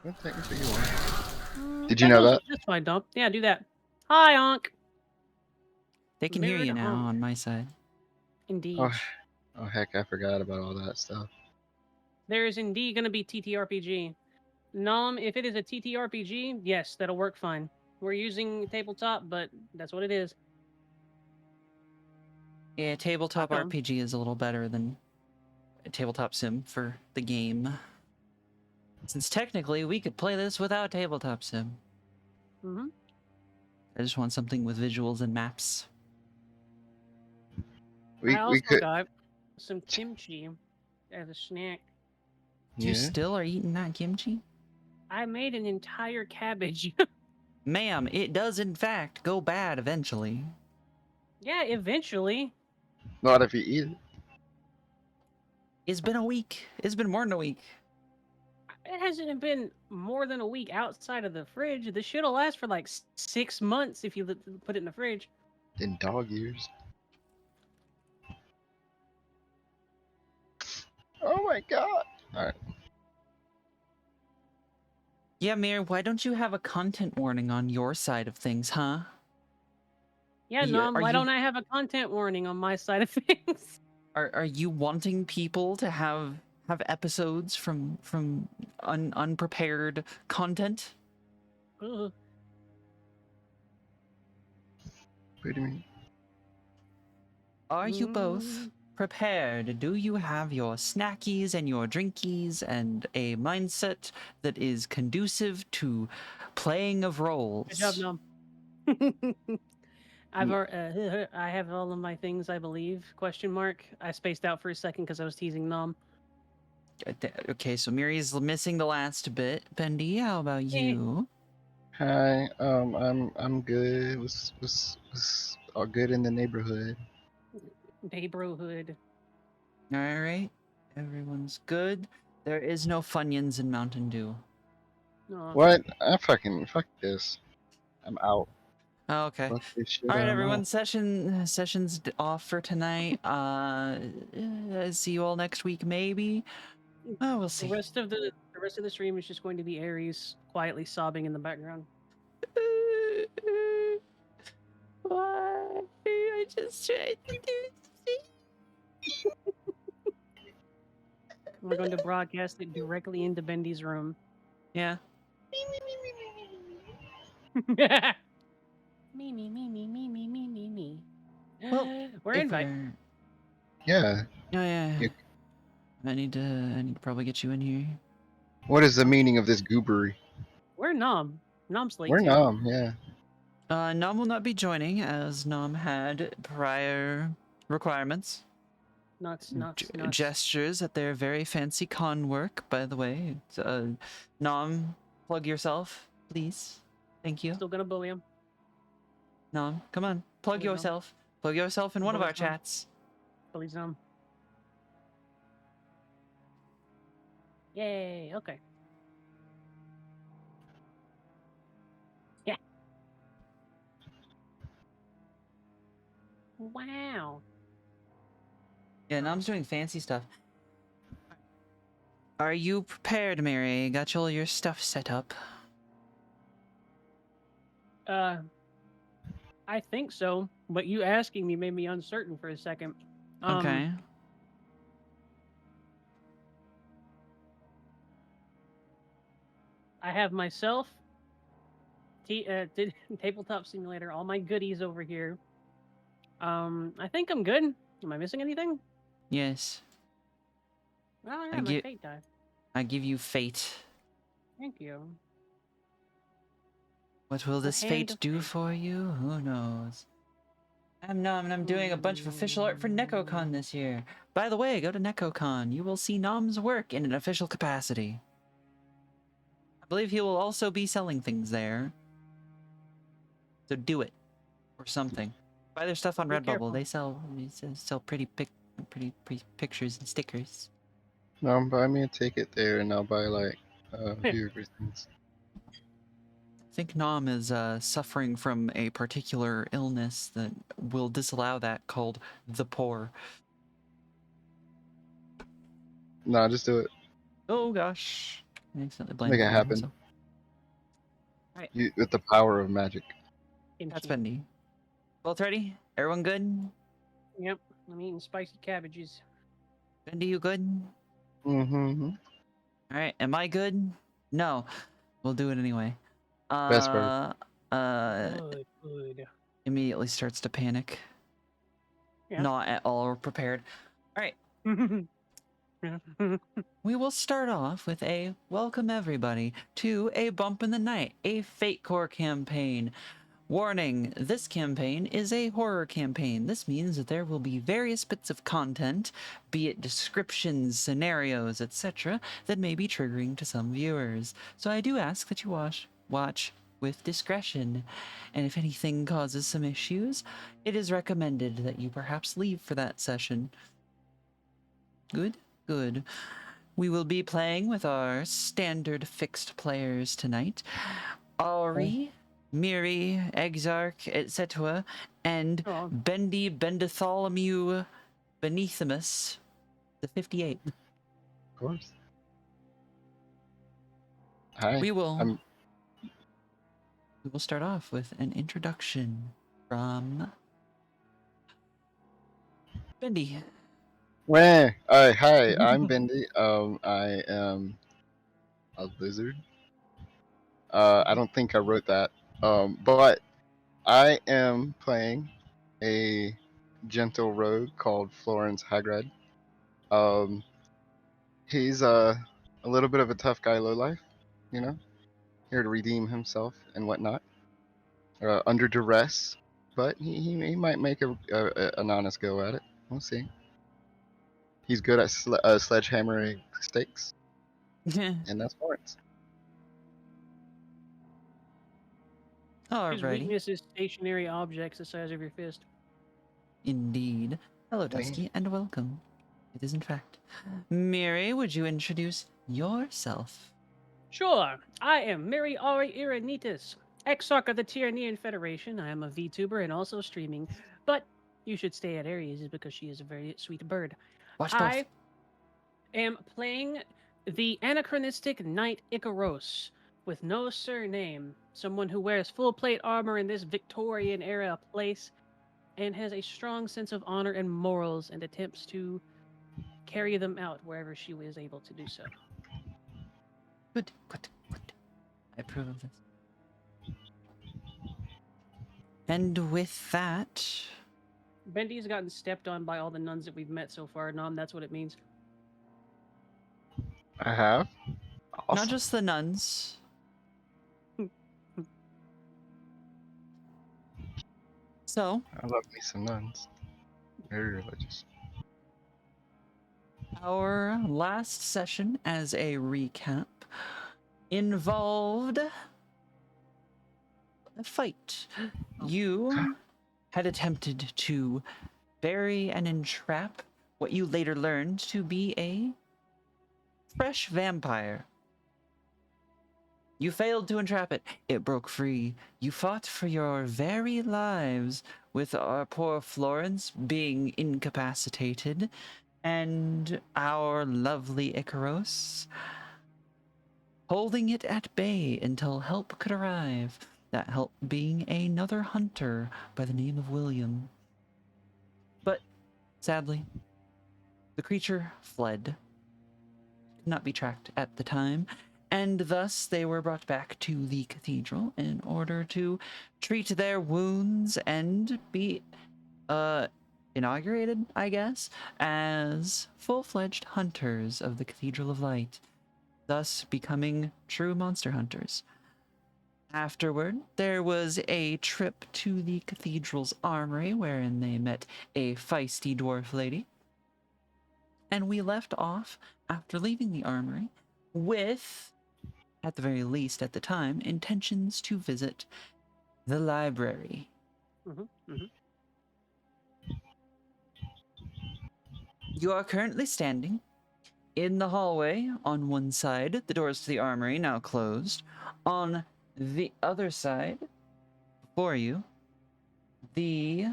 Well, technically you are. Did you That know goes. that? That's fine, Dump. Yeah, do that. Hi, Onk. They can hear Mirrored you now Onk. on my side. Indeed. Oh, oh heck, I forgot about all that stuff. There is indeed going to be TTRPG. Nom, if it is a TTRPG, yes, that'll work fine. We're using tabletop, but that's what it is. Yeah, tabletop Welcome. RPG is a little better than a tabletop sim for the game. Since technically we could play this without tabletop sim. Mm-hmm. I just want something with visuals and maps. I We also could. got some kimchi as a snack. You Yeah. still are eating that kimchi? I made an entire cabbage. Ma'am, it does in fact go bad eventually. Yeah, eventually. Not if you eat it. It's been a week. It's been more than a week. It hasn't been more than a week outside of the fridge. This shit'll last for like 6 months if you put it in the fridge. In dog years. Oh my god. Alright. Yeah, Mir, why don't you have a content warning on your side of things, huh? Yeah, Nom, why don't I have a content warning on my side of things? Are you wanting people to have episodes from unprepared content? Ugh. Wait a minute. Are you both prepared? Do you have your snackies and your drinkies and a mindset that is conducive to playing of roles? Good job, Nom. I have all of my things, I believe. Question mark. I spaced out for a second because I was teasing Nom. Okay, so Miri's missing the last bit. Bendy, how about you? Hi. I'm good. Was all good in the neighborhood. Neighborhood. All right, everyone's good. There is no Funyuns in Mountain Dew. Aw. What? I fucking fuck this. I'm out. Oh, okay. Fuck this shit. All right, I'm everyone. out. Session's off for tonight. See you all next week, maybe. Oh, we'll see. The rest of the stream is just going to be Aries quietly sobbing in the background. Why? I just tried to do. We're going to broadcast it directly into Bendy's room. Yeah. Me. Well, we're invited. Yeah. Oh yeah. You- I need to probably get you in here. What is the meaning of this goobery? We're Nom. Nom's late We're too. numb. Yeah. Nom will not be joining as Nom had prior requirements. Nuts. Gestures at their very fancy con work, by the way. Nom, plug yourself, please. Thank you. Still gonna bully him. Nom, come on. Plug Bully Nom. yourself. Plug yourself in one of Bully our Nom. chats. Bully's Nom. Yay, okay. Yeah. Wow. Yeah, Nom's doing fancy stuff. Are you prepared, Mary? Got all your stuff set up? I think so, but you asking me made me uncertain for a second. Okay. I have myself, tabletop simulator, all my goodies over here. I think I'm good. Am I missing anything? Yes. Oh yeah, my fate die. I give you fate. Thank you. What will this fate do for you? Who knows? I'm Nom, and I'm doing a bunch of official art for NecoCon this year. By the way, go to NecoCon. You will see Nom's work in an official capacity. I believe he will also be selling things there. So do it. Or something. Buy their stuff on Be Redbubble. careful. They sell pretty pictures and stickers. No, buy me a ticket there, and I'll buy like few things. I think Nom is suffering from a particular illness that will disallow that, called the poor. No, just do it. Oh gosh. I accidentally Make it blindfolded happen. myself. Alright, With the power of magic. that's Kimchi. Bendy. Both ready? Everyone good? Yep, I'm eating spicy cabbages. Bendy, you good? Mm-hmm. Alright, am I good? No. We'll do it anyway. Best bird. Good. Immediately starts to panic. Yeah. Not at all prepared. Alright, we will start off with a welcome everybody to A Bump in the Night, a Fate Core campaign. Warning, this campaign is a horror campaign. This means that there will be various bits of content, be it descriptions, scenarios, etc., that may be triggering to some viewers. So I do ask that you watch with discretion, and if anything causes some issues, it is recommended that you perhaps leave for that session. Good? Good. We will be playing with our standard fixed players tonight. Ari, Miri, Exarch, etc., and Oh, Bendy Benditholomew Benethimus, the 58. Of course. Hi. We will I'm start off with an introduction from Bendy. Hi, I'm Bendy. I am a lizard. I don't think I wrote that. But I am playing a gentle rogue called Florence Hagrad. Um, he's a little bit of a tough guy, low life, you know, here to redeem himself and whatnot, under duress. But he might make an honest go at it. We'll see. He's good at sledgehammering stakes, and that's Florence. his Alrighty. weakness is stationary objects the size of your fist. Indeed. Hello, Wait. Dusky, and welcome. It is, in fact. Miri, would you introduce yourself? Sure, I am Mary Ari Iranitis, Exarch of the Tyranian Federation. I am a VTuber and also streaming, but you should stay at Aries because she is a very sweet bird. Watch both. I am playing the anachronistic Knight Icaros with no surname, someone who wears full plate armor in this Victorian era place and has a strong sense of honor and morals and attempts to carry them out wherever she is able to do so. Good. I approve of this. And with that, Bendy's gotten stepped on by all the nuns that we've met so far. Nom, that's what it means. I have. Awesome. not just the nuns. So, I love me some nuns. Very religious. our last session, as a recap, involved a fight. You had attempted to bury and entrap what you later learned to be a fresh vampire. You failed to entrap it. It broke free. You fought for your very lives, with our poor Florence being incapacitated, and our lovely Icaros holding it at bay until help could arrive. That help being another hunter by the name of William. But, sadly, the creature fled. Could not be tracked at the time, and thus they were brought back to the cathedral in order to treat their wounds and be inaugurated, I guess, as full-fledged hunters of the Cathedral of Light, thus becoming true monster hunters. Afterward, there was a trip to the cathedral's armory wherein they met a feisty dwarf lady. And we left off, after leaving the armory, with, at the very least at the time, intentions to visit the library. You are currently standing in the hallway on one side, the doors to the armory now closed. On the other side, before you, the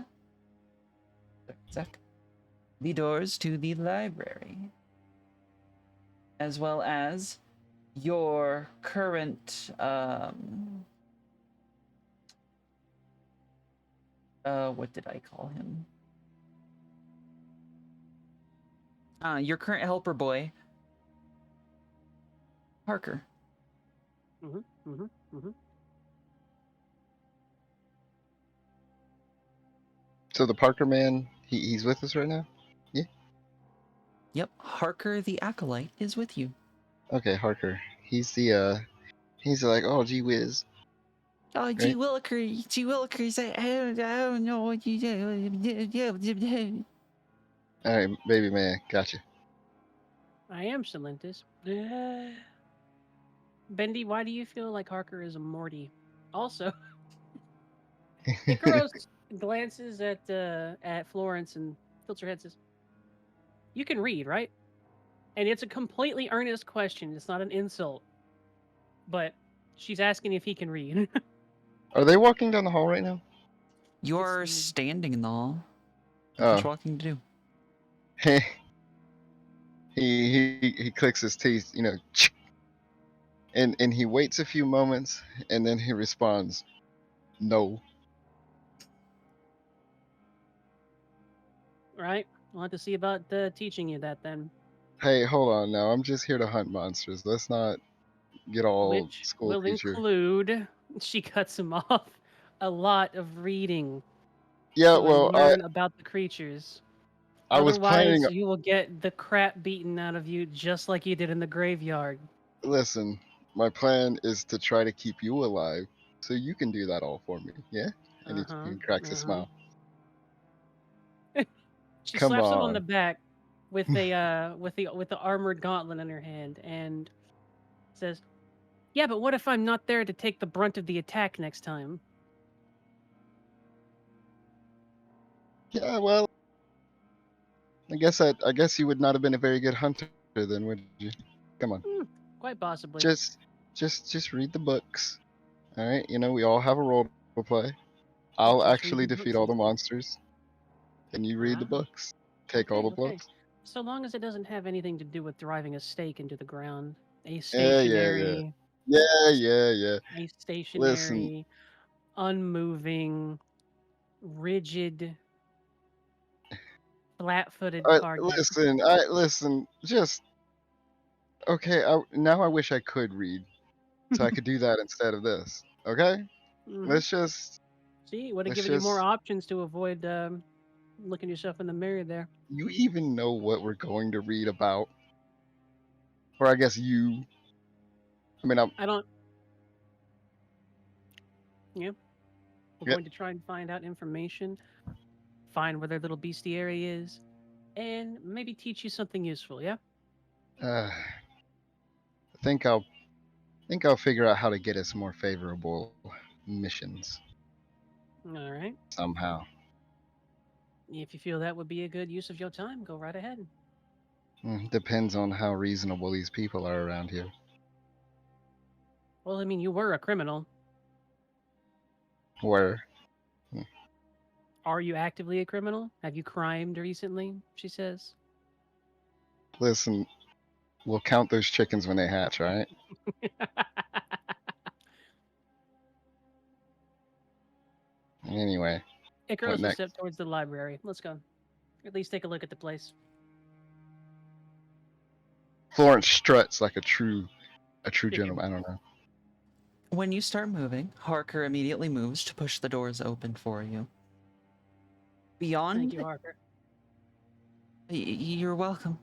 doors to the library, as well as your current what did I call him? Your current helper boy, Parker. Mm-hmm. Mm-hmm. Mm-hmm. So the Parker man, he's with us right now. Yeah. Yep, Harker the Acolyte is with you. Okay, Harker. He's like, oh gee whiz, Oh, right? Gee Willikers, I don't know what you do. All right, baby man, gotcha. I am Salentis. Bendy, why do you feel like Harker is a Morty? Also, Icaros glances at Florence and tilts her head, says, "You can read, right?" And it's a completely earnest question. It's not an insult, but she's asking if he can read. Are they walking down the hall right now? You're standing in the hall. What's Oh, walking to do? he clicks his teeth, and he waits a few moments, and then he responds, "No." Right? I'll have to see about teaching you that then. Hey, hold on now. I'm just here to hunt monsters. Let's not get all Which school will teacher. include, she cuts him off, a lot of reading Yeah, to well, learn about the creatures. I was planning. Otherwise, you will get the crap beaten out of you just like you did in the graveyard. Listen, my plan is to try to keep you alive, so you can do that all for me. Yeah, and Uh he huh. cracks a Uh huh. smile. She Come slaps him on the on. back with the armored gauntlet in her hand and says, "Yeah, but what if I'm not there to take the brunt of the attack next time?" Yeah, well, I guess you would not have been a very good hunter then, would you? Come on. Hmm, quite possibly. Just just read the books. All right, we all have a role to play. I'll Just actually read the defeat all books. the monsters, and you read the Ah, books. Take all okay, the okay. books. So long as it doesn't have anything to do with driving a stake into the ground, a Yeah. stationary, Yeah. a Listen, stationary, unmoving, rigid, flat-footed target. listen. Just okay. Now I wish I could read, so I could do that instead of this. Okay, Hmm. let's just See, would have let's given you more just. options to avoid looking yourself in the mirror there. You even know what we're going to read about, or I guess you. I mean, I'm. I don't. Yeah, we're Yep. going to try and find out information, find where their little bestiary is, and maybe teach you something useful. Yeah. I think I'll figure out how to get us more favorable missions All right. somehow. If you feel that would be a good use of your time, go right ahead. Depends on how reasonable these people are around here. Well, I mean, you were a criminal. Where, Are you actively a criminal? Have you crimed recently? She says. listen, we'll count those chickens when they hatch, right? Anyway, what Icarus will step next? towards the library. Let's go. At least take a look at the place. Florence struts like a true Chicken. gentleman. I don't know. When you start moving, Harker immediately moves to push the doors open for you. Thank Beyond, you, Harker. you're welcome.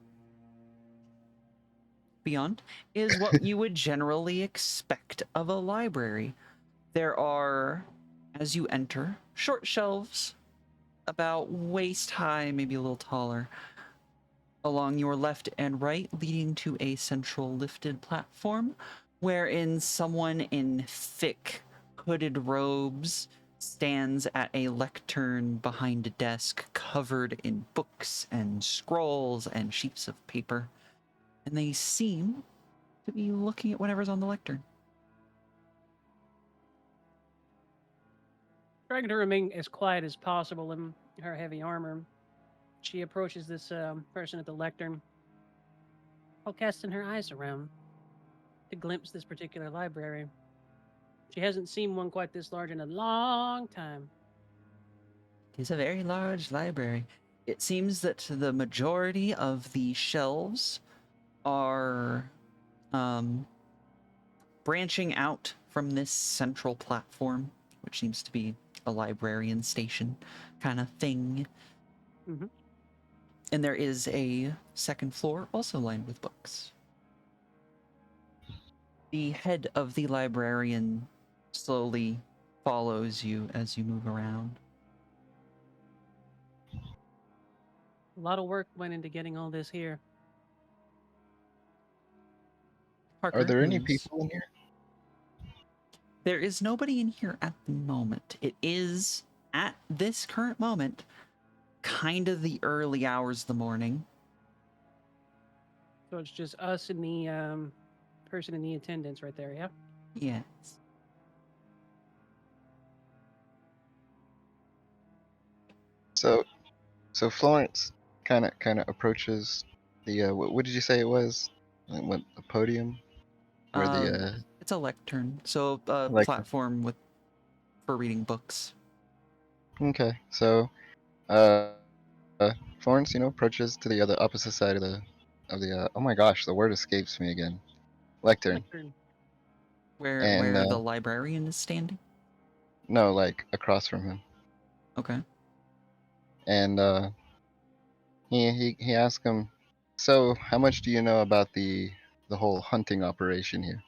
Beyond is what you would generally expect of a library. There are, as you enter, short shelves about waist high, maybe a little taller, along your left and right, leading to a central lifted platform wherein someone in thick hooded robes stands at a lectern behind a desk covered in books and scrolls and sheets of paper. And they seem to be looking at whatever's on the lectern. Trying to remain as quiet as possible in her heavy armor, she approaches this person at the lectern while casting her eyes around. to glimpse this particular library. She hasn't seen one quite this large in a long time. It is a very large library. It seems that the majority of the shelves are branching out from this central platform, which seems to be a librarian station kind of thing. Mm-hmm. And there is a second floor also lined with books. The head of the librarian slowly follows you as you move around. A lot of work went into getting all this here. Parker, Are there any who's- people in here? There is nobody in here at the moment. It is, at this current moment, kind of the early hours of the morning. So it's just us and the person in the attendance right there, yeah? Yes. So Florence kind of approaches the what did you say it was? What, a podium where the It's a lectern, so a like platform for reading books. okay. So uh, Florence, approaches to the other opposite side of the oh my gosh, the word escapes me again. Lectern. Lectern. And Where the librarian is standing. no, like across from him. Okay. And he asked him, "So, how much do you know about the whole hunting operation here?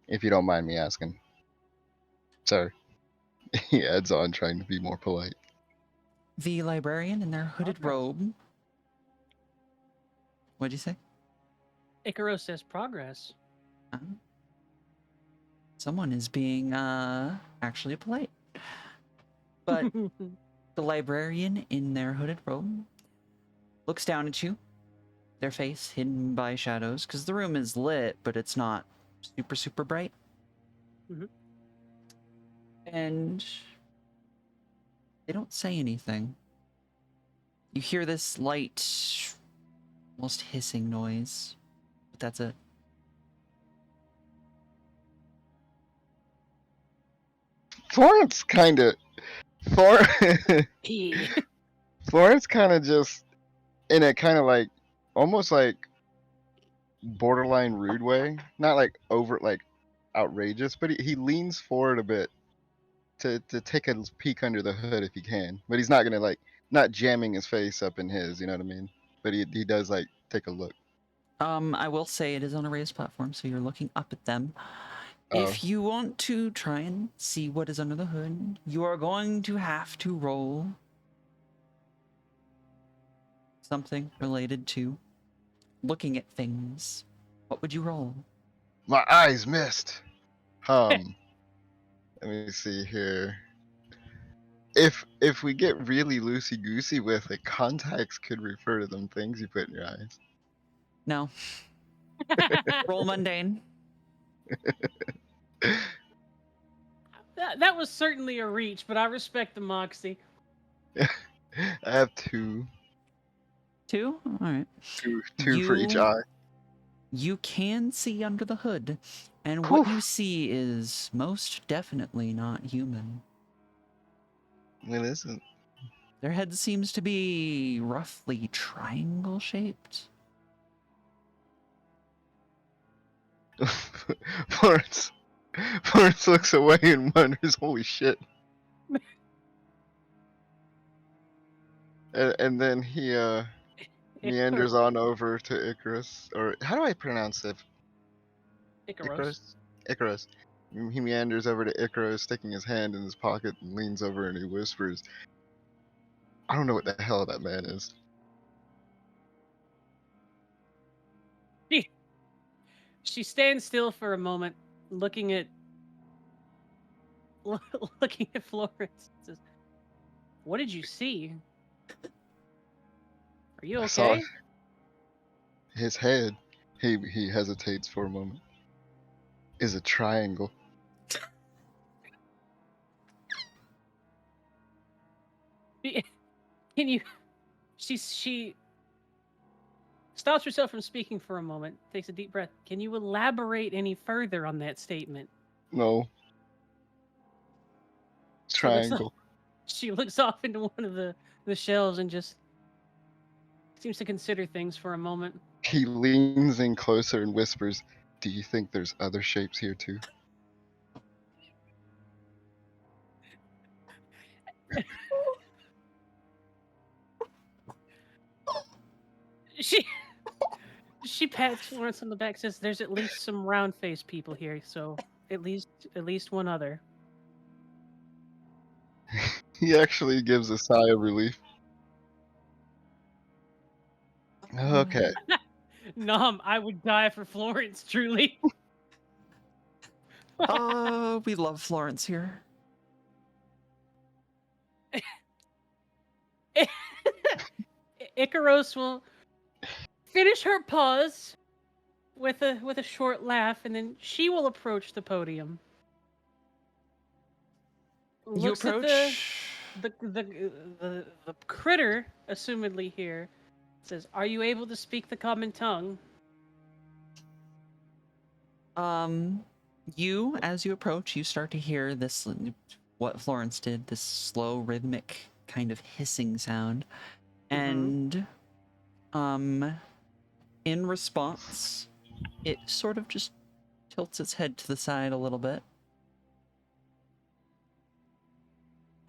If you don't mind me asking." Sorry. He adds on, trying to be more polite. The librarian in their hooded Progress. robe. What'd you say? Icaros says progress. Uh, Someone is being actually polite. But the librarian in their hooded robe looks down at you, their face hidden by shadows, because the room is lit, but it's not super, super bright. Mhm. And they don't say anything. You hear this light, almost hissing noise, but that's it. Florence kind of P. Florence kind of just in a kind of like almost like borderline rude way, not like over like outrageous, but he leans forward a bit to take a peek under the hood if he can, but he's not gonna like not jamming his face up in his, you know what I mean? But he does like take a look. I will say it is on a raised platform, so you're looking up at them. Oh, If you want to try and see what is under the hood, you are going to have to roll something related to looking at things. What would you roll? my eyes missed. Let me see here. If we get really loosey goosey with it, contacts could refer to them things you put in your eyes. No. Roll mundane. That was certainly a reach, but I respect the moxie. I have two 2? All right. two for each eye. You can see under the hood, and Whew. what you see is most definitely not human. It isn't. Their head seems to be roughly triangle shaped. Florence Florence looks away and wonders, "Holy shit!" And then he meanders on over to Icarus, or how do I pronounce it? Icaros. Icarus. He meanders over to Icarus, sticking his hand in his pocket, and leans over and he whispers, "I don't know what the hell that man is." She stands still for a moment, looking at looking at Florence. Says, "What did you see? Are you I saw okay?" his head. He hesitates for a moment. Is a triangle. Can you? She stops herself from speaking for a moment, takes a deep breath. Can you elaborate any further on that statement? No. She looks off, Triangle. she looks off into one of the shelves and just seems to consider things for a moment. He leans in closer and whispers, "Do you think there's other shapes here too?" She she pats Florence on the back, says there's at least some round faced people here, so at least one other. He actually gives a sigh of relief. Okay. Nom, I would die for Florence, truly. Oh, we love Florence here. Icaros will finish her pause with a short laugh, and then she will approach the podium. You Looks at approach. the critter, assumedly here, says, "Are you able to speak the common tongue?" You, as you approach, you start to hear this, what Florence did, this slow, rhythmic kind of hissing sound. And, in response, it sort of just tilts its head to the side a little bit.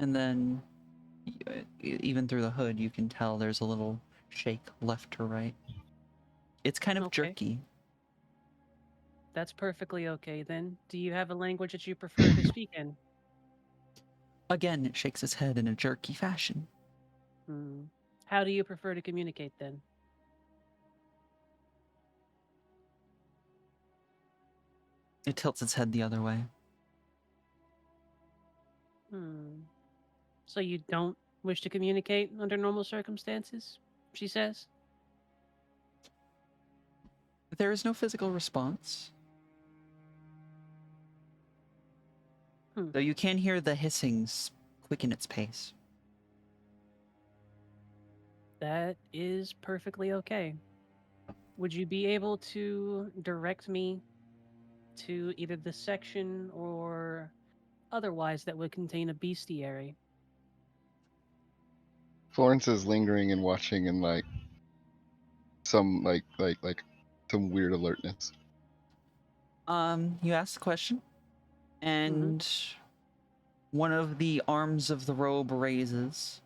And then, even through the hood, you can tell there's a little shake left to right. It's kind of Okay. jerky. That's perfectly okay then. Do you have a language that you prefer to speak in? Again, it shakes its head in a jerky fashion. How do you prefer to communicate then? It tilts its head the other way. So you don't wish to communicate under normal circumstances? She says. There is no physical response. Though you can hear the hissings quicken its pace. That is perfectly okay. Would you be able to direct me to either the section or otherwise that would contain a bestiary? Florence is lingering and watching in like some like some weird alertness. You ask the question, and one of the arms of the robe raises,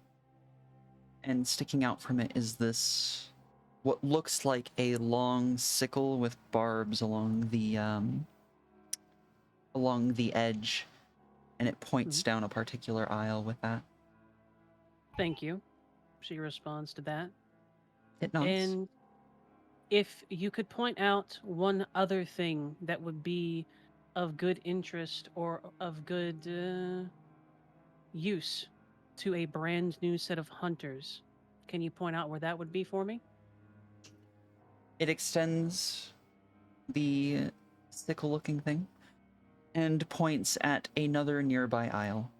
and sticking out from it is this, what looks like a long sickle with barbs along the edge, and it points down a particular aisle with that. Thank you. She responds to that. It nods. And if you could point out one other thing that would be of good interest or of good use to a brand new set of hunters, can you point out where that would be for me? It extends the sickle-looking thing and points at another nearby aisle.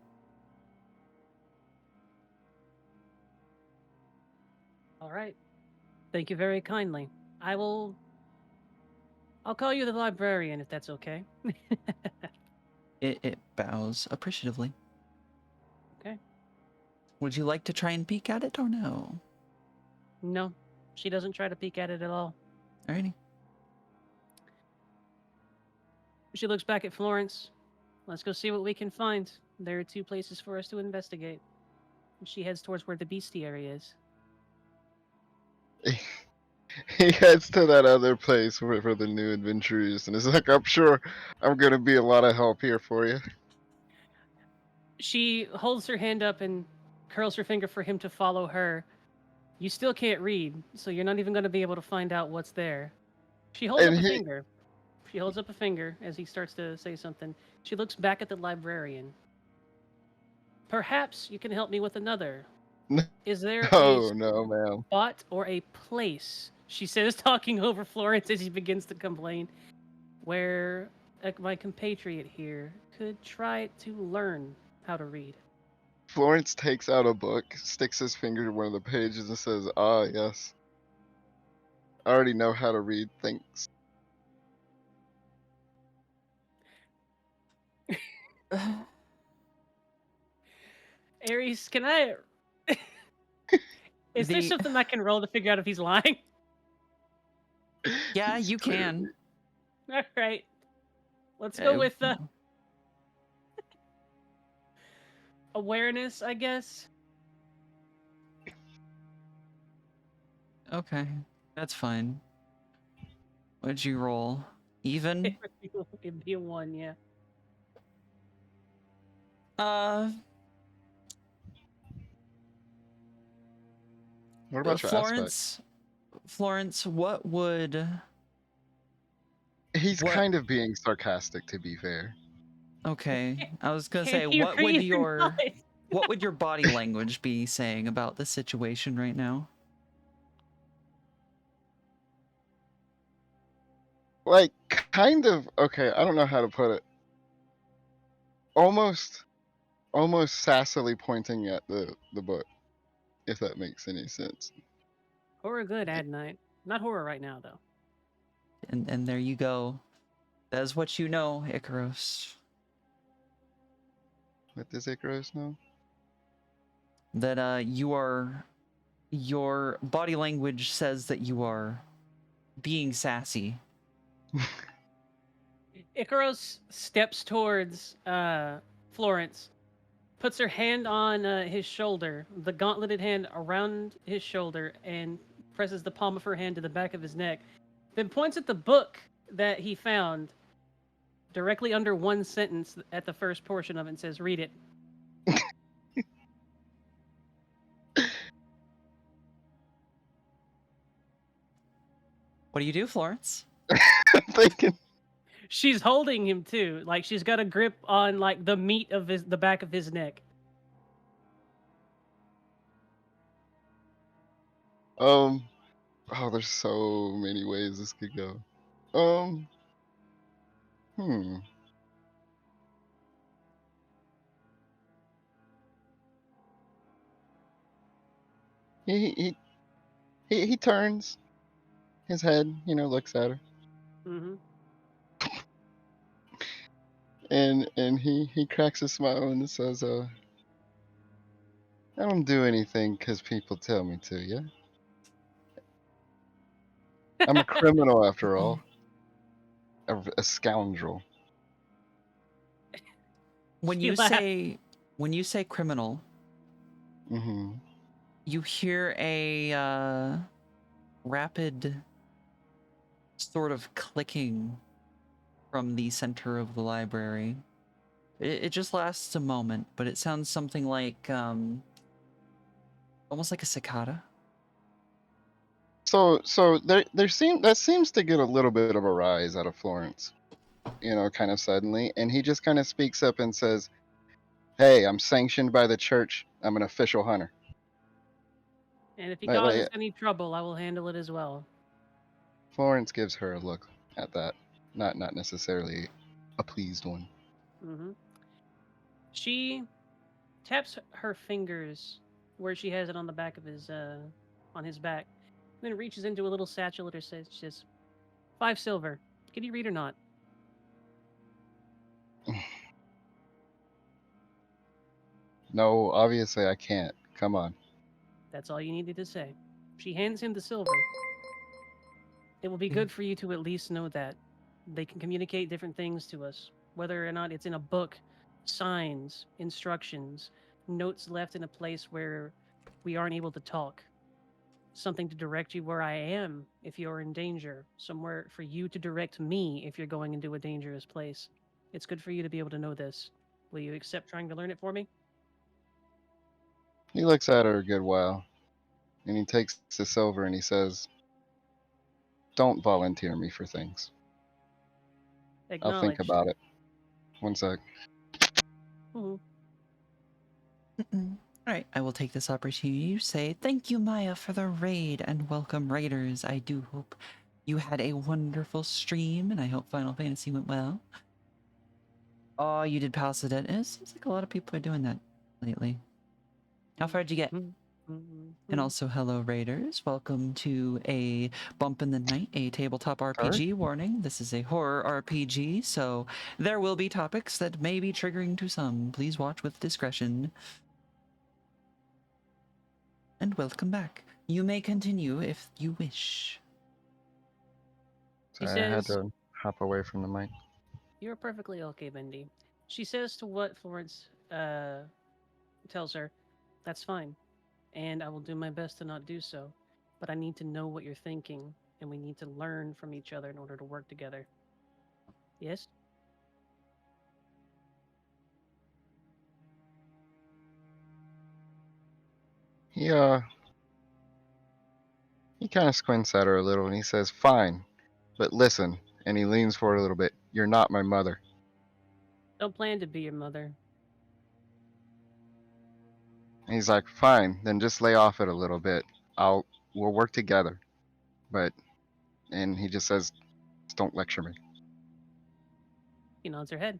All right. Thank you very kindly. I'll call you the librarian if that's okay. It bows appreciatively. Okay. Would you like to try and peek at it or no? No, she doesn't try to peek at it at all. Alrighty. She looks back at Florence. Let's go see what we can find. There are 2 places for us to investigate. And she heads towards where the bestiary is. He heads to that other place for the new adventurers, and is like, "I'm sure I'm gonna be a lot of help here for you." She holds her hand up and curls her finger for him to follow her. You still can't read, so you're not even going to be able to find out what's there. She holds And up a he, finger. She holds up a finger as he starts to say something. She looks back at the librarian. Perhaps you can help me with another. Is there a no, ma'am. spot or a place, she says, talking over Florence as he begins to complain, where my compatriot here could try to learn how to read? Florence takes out a book, sticks his finger to one of the pages, and says, "Ah, yes." I already know how to read things. Aries, can I? Is there The something I can roll to figure out if he's lying? yeah, He's you clearly- can. All right, let's go with awareness, I guess. Okay, that's fine. What'd you roll? Even? It'd be a 1, yeah. Uh, What about your aspect? Florence, what would He's what? kind of being sarcastic, to be fair. Okay, I was gonna Can say, he what would read or not? your body language be saying about the situation right now? Like, kind of. Okay, I don't know how to put it. Almost sassily pointing at the book, if that makes any sense. Horror good at night. Not horror right now, though. And there you go. That's what you know, Icaros. What does Icarus know? That your body language says that you are being sassy. Icaros steps towards Florence, puts her hand on his shoulder, the gauntleted hand around his shoulder, and presses the palm of her hand to the back of his neck. Then points at the book that he found directly under one sentence at the first portion of it and says, "Read it." What do you do, Florence? I'm thinking. She's holding him too, like she's got a grip on like the meat of the back of his neck. Oh, there's so many ways this could go. Hmm. He turns his head, looks at her, Mm-hmm. and he cracks a smile and says, "I don't do anything 'cause people tell me to, yeah? I'm a criminal after all, a scoundrel." When She you laughed. say criminal, Mm-hmm. you hear a rapid sort of clicking from the center of the library. It just lasts a moment, but it sounds something like almost like a cicada. So that seems to get a little bit of a rise out of Florence, kind of suddenly, and he just kind of speaks up and says, "Hey, I'm sanctioned by the church. I'm an official hunter." And if he Like, causes like any trouble, I will handle it as well. Florence gives her a look at that, not necessarily a pleased one. Mm-hmm. She taps her fingers where she has it on the back of his on his back, then reaches into a little satchel at her says, 5 silver. Can you read or not? No, obviously I can't. Come on. That's all you needed to say. She hands him the silver. It will be good for you to at least know that. They can communicate different things to us, whether or not it's in a book, signs, instructions, notes left in a place where we aren't able to talk. Something to direct you where I am if you're in danger, somewhere for you to direct me if you're going into a dangerous place. It's good for you to be able to know this. Will you accept trying to learn it for me? He looks at her a good while, and he takes the silver and he says, "Don't volunteer me for things. I'll think Acknowledged. about it. One sec." Mm-hmm. All right, I will take this opportunity to say thank you, Maya, for the raid, and welcome, raiders. I do hope you had a wonderful stream, and I hope Final Fantasy went well. Oh, you did pass the dead. It seems like a lot of people are doing that lately. How far did you get? And also, hello, Raiders. Welcome to a Bump in the Night, a tabletop RPG. Warning, this is a horror RPG, so there will be topics that may be triggering to some. Please watch with discretion. And welcome back. You may continue if you wish. Sorry, I had to hop away from the mic. You're perfectly okay, Bendy. She says to what Florence tells her, that's fine, and I will do my best to not do so, but I need to know what you're thinking, and we need to learn from each other in order to work together. Yes? He kind of squints at her a little and he says, "Fine, but listen." And he leans forward a little bit. "You're not my mother." Don't plan to be your mother. And he's like, "Fine, then just lay off it a little bit. We'll work together." But and he just says, "Don't lecture me." He nods her head.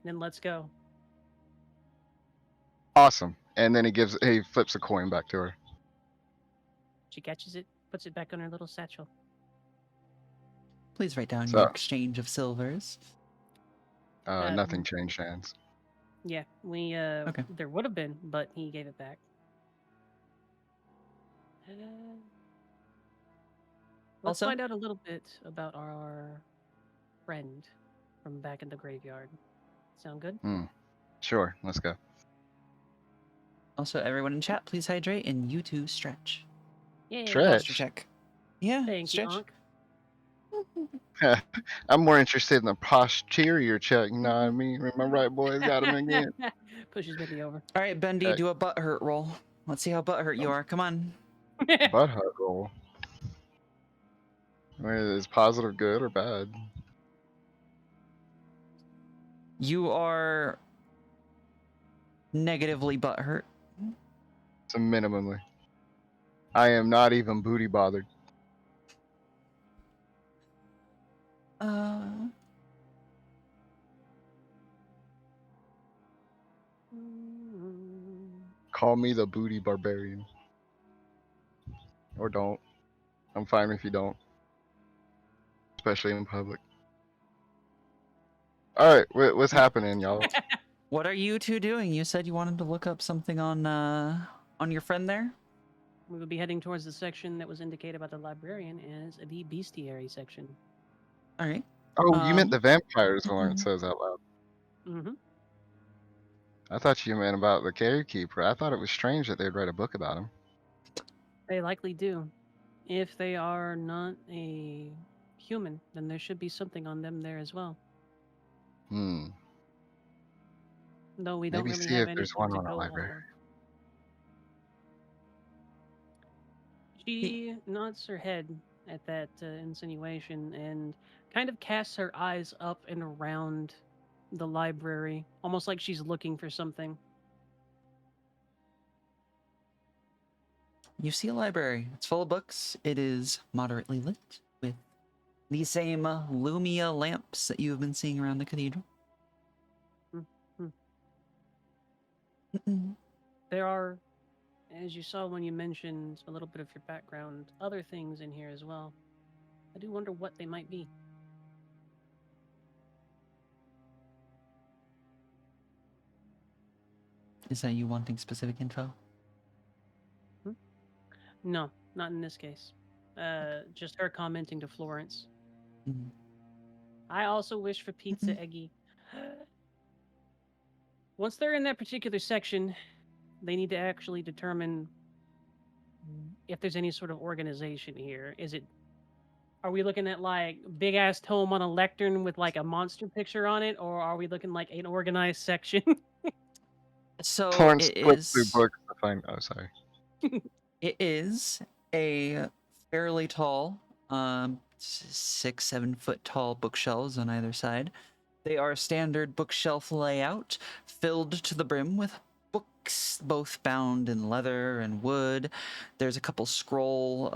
Then let's go. Awesome. And then he flips a coin back to her. She catches it, puts it back on her little satchel. Please write down your exchange of silvers. Nothing changed hands. Yeah, okay. There would have been, but he gave it back. Let's find out a little bit about our friend from back in the graveyard. Sound good? Sure, let's go. Also, everyone in chat, please hydrate, and you too stretch. Yeah. Stretch. Check. Yeah, thank stretch. You, I'm more interested in the posterior check. You know what I mean? Remember, right, boys? Got him again. Pushes Bendy over. All right, Bendy, do a butt hurt roll. Let's see how butt hurt you are. Come on. Butt hurt roll. Wait, is positive good or bad? You are negatively butt hurt. So minimally. I am not even booty bothered. Call me the booty barbarian. Or don't. I'm fine if you don't. Especially in public. Alright, what's happening, y'all? What are you two doing? You said you wanted to look up something on your friend there? We will be heading towards the section that was indicated by the librarian as the bestiary section. All right. Oh, you meant the vampires, Lawrence says out loud. Mm-hmm. I thought you meant about the carekeeper. I thought it was strange that they'd write a book about him. They likely do. If they are not a human, then there should be something on them there as well. Though we don't really have anything to go on. She nods her head at that insinuation and kind of casts her eyes up and around the library, almost like she's looking for something. You see a library. It's full of books. It is moderately lit with the same Lumia lamps that you have been seeing around the cathedral. There are, as you saw when you mentioned a little bit of your background, other things in here as well. I do wonder what they might be. Is that you wanting specific info? No, not in this case. Just her commenting to Florence. I also wish for pizza, Eggy. Once they're in that particular section, they need to actually determine if there's any sort of organization here. Are we looking at like big ass tome on a lectern with like a monster picture on it, or are we looking like an organized section? So Torrance it flips is. through books to find. Oh, sorry. It is a fairly tall, 6-7 foot tall bookshelves on either side. They are standard bookshelf layout, filled to the brim with books, both bound in leather and wood. There's a couple scroll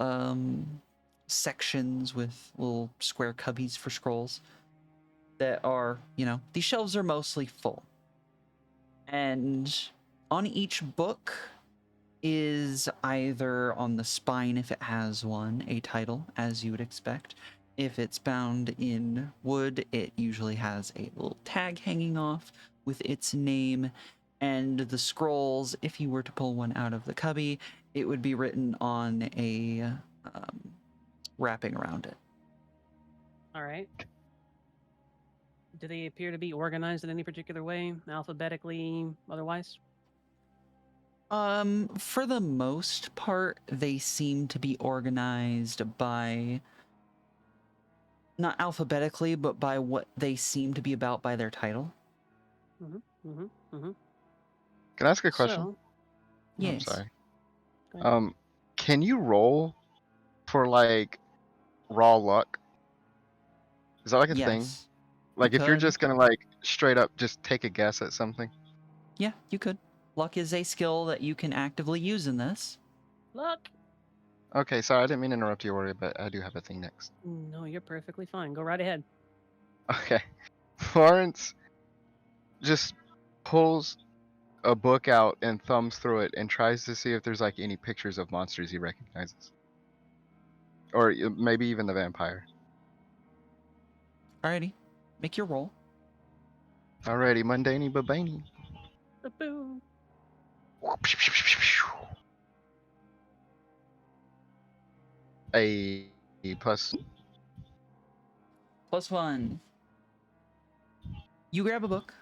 sections with little square cubbies for scrolls that are, these shelves are mostly full. And on each book, is either on the spine, if it has one, a title, as you would expect. If it's bound in wood, it usually has a little tag hanging off with its name. And the scrolls, if you were to pull one out of the cubby, it would be written on a wrapping around it. All right. Do they appear to be organized in any particular way, alphabetically, otherwise? For the most part, they seem to be organized by, not alphabetically, but by what they seem to be about by their title. Mm-hmm. Can I ask a question? So, I'm Yes. sorry. go ahead. Can you roll for like raw luck? Is that like a thing? Yes. Like You if you're could. just gonna like straight up just take a guess at something? Yeah, you could. Luck is a skill that you can actively use in this. Look. Okay, sorry, I didn't mean to interrupt you, Ori, but I do have a thing next. No, you're perfectly fine. Go right ahead. Okay. Florence just pulls a book out and thumbs through it and tries to see if there's like any pictures of monsters he recognizes. Or maybe even the vampire. Alrighty. Make your roll. Alrighty, mundane babani. Boom. A plus. +1. You grab a book.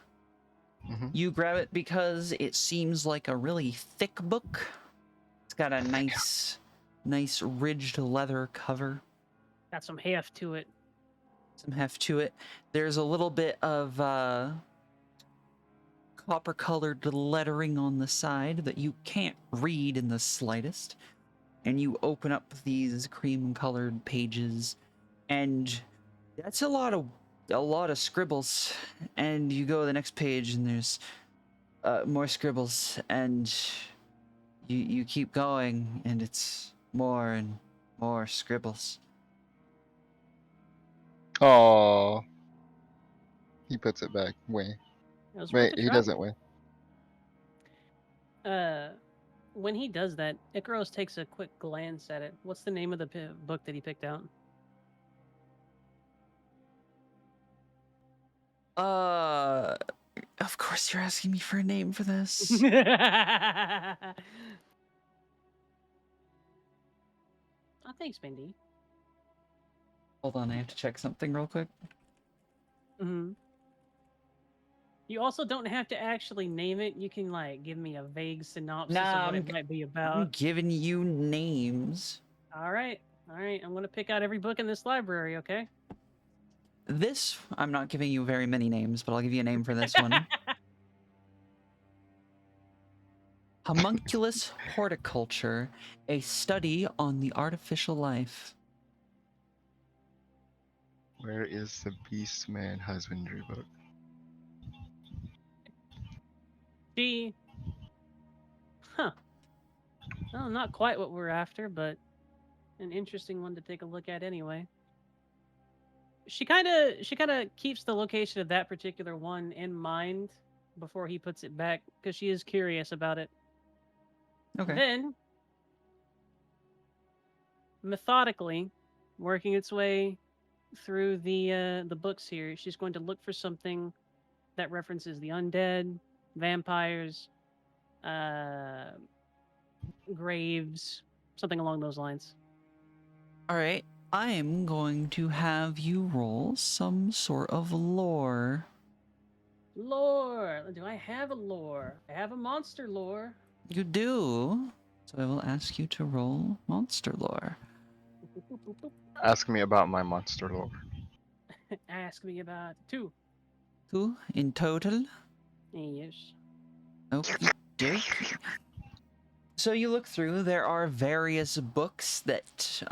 Mm-hmm. You grab it because it seems like a really thick book. It's got a nice ridged leather cover. Got some heft to it. Some heft to it. There's a little bit of copper-colored lettering on the side that you can't read in the slightest. And you open up these cream-colored pages, and that's a lot of scribbles. And you go to the next page, and there's more scribbles, and you keep going, and it's more and more scribbles. Oh, he puts it back. Wait, It was worth wait, a he try. doesn't win. When he does that, Icaros takes a quick glance at it. What's the name of the book that he picked out? Of course you're asking me for a name for this. Oh, thanks, Mindy. Hold on, I have to check something real quick. Mm-hmm. You also don't have to actually name it. You can like give me a vague synopsis of what it might be I'm about. giving you names. All right. I'm gonna pick out every book in this library. Okay. This, I'm not giving you very many names, but I'll give you a name for this one. Homunculus Horticulture, a study on the artificial life. Where is the Beastman husbandry book? She. Huh. Well, not quite what we're after, but an interesting one to take a look at anyway. She kind of keeps the location of that particular one in mind before he puts it back because she is curious about it. Okay. Then, methodically, working its way through the books here, she's going to look for something that references the undead, vampires, uh, graves, something along those lines. All right. I'm going to have you roll some sort of lore. Lore. Do I have a lore? I have a monster lore. You do. So I will ask you to roll monster lore. Ask me about my monster lore. Ask me about 2. 2 in total. Yes. Okie dokie. So you look through, there are various books that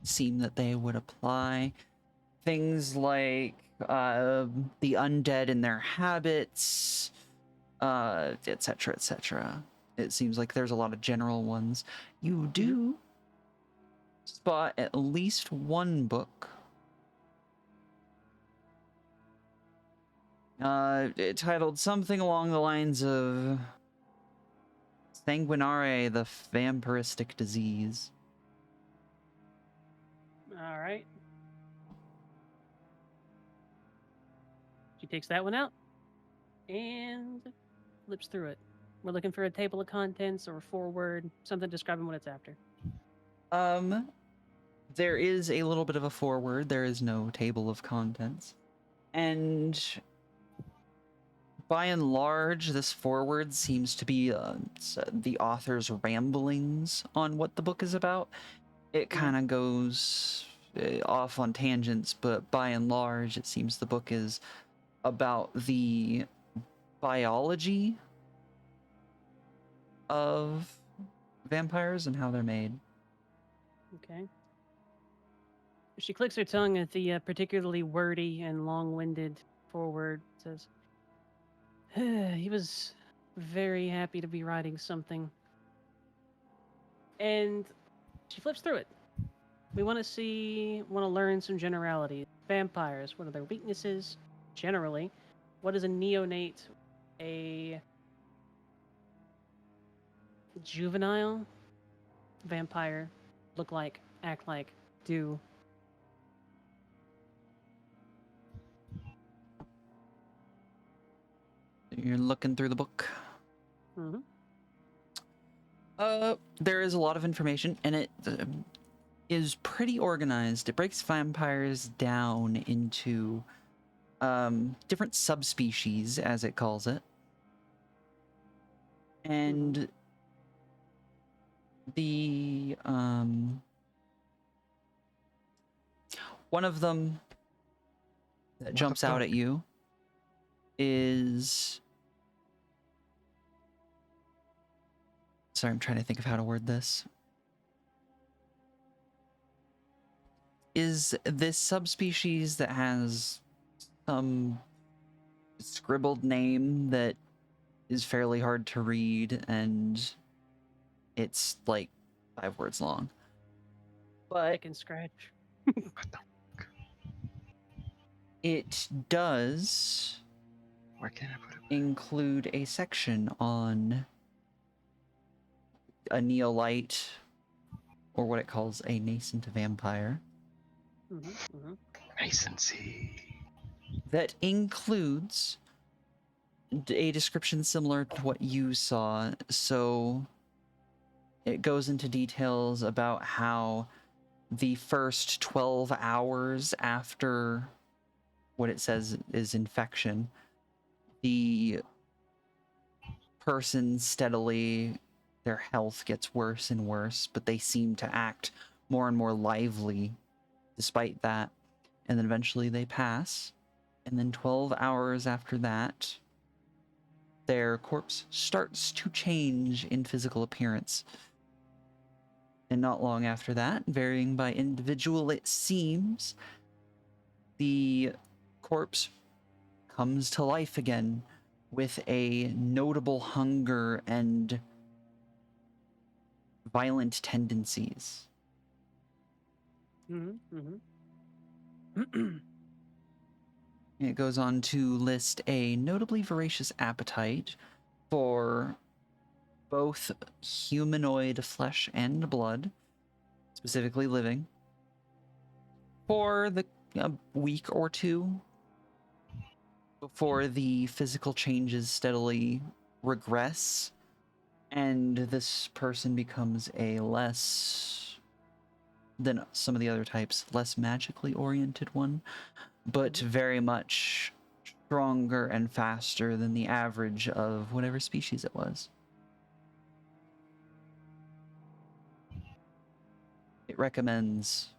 seem that they would apply. Things like the undead and their habits, etc., etc. It seems like there's a lot of general ones. You do spot at least one book. Titled something along the lines of sanguinare, the vampiristic disease. All right. She takes that one out and flips through it. We're looking for a table of contents or a foreword, something describing what it's after. There is a little bit of a foreword. There is no table of contents. And by and large, this foreword seems to be the author's ramblings on what the book is about. It kind of goes off on tangents, but by and large, it seems the book is about the biology of vampires and how they're made. Okay. She clicks her tongue at the particularly wordy and long-winded foreword. Says, he was very happy to be writing something. And she flips through it. We want to learn some generalities. Vampires, what are their weaknesses, generally? What is a neonate, a juvenile vampire look like, act like, do? You're looking through the book. Mm-hmm. There is a lot of information, and it is pretty organized. It breaks vampires down into different subspecies, as it calls it. And the one of them that jumps out at you is... Sorry, I'm trying to think of how to word this. Is this subspecies that has some scribbled name that is fairly hard to read, and it's like 5 words long. But I can scratch. it does Where can I put it? include a section on a neolite, or what it calls a nascent vampire, Nascency. that includes a description similar to what you saw. So it goes into details about how the first 12 hours after what it says is infection, the person steadily, their health gets worse and worse, but they seem to act more and more lively despite that. And then eventually they pass. And then 12 hours after that, their corpse starts to change in physical appearance. And not long after that, varying by individual, it seems, the corpse comes to life again with a notable hunger and violent tendencies. It goes on to list a notably voracious appetite for both humanoid flesh and blood, specifically living, for a week or two before the physical changes steadily regress and this person becomes a less than some of the other types, less magically oriented one, but very much stronger and faster than the average of whatever species it was. It recommends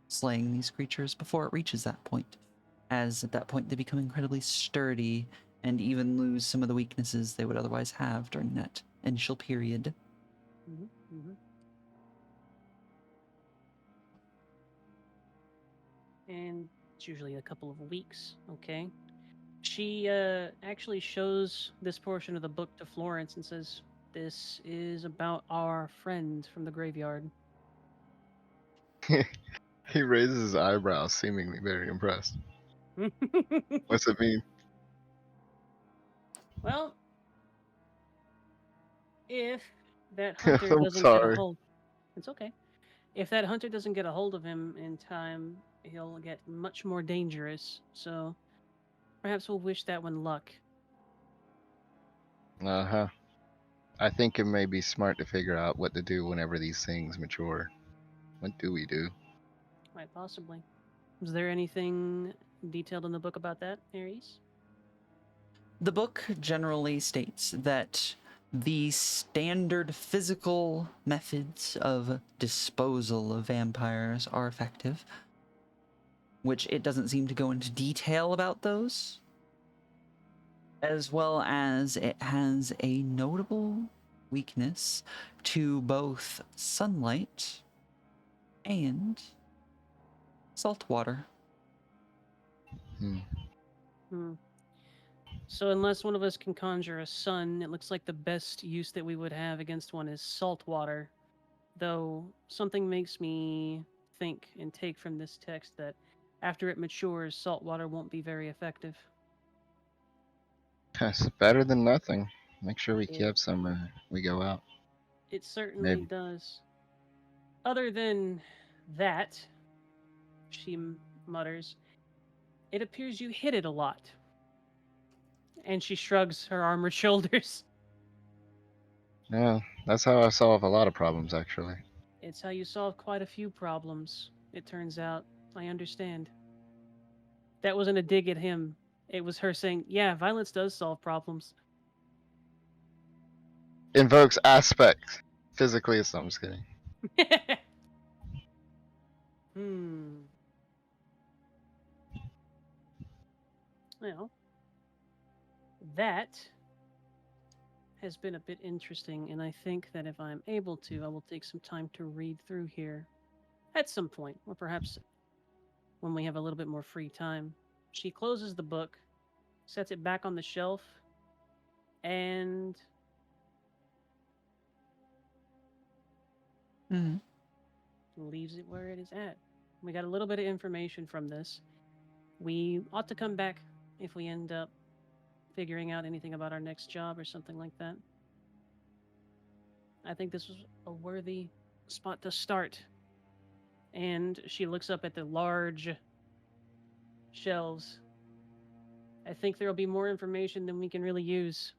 slaying these creatures before it reaches that point, as at that point they become incredibly sturdy and even lose some of the weaknesses they would otherwise have during that initial period. And it's usually a couple of weeks, okay? She actually shows this portion of the book to Florence and says, "This is about our friend from the graveyard." He raises his eyebrows, seemingly very impressed. What's it mean? Well, if that hunter I'm doesn't get a sorry. hold, it's okay. If that hunter doesn't get a hold of him in time, he'll get much more dangerous. So perhaps we'll wish that one luck. Uh huh. I think it may be smart to figure out what to do whenever these things mature. What do we do? Quite possibly. Is there anything detailed in the book about that, Aries? The book generally states that the standard physical methods of disposal of vampires are effective, which it doesn't seem to go into detail about those, as well as it has a notable weakness to both sunlight and salt water. Hmm. Hmm. So unless one of us can conjure a sun, it looks like the best use that we would have against one is salt water. Though something makes me think and take from this text that after it matures, salt water won't be very effective. It's better than nothing. Make sure we It keep some when we go out. it certainly Maybe. does. Other than that, she mutters, it appears you hit it a lot. And she shrugs her armored shoulders. Yeah, that's how I solve a lot of problems, actually. It's how you solve quite a few problems, it turns out. I understand. That wasn't a dig at him. It was her saying, yeah, violence does solve problems. Invokes aspect. Physically, it's I'm just kidding. Hmm. Well, that has been a bit interesting, and I think that if I'm able to, I will take some time to read through here at some point, or perhaps when we have a little bit more free time. She closes the book, sets it back on the shelf, and Mm. leaves it where it is at. We got a little bit of information from this. We ought to come back if we end up figuring out anything about our next job or something like that. I think this was a worthy spot to start. And she looks up at the large shelves. I think there'll be more information than we can really use,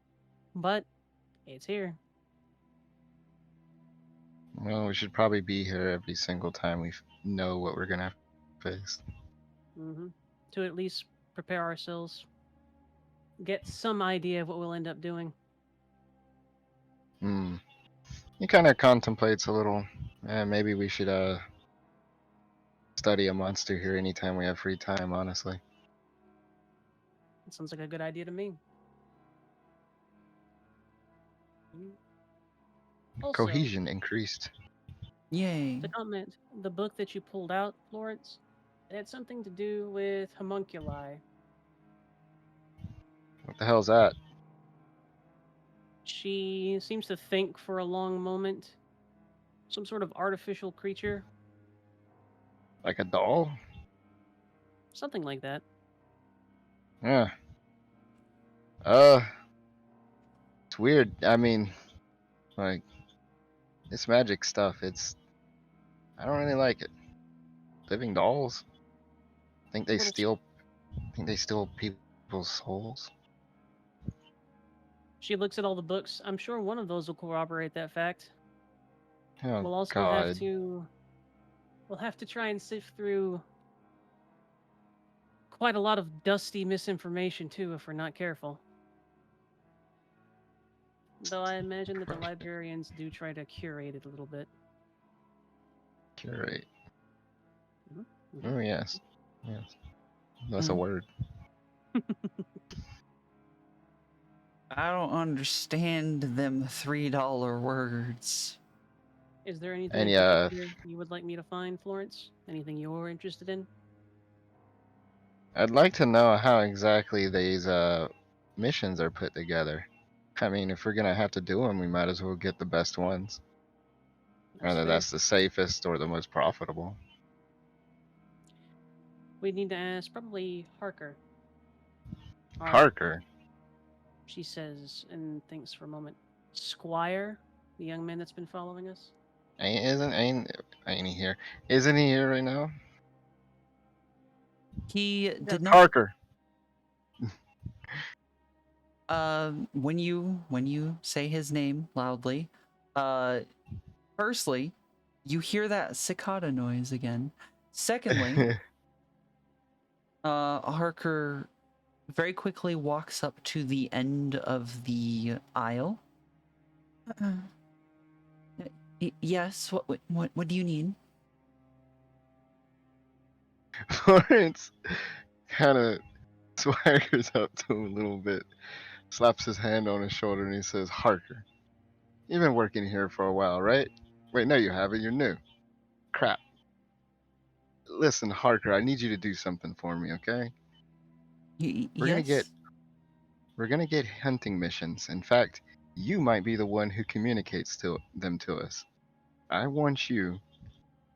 but it's here. Well, we should probably be here every single time we know what we're gonna face. hmm To at least prepare ourselves, get some idea of what we'll end up doing. Hmm. He kind of contemplates a little. Maybe we should study a monster here anytime we have free time. Honestly. It sounds like a good idea to me. Mm. Also, Cohesion increased. Yay. to comment, the book that you pulled out, Florence, it had something to do with homunculi. What the hell's that? She seems to think for a long moment. Some sort of artificial creature, Like a doll? something like that. Yeah. It's weird. I mean, like this magic stuff. I don't really like it. Living dolls. Think A they little. steal? Think they steal people's souls? She looks at all the books. I'm sure one of those will corroborate that fact. Oh We'll also have God. to. We'll have to try and sift through quite a lot of dusty misinformation too, if we're not careful. Though I imagine that the librarians do try to curate it a little bit. Curate. Mm-hmm. Oh yes. Yes. That's a Mm. word. I don't understand them $3 words. Is there anything And in yeah, particular you would like me to find, Florence? Anything you're interested in? I'd like to know how exactly these missions are put together. I mean, if we're gonna have to do them, we might as well get the best ones. That's Whether fair. that's the safest or the most profitable. We need to ask probably Harker. Our, Harker. she says and thinks for a moment. Squire? The young man that's been following us. Ain't he here? Isn't he here right now? He Yeah. did not. Parker. When you say his name loudly, uh, firstly, you hear that cicada noise again. Secondly, Harker very quickly walks up to the end of the aisle. Yes. What do you need? Lawrence kind of swaggers up to him a little bit, slaps his hand on his shoulder, and he says, "Harker, you've been working here for a while, right? Wait, no, you haven't. You're new. Crap. Listen, Harker, I need you to do something for me, okay? We're gonna get Yes. we're gonna get hunting missions. In fact, you might be the one who communicates to them to us. I want you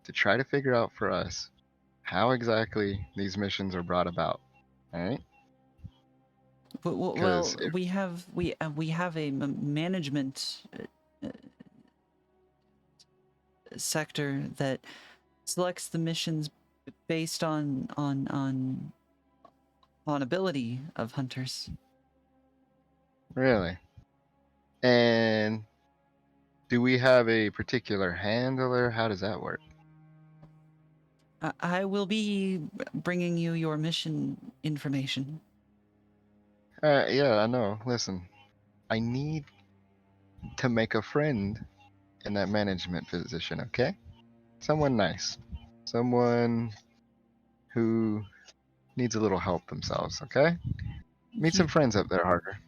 to try to figure out for us how exactly these missions are brought about. All right? Because Well, we have a management uh, sector that selects the missions based on ability of hunters. really, and do we have a particular handler? How does that work? I will be bringing you your mission information. Yeah, I know. Listen, I need to make a friend in that management position, okay? Someone nice. Someone who needs a little help themselves, okay? Meet some You friends up there, Harker.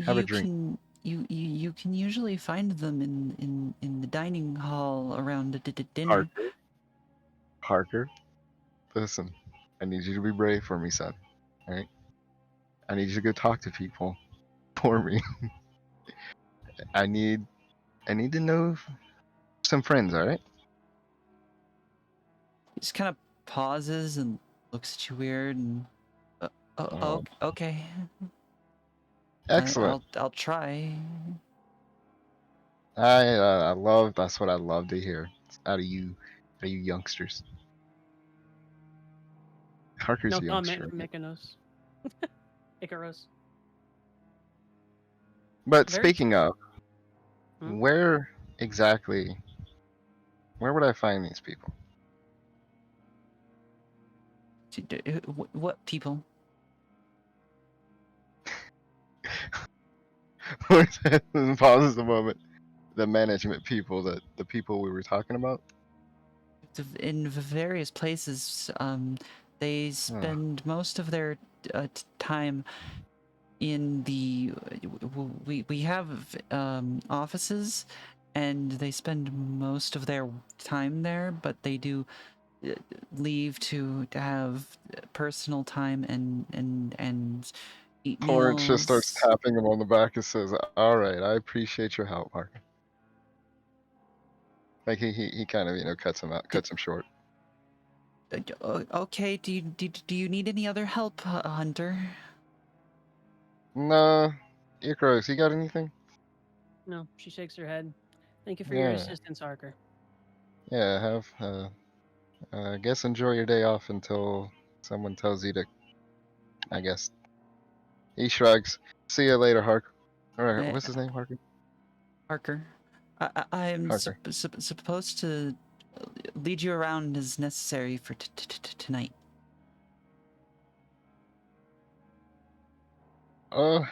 Have a you drink. can you can usually find them in the dining hall around dinner. Harker, Harker, listen, I need you to be brave for me, son. All right? I need you to go talk to people for me. I need I need to know some friends, all right? He just kind of pauses and looks at you weird and Oh, okay. excellent. I'll try. I love that's what I love to hear. It's out of you youngsters. Harker's No a comment youngster, from right? Mykonos. Icarus. But Very. speaking of, Hmm? where exactly where would I find these people? What people? Pauses a moment. The management people, the people we were talking about. In various places, they Oh, spend most of their time in the. We have offices, and they spend most of their time there, but they do uh, leave to have personal time and eat Lawrence just starts meals. tapping him on the back and says, "All right, I appreciate your help, Harker." Like he kind of cuts him short. Okay, do you need any other help, Hunter? Nah, Icarus, you got anything? No, she shakes her head. Thank you for your Yeah, assistance, Harker. yeah. Have I guess enjoy your day off until someone tells you to. I guess he shrugs. See you later, Harker. All right, Eh, what's his name, Harker? Harker, I'm Harker. supposed to lead you around as necessary for tonight. Oh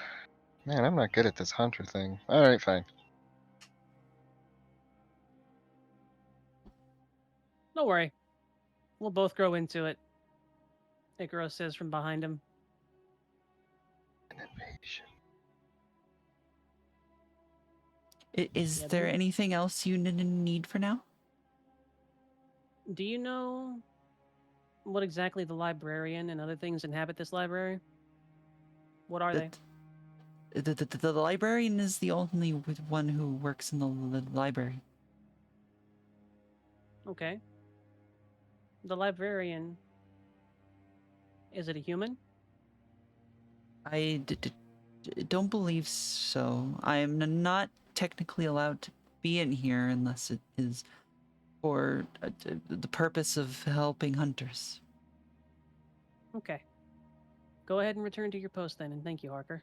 man, I'm not good at this hunter thing. All right, fine. Don't worry. We'll both grow into it. Icarus says from behind him. An invasion. Is Yeah, there anything else you need for now? do you know what exactly the librarian and other things inhabit this library? What are The, they? the librarian is the only one who works in the library. Okay. The librarian, is it a human? I don't believe so. I am not technically allowed be in here unless it is for the purpose of helping hunters. Okay. Go ahead and return to your post then, and thank you, Harker.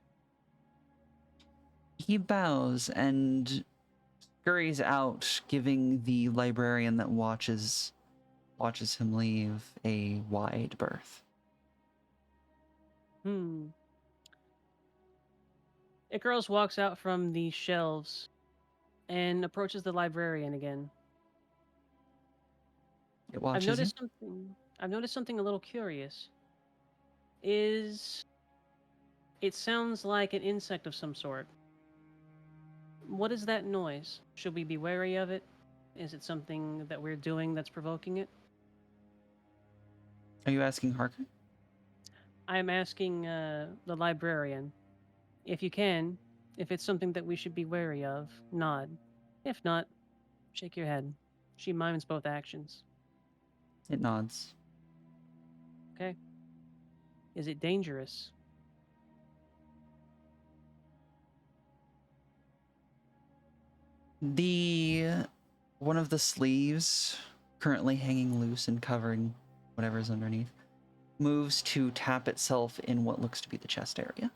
He bows and scurries out, giving the librarian that watches him leave a wide berth. Icaros walks out from the shelves and approaches the librarian again. It watches him. I've noticed something a little curious. It sounds like an insect of some sort. What is that noise? Should we be wary of it? Is it something that we're doing that's provoking it? Are you asking Harker? I'm asking the librarian. If you can, if it's something that we should be wary of, nod. If not, shake your head. She mimes both actions. It nods. Okay. Is it dangerous? One of the sleeves, currently hanging loose and covering whatever's underneath, moves to tap itself in what looks to be the chest area.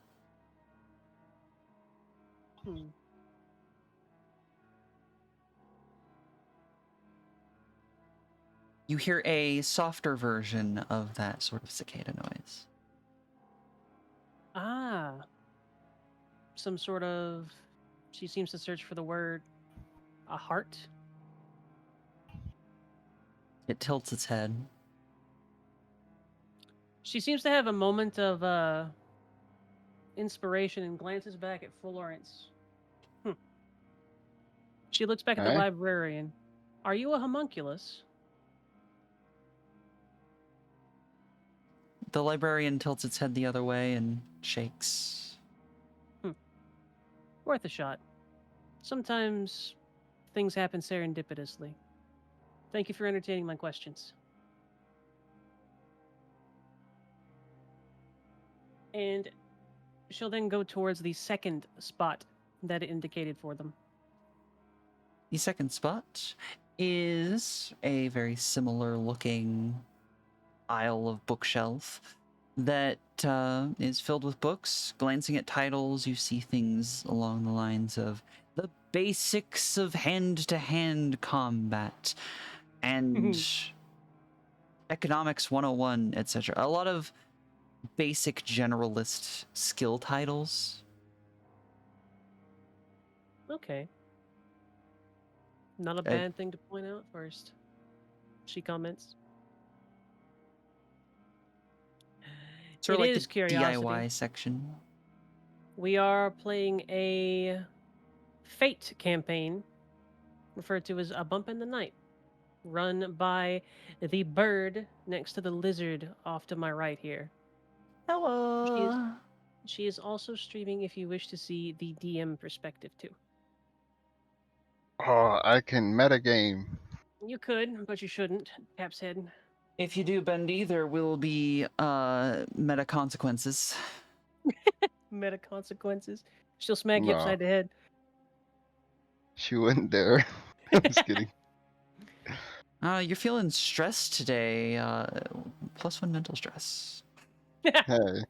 You hear a softer version of that sort of cicada noise. Ah. Some sort of. She seems to search for the word. A heart? It tilts its head. She seems to have a moment of inspiration and glances back at Florence. She looks back at the Hey? librarian. Are you a homunculus? The librarian tilts its head the other way and shakes. Worth a shot. Sometimes things happen serendipitously. Thank you for entertaining my questions. And she'll then go towards the second spot that it indicated for them. The second spot is a very similar looking aisle of bookshelf that is filled with books. Glancing at titles, you see things along the lines of the basics of hand-to-hand combat and economics 101, etc. A lot of basic generalist skill titles. Okay. Not a bad thing to point out first. She comments. Sort It of like is the curiosity. DIY section. We are playing a Fate campaign, referred to as A Bump in the Night, run by the bird next to the lizard off to my right here. Hello. She is also streaming if you wish to see the DM perspective too. Oh, I can metagame. You could, but you shouldn't. Cap's head. If you do Bendy, there will be meta consequences. Meta consequences. She'll smack you No, upside the head. she wouldn't dare. I'm just kidding. You're feeling stressed today. +1 mental stress. Hey,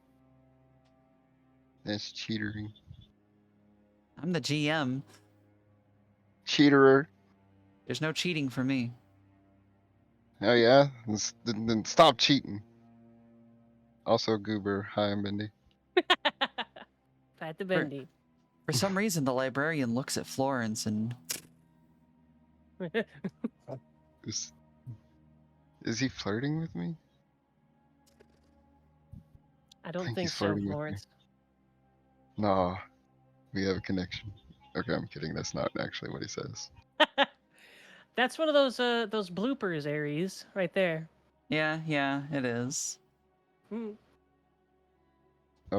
that's cheatering. I'm the GM. Cheaterer. There's no cheating for me. Oh yeah? Then stop cheating. Also, Goober. Hi, I'm Bendy. Pat the Bendy. For some reason, the librarian looks at Florence and... Is he flirting with me? I don't think he's so, flirting with me. Florence. No, we have a connection. Okay, I'm kidding. That's not actually what he says. That's one of those bloopers, Aries, right there. Yeah, it is. A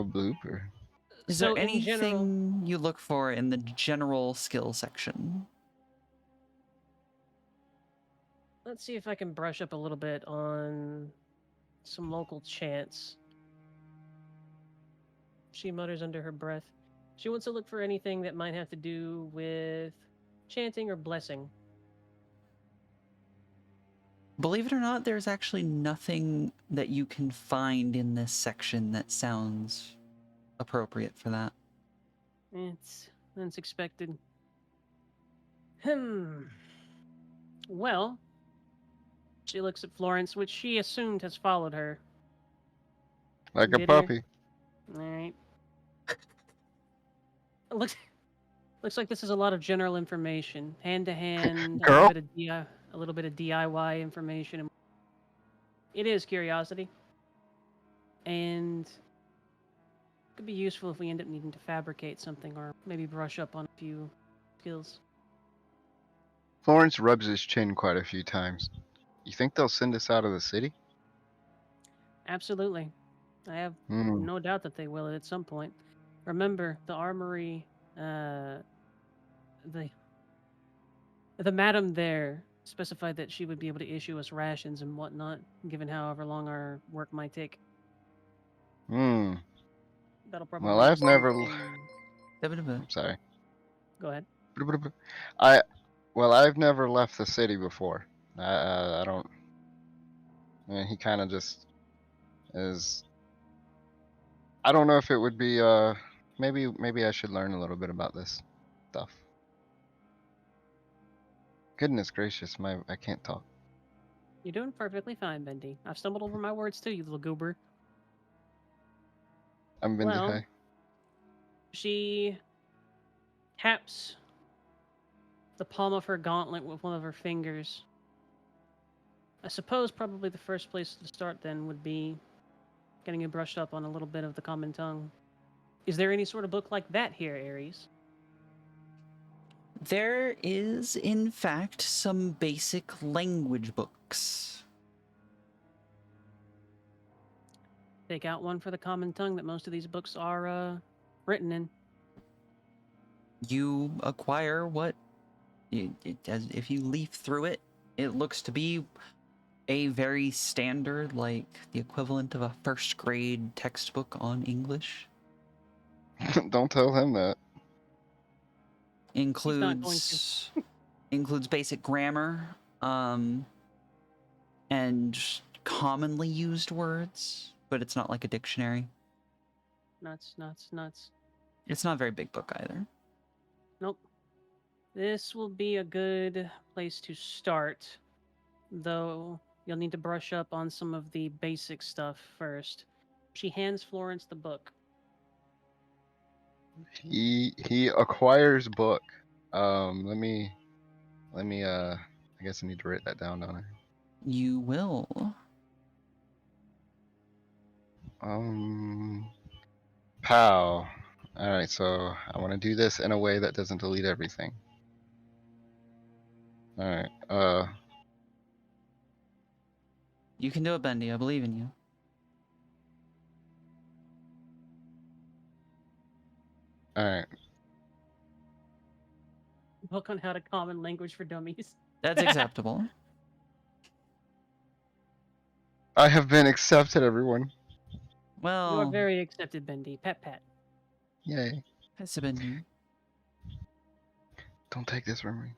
blooper. Is So there in general, anything you look for in the general skill section? let's see if I can brush up a little bit on some local chants. She mutters under her breath. She wants to look for anything that might have to do with chanting or blessing? Believe it or not, there's actually nothing that you can find in this section that sounds appropriate for that. That's expected. Hmm. Well, she looks at Florence, which she assumed has followed her. Like a Get here. puppy. All right. Looks like this is a lot of general information, hand to hand, a little Girl. bit of a little bit of DIY information. It is curiosity, and it could be useful if we end up needing to fabricate something or maybe brush up on a few skills. Florence rubs his chin quite a few times. You think they'll send us out of the city? Absolutely, I have Hmm. no doubt that they will at some point. Remember, the armory, uh, the the madam there specified that she would be able to issue us rations and whatnot, given however long our work might take. Hmm. That'll Well, probably be I've never. something. I'm sorry. Go ahead. I I've never left the city before. I don't. He kind of just is. I don't know if it would be. Maybe I should learn a little bit about this stuff. Goodness gracious, I can't talk. You're doing perfectly fine, Bendy. I've stumbled over my words too, you little goober. I'm Bendy Well, High. she taps the palm of her gauntlet with one of her fingers. I suppose probably the first place to start then would be getting you brushed up on a little bit of the common tongue. Is there any sort of book like that here, Ares? There is, in fact, some basic language books. Take out one for the common tongue that most of these books are written in. You acquire what, if you leaf through it, it looks to be a very standard, like the equivalent of a first grade textbook on English. Don't tell him that. He's not going to. Includes basic grammar, and commonly used words, but it's not like a dictionary. Nuts, nuts, nuts. It's not a very big book either. Nope. This will be a good place to start, though you'll need to brush up on some of the basic stuff first. She hands Florence the book. He acquires book. Let me I guess I need to write that down, don't I? You will. Pow. Alright, so I want to do this in a way that doesn't delete everything. Alright, You can do it, Bendy. I believe in you. alright. Book on how to common language for dummies. That's acceptable. I have been accepted, everyone. You are Well, very accepted, Bendy. Pat pat. Yay. that's a Bendy. Don't take this from me.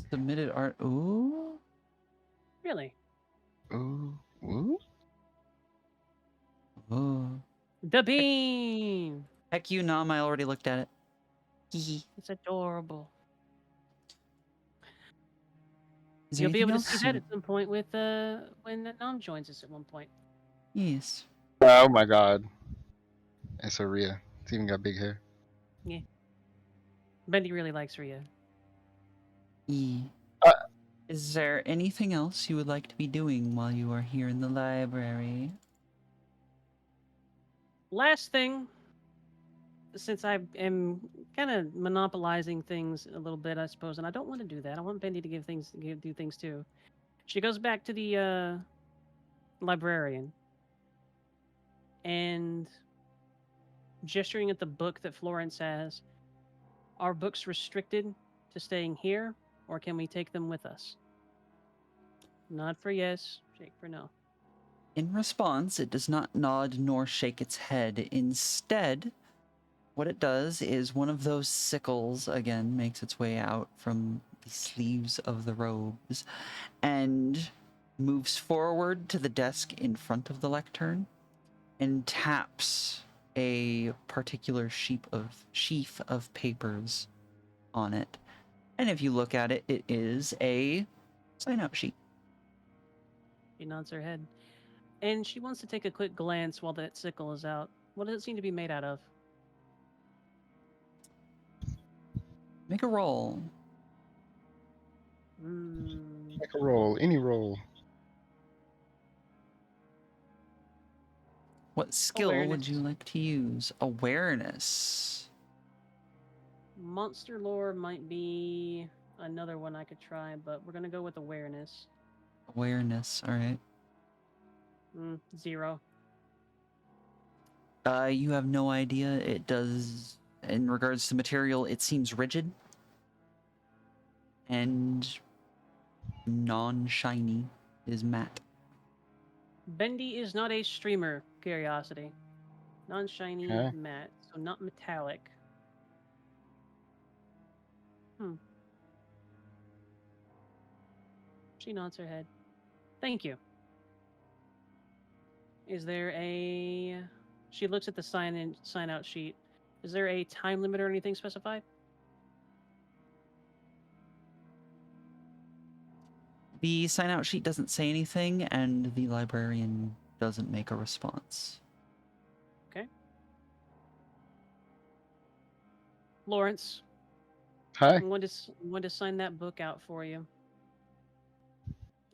Submitted art. Ooh. Really? Ooh. Ooh? Ooh. The bean! Heck you, Nom. I already looked at it. Hee It's adorable. Is there You'll be able anything to see else? that at some point with when Nom joins us at one point. Yes. Oh my god. It's a Rhea. It's even got big hair. Yeah. Bendy really likes Rhea. E. Uh, Is there anything else you would like to be doing while you are here in the library? Last thing, since I am kind of monopolizing things a little bit, I suppose, and I don't want to do that. I want Bendy to do things too. She goes back to the librarian and gesturing at the book that Florence has. Are books restricted to staying here, or can we take them with us? Nod for yes, shake for no. In response, it does not nod nor shake its head. Instead, what it does is one of those sickles again makes its way out from the sleeves of the robes and moves forward to the desk in front of the lectern and taps a particular sheaf of papers on it. And if you look at it, it is a sign-out sheet. She nods her head. And she wants to take a quick glance while that sickle is out. What does it seem to be made out of? Make a roll. Make a roll, any roll. What skill would Awareness. you like to use? Awareness. Monster lore might be another one I could try, but we're gonna go with awareness. Awareness, alright. 0. You have no idea. It does, in regards to material, it seems rigid and non-shiny. It is matte. Bendy is not a streamer, curiosity. Non-shiny, Okay. matte, so not metallic. She nods her head. Thank you. Is there a... She looks at the sign-out sheet. Is there a time limit or anything specified? The sign-out sheet doesn't say anything, and the librarian doesn't make a response. Okay. Lawrence, Hi. I'm going to sign that book out for you.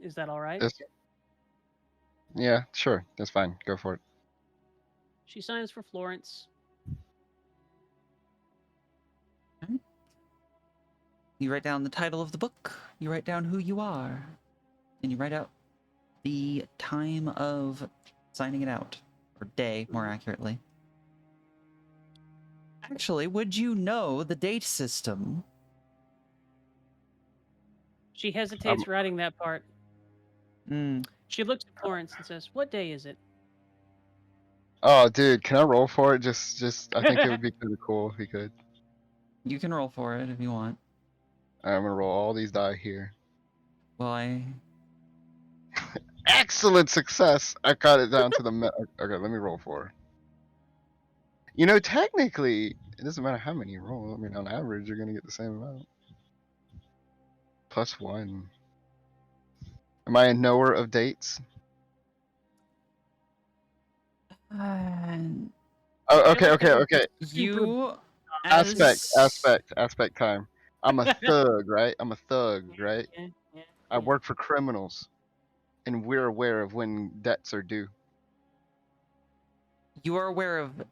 Is that all right? Yes. Yeah, sure. That's fine. Go for it. She signs for Florence. You write down the title of the book, you write down who you are, and you write out the time of signing it out, or day, more accurately. Actually, would you know the date system? She hesitates writing that part. Mm. She looks at Florence and says, "What day is it?" Oh, dude, can I roll for it? Just. I think it would be kind of cool if we could. You can roll for it if you want. I'm gonna roll all these die here. Well, Excellent success. I got it down to the. Okay, let me roll for it. You know, technically, it doesn't matter how many you roll. I mean, on average, you're gonna get the same amount. +1. Am I a knower of dates? Oh, okay. You Aspect time. I'm a thug, right? I'm a thug, right? Yeah. I work for criminals, and we're aware of when debts are due. You are aware of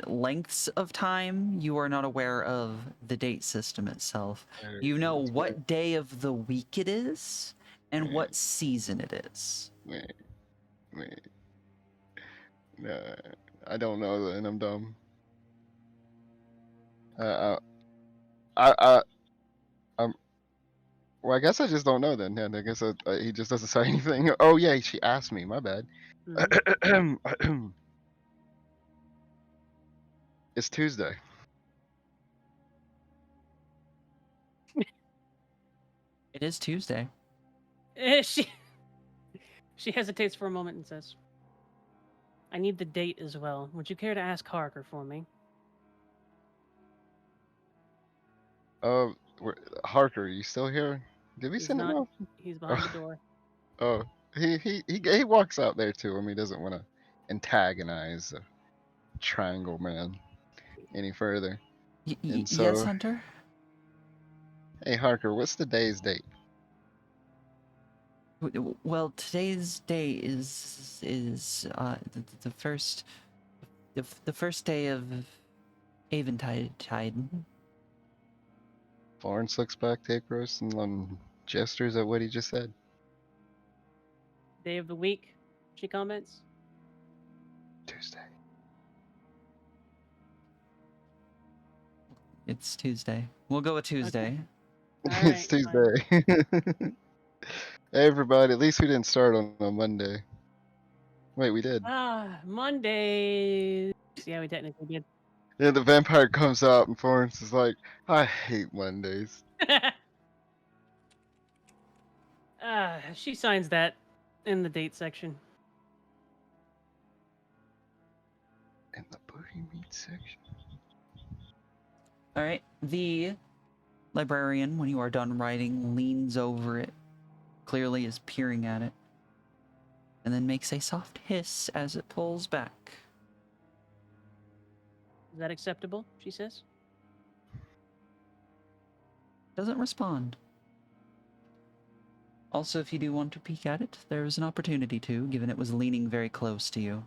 lengths of time. You are not aware of the date system itself. You know what day of the week it is and what season it is. Wait. No, I don't know, and I'm dumb. Well, I guess I just don't know then. Yeah, I guess he just doesn't say anything. Oh yeah, she asked me. My bad. It's Tuesday. It is Tuesday. She hesitates for a moment and says, "I need the date as well. Would you care to ask Harker for me?" Harker, you still here? Did we He's send him not. off? He's behind the door. Oh, he walks out there too. He doesn't want to antagonize the Triangle Man any further. And so, yes, Hunter? hey Harker, what's the day's date? Well, today's day is the first day of Eventide. Florence looks back, take roast, and gestures at what he just said. Day of the week, she comments. Tuesday. It's Tuesday. We'll go with Tuesday. Okay. It's Tuesday. Hey everybody, at least we didn't start on a Monday. Wait, we did. Monday. See how he technically did. Yeah, the vampire comes out and Florence is like, I hate Mondays. She signs that in the date section. In the booty meat section. All right. The librarian, when you are done writing, leans over it, clearly is peering at it, and then makes a soft hiss as it pulls back. Is that acceptable? She says. Doesn't respond. Also, if you do want to peek at it, there is an opportunity to, given it was leaning very close to you.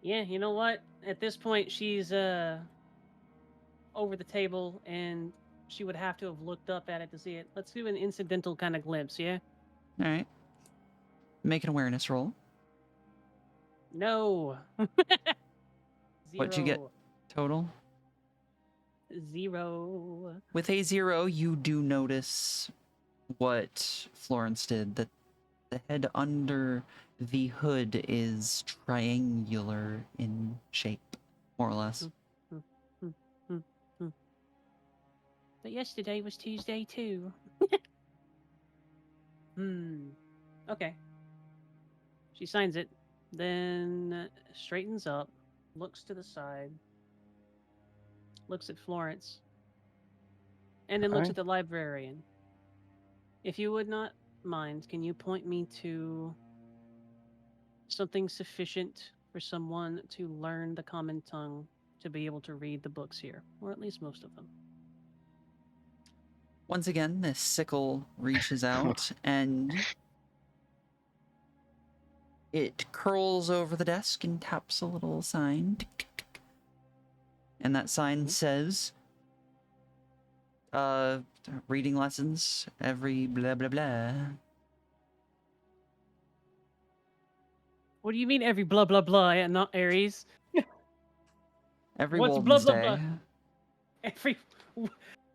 Yeah, you know what? At this point, she's over the table, and she would have to have looked up at it to see it. Let's do an incidental kind of glimpse, yeah? All right. Make an awareness roll. No. What'd you get Zero. total? 0. With a 0, you do notice what Florence did, that the head under the hood is triangular in shape, more or less. But yesterday was Tuesday too. Okay. She signs it, then straightens up, looks to the side, looks at Florence, and then looks Hi. at the librarian. If you would not mind, can you point me to something sufficient for someone to learn the common tongue to be able to read the books here, or at least most of them? Once again, this sickle reaches out and it curls over the desk and taps a little sign. Tick, tick, tick. And that sign says, reading lessons every blah blah blah. What do you mean every blah blah blah and not Aries? Every What's blah Walden's blah Day. blah?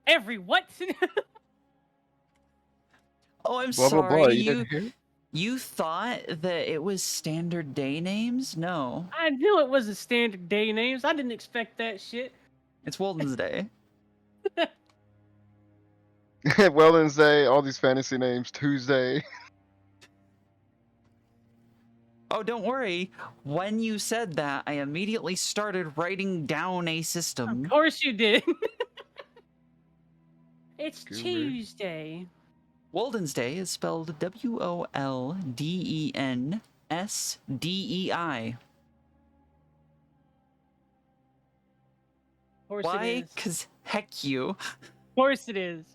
Every what? Oh, I'm Blah blah sorry. blah. You didn't hear? You thought that it was standard day names? No, I knew it wasn't standard day names. I didn't expect that shit. it's Walden's Day. Weldon's Day, all these fantasy names, Tuesday. Oh, don't worry. When you said that, I immediately started writing down a Of system. course you did. It's Goober. Tuesday. Walden's Day is spelled WOLDENSDEI. Of course Why? it is. Because heck you. Of course it is.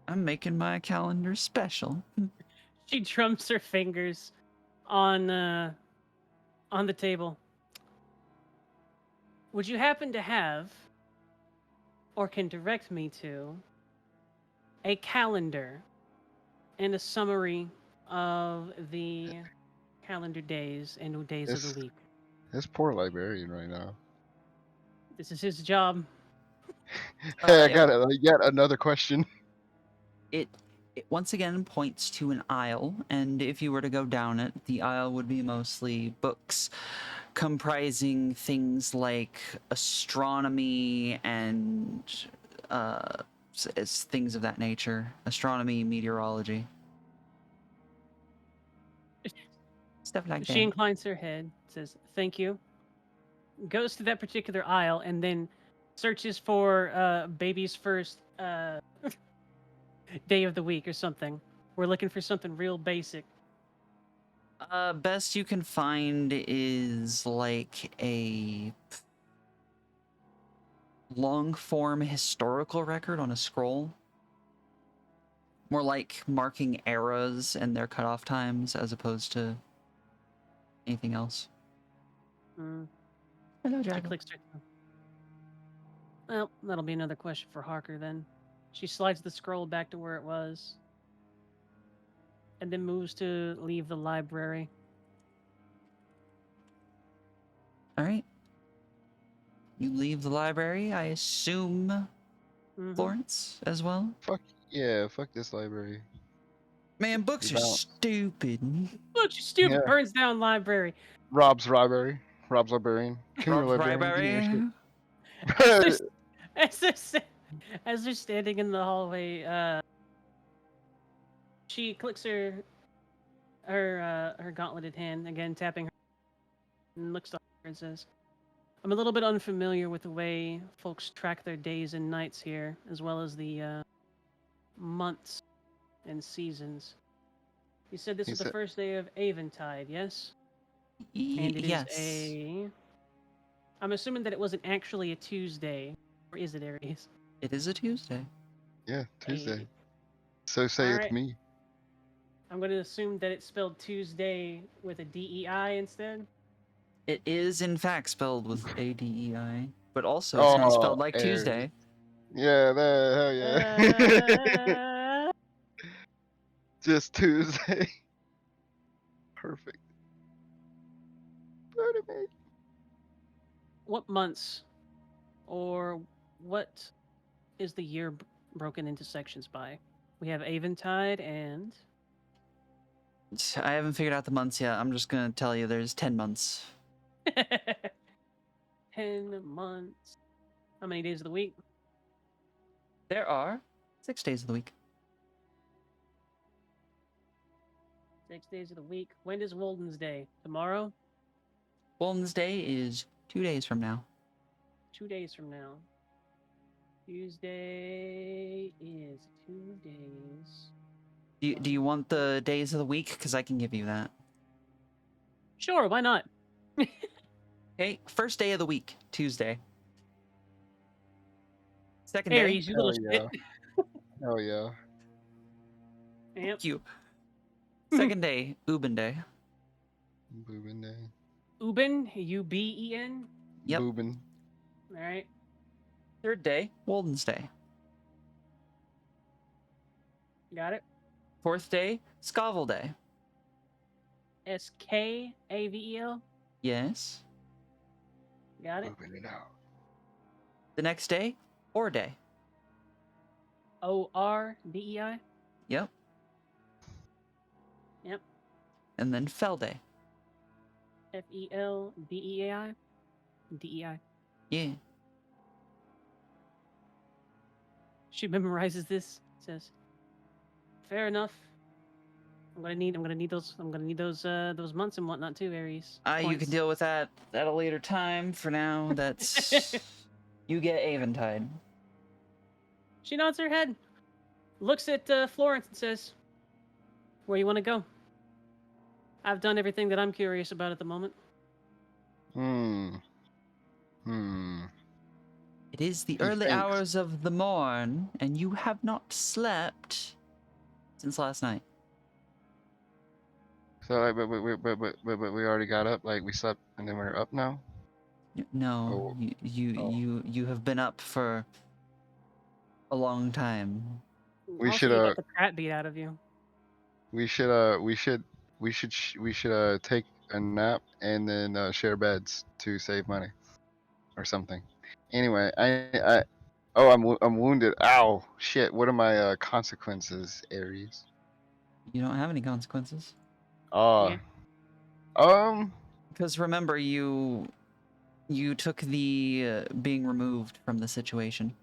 I'm making my calendar special. She drums her fingers on the table. Would you happen to have, or can direct me to, a calendar and a summary of the calendar days and days of the week? This poor librarian right now. This is his job. Hey, I Yeah. got yet another question. It once again points to an aisle, and if you were to go down it, the aisle would be mostly books comprising things like astronomy and things of that nature. Astronomy, meteorology. Stuff like She that. inclines her head, says, "Thank you." Goes to that particular aisle and then searches for baby's first day of the week or something. We're looking for something real basic. Best you can find is like a long form historical record on a scroll. More like marking eras and their cutoff times as opposed to anything else. Mm. Hello, She Dragon. clicks her thumb. Well, that'll be another question for Harker then. She slides the scroll back to where it was and then moves to leave the library. All right. You leave the library, I assume, Mhm. Florence, as well? Fuck this library. Man, books You are bounce. stupid. Look, you stupid Yeah. burns down library. Rob's library. Rob's librarian. Come here, Rob's librarian. Give me your Library. As they're, shit. as they're, sta- as they're standing in the hallway, she clicks her gauntleted hand again, tapping her, and looks to her and says, "I'm a little bit unfamiliar with the way folks track their days and nights here, as well as the months and seasons. You said this He is the said, first day of Aventide, yes? And it is Yes. I'm assuming that it wasn't actually a Tuesday, or is it, Aries? It is a Tuesday. yeah, Tuesday. Hey. So say it's Alright. me. I'm going to assume that it's spelled Tuesday with a DEI instead. It is in fact spelled with ADEI, but also it's not Oh, spelled like Aries. Tuesday. Yeah, hell yeah. Uh, Just Tuesday. Perfect. Motivate. what months or what is the year broken into sections by? We have Aventide and I haven't figured out the months yet. I'm just gonna tell you there's 10 months. 10 months. How many days of the week? There are 6 days of the week. 6 days of the week. When is Walden's Day? Tomorrow? Woman's Day is 2 days from now. 2 days from now. Tuesday is 2 days. Do you want the days of the week? Because I can give you that. Sure, why not? Okay, first day of the week, Tuesday. Second day, Aries, you little Hell shit. yeah. Hell yeah. Yep. thank you. Second day, Ubin Day. Boobin day. Uben, U-B-E-N. Yep. Boobin. All right. Third day, Walden's Day. Got it. Fourth day, Scovel Day. S-K-A-V-E-L. Yes. Got it. Boobin it out. The next day, Or Day. O-R-D-E-I. Yep. Yep. And then Fell Day. F-E-L-D-E-A-I. D-E-I. Yeah. She memorizes this. Says, "Fair enough. I'm gonna need those months and whatnot too, Aries. You can Points." deal with that at a later time. For now, that's you get Aventide. She nods her head, looks at Florence and says, "Where you want to go? I've done everything that I'm curious about at the moment." Hmm. It is the He early thinks. hours of the morn, and you have not slept since last night. So, like, but we already got up. Like, we slept and then we're up now. No, Oh. you have been up for a long time. We Also, should you got the crap beat out of you. we should take a nap and then share beds to save money, or something. Anyway, I'm wounded. Ow, shit. What are my consequences, Aries? You don't have any consequences. Uh, Yeah. Because remember, you took the being removed from the situation.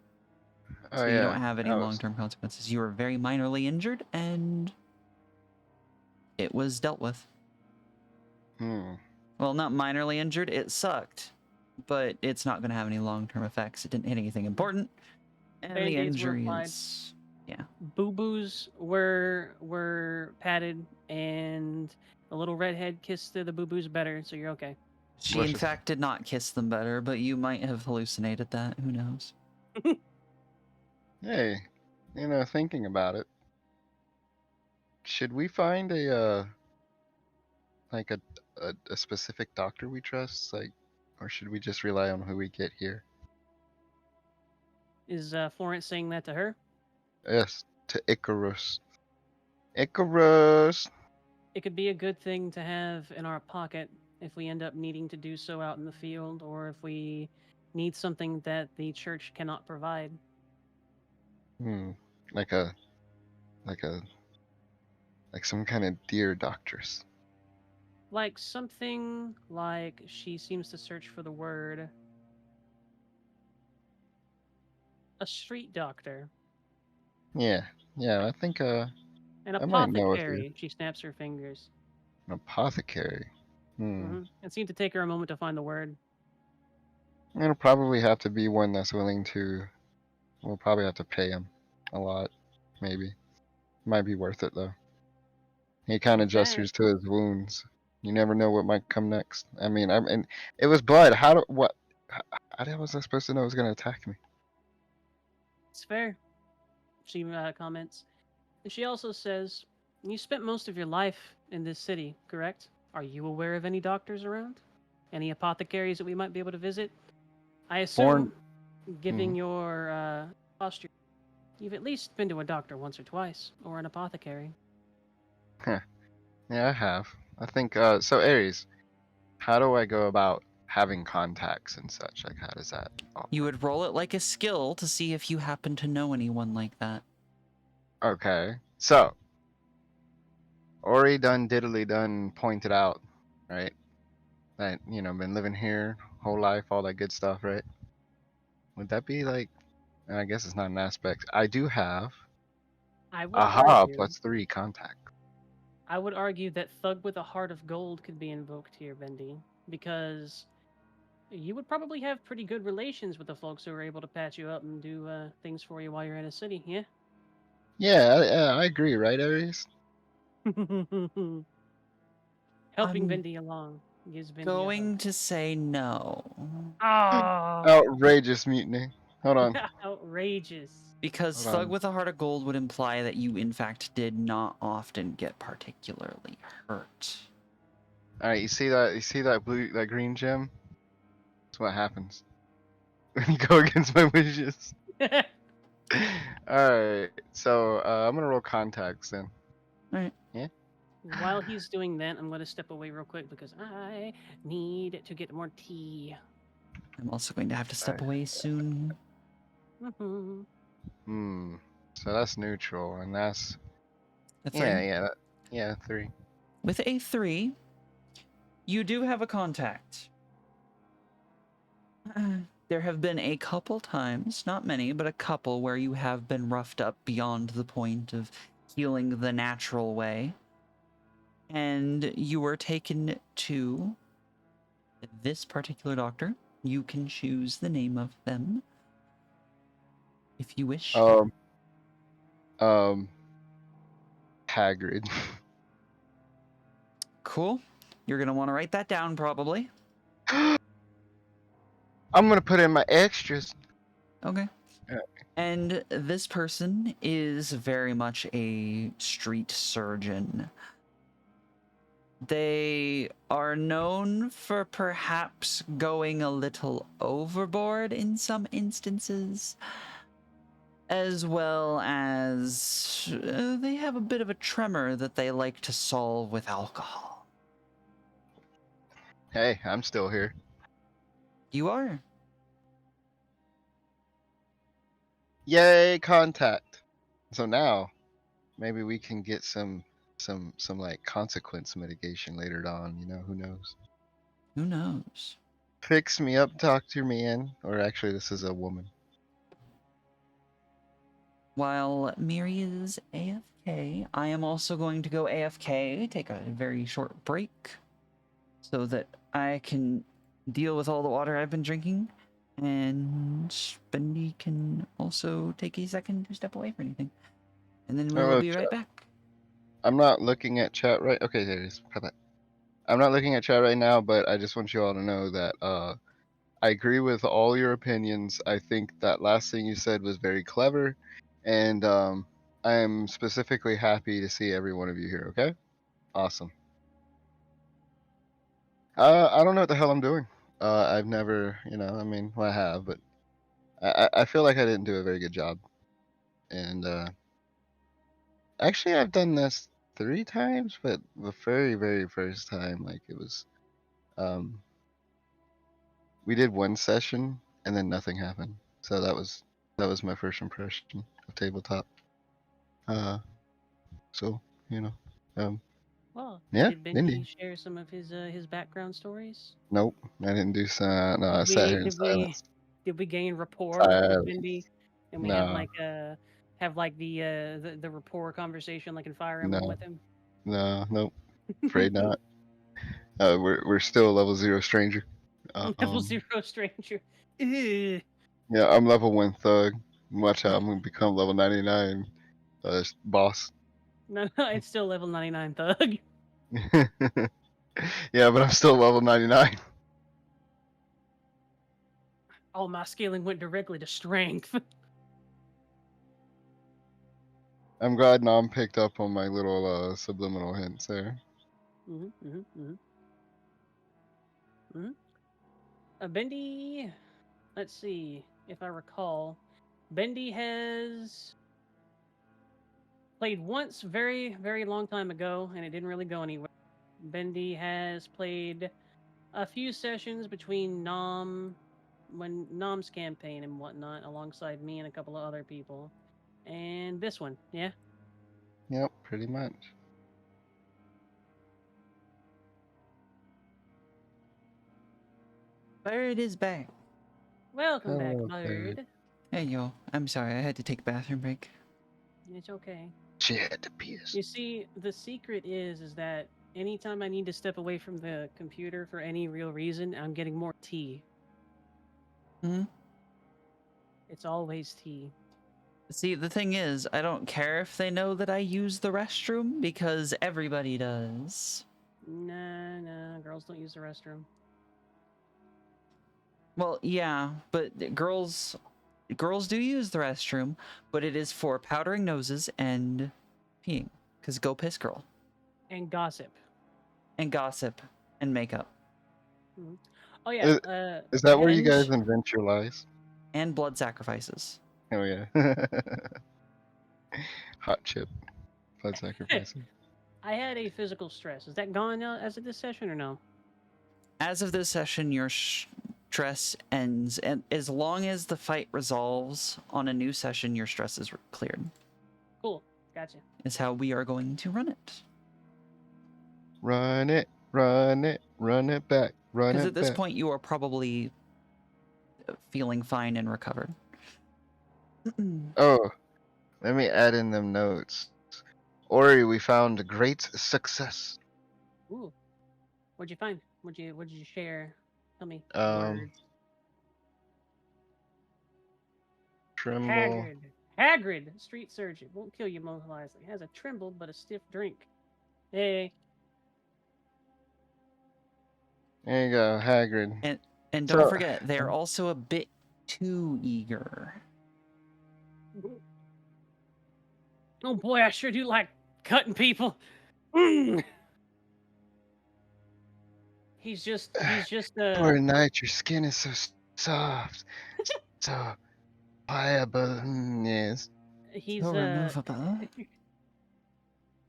Oh So you yeah. don't have any Oh, long-term consequences. You were very minorly injured, and it was dealt with. Well, not minorly injured. It sucked, but it's not going to have any long-term effects. It didn't hit anything important, and the Band-Aids were injury applied. is yeah. Boo-boos were patted, and the little redhead kissed the boo-boos better, so you're okay. She, in Delicious. fact, did not kiss them better, but you might have hallucinated that. Who knows? Hey, thinking about it, should we find a like a specific doctor we trust, like, or should we just rely on who we get here? Is Florence saying that to her? Yes, to Icarus. Icarus. It could be a good thing to have in our pocket if we end up needing to do so out in the field, or if we need something that the church cannot provide. Like a like some kind of deer doctress. Like something like she seems to search for the word a street doctor, Yeah, yeah. I think an I might know a few. apothecary. She snaps her fingers. An apothecary. It seemed to take her a moment to find the word. It'll probably have to be one that's willing to. We'll probably have to pay him a lot, maybe. Might be worth it though. He kind of Okay, gestures to his wounds. You never know what might come next. I mean, and it was blood. How do what? How was I supposed to know it was gonna attack me? it's fair. She comments. And she also says, you spent most of your life in this city, correct? Are you aware of any doctors around? Any apothecaries that we might be able to visit? I Born. assume, given Mhm. your posture, you've at least been to a doctor once or twice, or an apothecary. Huh. Yeah, I have. I think so. Aries, how do I go about having contacts and such? Like, how does that all You work? would roll it like a skill to see if you happen to know anyone like that. Okay, so Ori done diddly done pointed out, right? That been living here whole life, all that good stuff, right? Would that be like? I guess it's not an aspect. I do have I would aha argue, +3 contact. I would argue that Thug with a Heart of Gold could be invoked here, Bendy, because you would probably have pretty good relations with the folks who are able to patch you up and do things for you while you're in a city, yeah? Yeah, I agree, right, Aries? Helping I'm Bendy along gives Bendy a hug. going to say no. Oh, Outrageous mutiny. Hold on, outrageous. Because hold Thug on. with a Heart of Gold would imply that you, in fact, did not often get particularly hurt. All right, you see that? You see that blue, that green gem? That's what happens when you go against my wishes. All right, so I'm gonna roll contacts then. All right. Yeah. While he's doing that, I'm going to step away real quick because I need to get more tea. I'm also going to have to All step right. away soon. Mhm. Hmm. So that's neutral, and that's A yeah, 3. yeah, 3. With a 3, you do have a contact. There have been a couple times, not many, but a couple where you have been roughed up beyond the point of healing the natural way. And you were taken to this particular doctor. You can choose the name of them if you wish. Um, um, Hagrid. Cool. You're going to want to write that down probably. I'm gonna put in my extras. Okay. Yeah. And this person is very much a street surgeon. They are known for perhaps going a little overboard in some instances, as well as they have a bit of a tremor that they like to solve with alcohol. Hey, I'm still here. You are. Yay, contact. So now maybe we can get some like consequence mitigation later on. Who knows? Who knows? Fix me up, Doctor Man. Or actually, this is a woman. While Miri is AFK, I am also going to go AFK, take a very short break, so that I can deal with all the water I've been drinking, and Bendy can also take a second to step away from anything. And then we will Oh, be right back. I'm not looking at chat right. Okay, there it is. Bye-bye. I'm not looking at chat right now, but I just want you all to know that I agree with all your opinions. I think that last thing you said was very clever, and I am specifically happy to see every one of you here. Okay, awesome. I don't know what the hell I'm doing. I've never, I mean, well, I have, but I feel like I didn't do a very good job. And actually, I've done this 3 times, but the very, very first time, like it was, um, we did one session and then nothing happened. So that was my first impression of tabletop. Uh, so you know, um, Well, Yeah, did Bendy Indy. share some of his background stories? Nope, I didn't do so. No, I Did sat we here in did we silence. did we gain rapport with Silence. Bendy? And we No, have like the rapport conversation like in Fire Emblem no, with him. no, nope. Afraid not. We're still a level 0 stranger. Level 0 stranger. Ugh. Yeah, I'm level 1 thug. Watch out, I'm gonna become level 99 boss. No, no, it's still level 99 thug. Yeah, but I'm still level 99. All my scaling went directly to strength. I'm glad Nom picked up on my little subliminal hints there. hmm hmm hmm hmm Bendy, let's see if I recall. Bendy has played once very, very long time ago, and it didn't really go anywhere. Bendy has played a few sessions between when Nom's campaign and whatnot, alongside me and a couple of other people. And this one, yeah. Yep, pretty much. Bird is back. Welcome back, Hello, bird. bird. Hey, yo. I'm sorry, I had to take a bathroom break. It's okay. She had to piss. You see, the secret is that anytime I need to step away from the computer for any real reason, I'm getting more tea. Hmm. It's always tea. See, the thing is, I don't care if they know that I use the restroom because everybody does. Nah, nah, girls don't use the restroom. Well, yeah, but girls do use the restroom, but it is for powdering noses and peeing. Cause go piss girl. And gossip. And gossip and makeup. Mhm. Oh yeah, Is, is that where you And guys invent your lies? and blood sacrifices. Oh yeah. Hot chip. Blood sacrificing. I had a physical stress. Is that gone now as of this session or no? As of this session, your stress ends, and as long as the fight resolves on a new session, your stress is cleared. Cool. Gotcha. Is how we are going to run it. Run it, run it, run it back, run Because it at this back. point, you are probably feeling fine and recovered. Oh, let me add in them notes. Ori, we found great success. Ooh. What'd you find? What'd you share? Tell me. Um, Words. Tremble. Hagrid, street surgeon. Won't kill you most likely. Has a tremble but a stiff drink. Hey. There you go, Hagrid. And don't So, forget, they're also a bit too eager. Oh boy, I sure do like cutting people. Mm. He's just for a night, your skin is so soft, so pliable. Yes. he's So removable.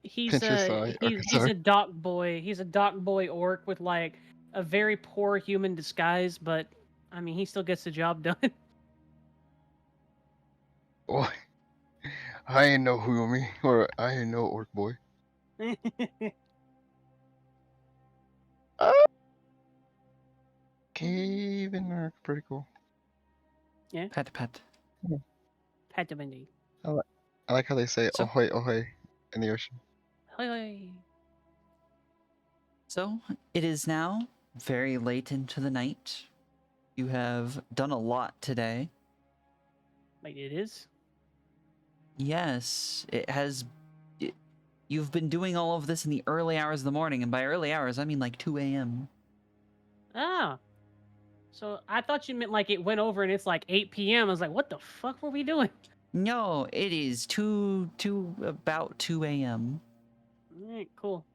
he's Pinterest, he's okay, he's sorry. a dock boy. He's a dock boy orc with like a very poor human disguise, but I mean he still gets the job done. Boy, I ain't no Humi, or I ain't no orc boy. Oh, cave in orc, pretty cool. Yeah, Pet pet. Patamindy. I like how they say So ahoy, ahoy in the ocean. Hey. So it is now very late into the night. You have done a lot today. Wait, it is? Yes, it has. You've been doing all of this in the early hours of the morning, and by early hours, I mean like 2 a.m. Ah. So I thought you meant like it went over and it's like 8 p.m. I was like, what the fuck were we doing? No, it is about 2 a.m. Alright, cool.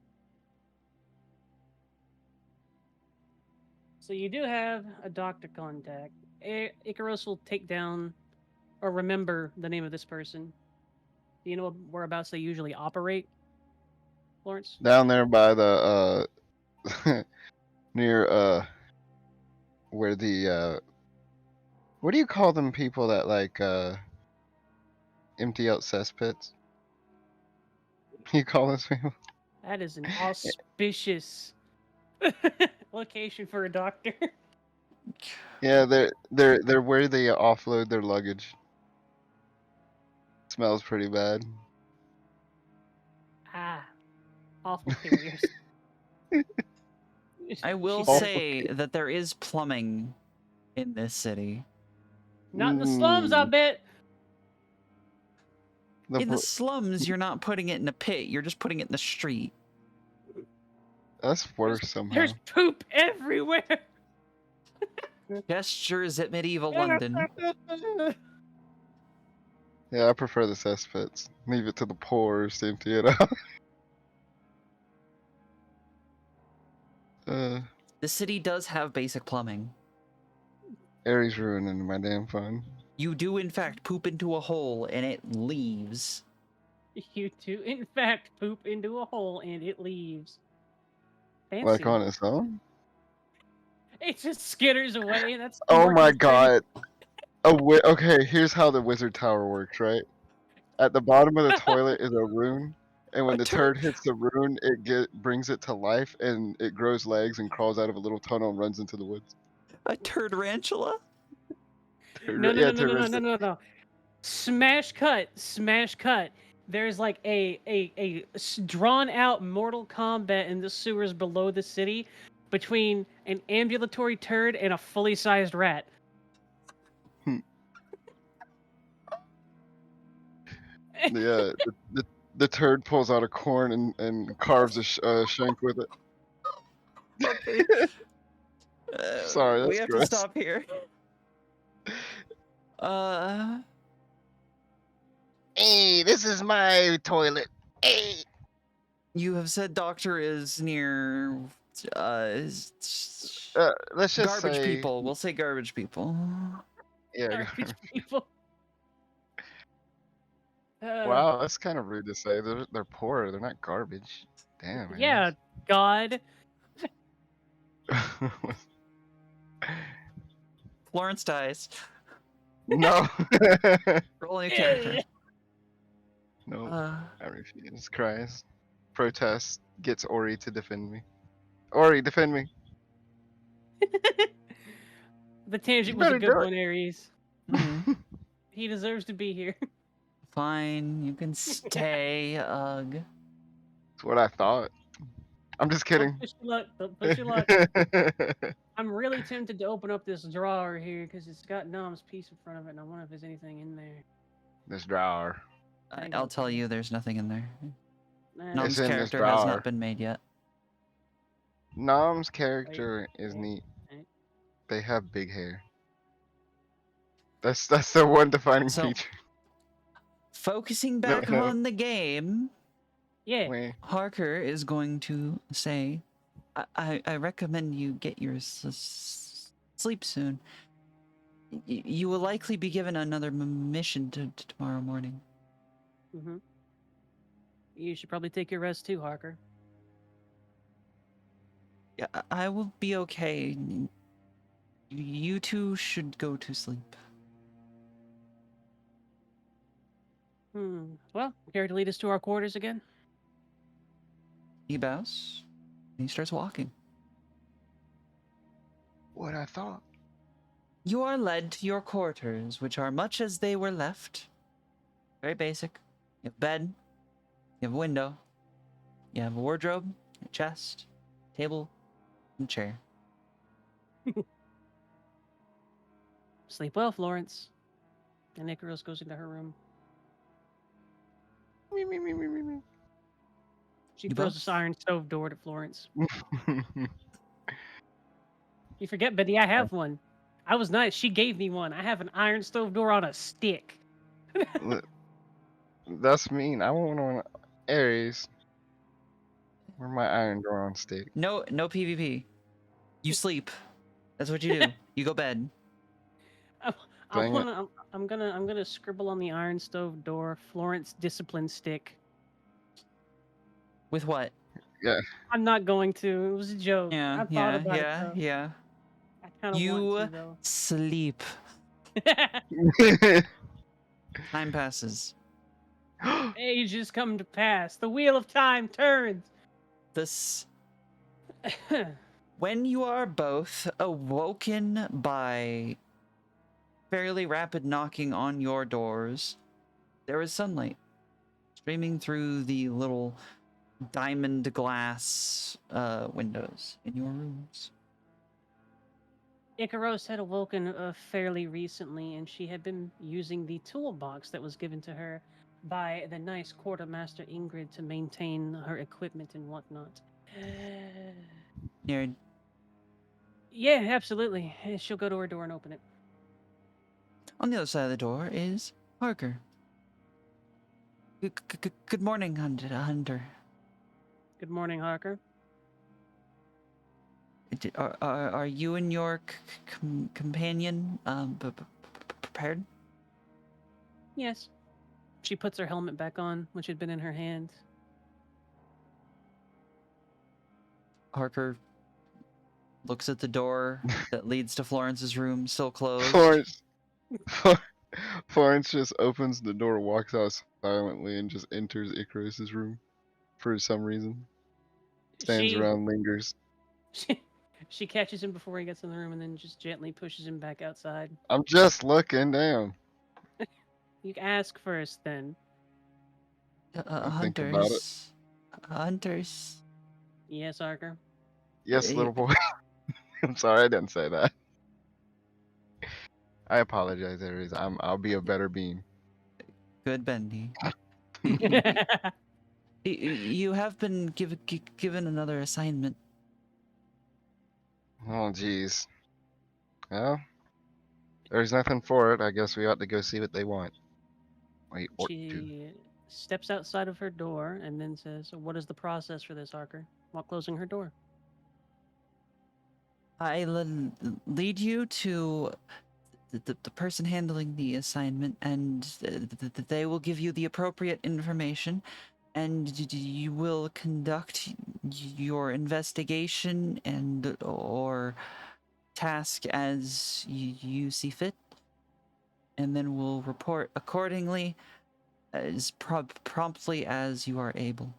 So you do have a doctor contact. Icarus will take down or remember the name of this person. Do you know whereabouts they usually operate, Lawrence? Down there by the near where the what do you call them people that like empty out cesspits? You call those people? That is an auspicious location for a doctor. Yeah, they're where they offload their luggage. Smells pretty bad. Ah, awful carriers. I will She said, Awful. say that there is plumbing in this city. "Not in the slums, I Mm, bet." In the the, slums, you're not putting it in a pit, you're just putting it in the street. that's There's, worse somehow. there's poop everywhere. Gestures at medieval London. Yeah, I prefer the cesspits. Leave it to the poor to empty it out. Uh, The city does have basic plumbing. Aries ruining my damn fun. You do, in fact, poop into a hole and it leaves. You do, in fact, poop into a hole and it leaves. Fancy. Like on its own? It just skitters away. That's the Oh mark of my the trade. god. Okay, here's how the wizard tower works, right? At the bottom of the toilet is a rune, and when A the turd hits the rune, it brings it to life, and it grows legs and crawls out of a little tunnel and runs into the woods. A turdarantula? No, no, Yeah, no, no, no, no, turd. no, no, no. Smash cut. Smash cut. There's like a drawn out Mortal Kombat in the sewers below the city between an ambulatory turd and a fully sized rat. Yeah, the turd pulls out a corn and carves a shank with it. Okay. Sorry, We that's have to gross. stop here. Hey, this is my toilet. Hey. You have said Doctor is near Let's just garbage say, people. We'll say garbage people. yeah. Garbage people. Wow, that's kind of rude to say. They're poor. They're not garbage. Damn. Yeah, God. Aries. Florence dies. No. Roll a new character. No. Uh, I refuse. Cries. Protest. Gets Ori to defend me. Ori, defend me. The tangent You was a better good do it. one, Aries. mhm. He deserves to be here. Fine, you can stay, ugh. That's what I thought. I'm just Don't kidding. push your luck. Don't push your luck. I'm really tempted to open up this drawer here because it's got Nom's piece in front of it, and I wonder if there's anything in there. This drawer. I'll tell you, there's nothing in there. Nah, Nom's in this character has drawer. not been made yet. Nom's character is Right. neat. Right. They have big hair. That's the one defining So- feature. Focusing back no. on the game, Yeah. Wait. Harker is going to say, I recommend you get your sleep soon. You will likely be given another mission to tomorrow morning. Mm-hmm. You should probably take your rest too, Harker. Yeah, I will be okay. You two should go to sleep. Well, care to lead us to our quarters again? He bows, and he starts walking. What I thought. You are led to your quarters, which are much as they were left. Very basic. You have a bed, you have a window, you have a wardrobe, a chest, table, and a chair. Sleep well, Florence. And Icarus goes into her room. Me. She You throws both? this iron stove door to Florence. You forget, Betty, I have one. I was nice. She gave me one. I have an iron stove door on a stick. That's mean. I want one. Aries. Where my iron door on stick? No PvP. You sleep. That's what you do. You go bed. Dang it. I'm gonna scribble on the iron stove door Florence discipline stick. With what? I'm not going to. It was a joke. Yeah, I thought yeah, about yeah, it though. yeah. I kind of You want to though. sleep. Time passes. Ages come to pass. The wheel of time turns. This when you are both awoken by fairly rapid knocking on your doors, there is sunlight streaming through the little diamond glass windows in your rooms. Icaros had awoken fairly recently, and she had been using the toolbox that was given to her by the nice quartermaster Ingrid to maintain her equipment and whatnot. Near Yeah, absolutely. She'll go to her door and open it. on the other side of the door is Parker. Good morning, Hunter. Good morning, Harker. Are you and your companion prepared? Yes. She puts her helmet back on, which had been in her hand. Parker looks at the door that leads to Florence's room, still closed. Florence just opens the door, walks out silently, and just enters Icarus's room for some reason. Stands around, lingers. She catches him before he gets in the room and then just gently pushes him back outside. I'm just looking down. You ask first, then. Think about it. Hunters. Yes, Harker. Yes, little boy. I'm sorry, I didn't say that. I apologize, Aries. I'll be a better being. Good, Bendy. You have been given another assignment. Oh, jeez. Well, there's nothing for it. I guess we ought to go see what they want. Wait, or to. She steps outside of her door and then says, "What is the process for this, Harker?" While closing her door. I'll lead you to the person handling the assignment, and they will give you the appropriate information, and you will conduct your investigation and or task as you see fit, and then we'll report accordingly as promptly as you are able.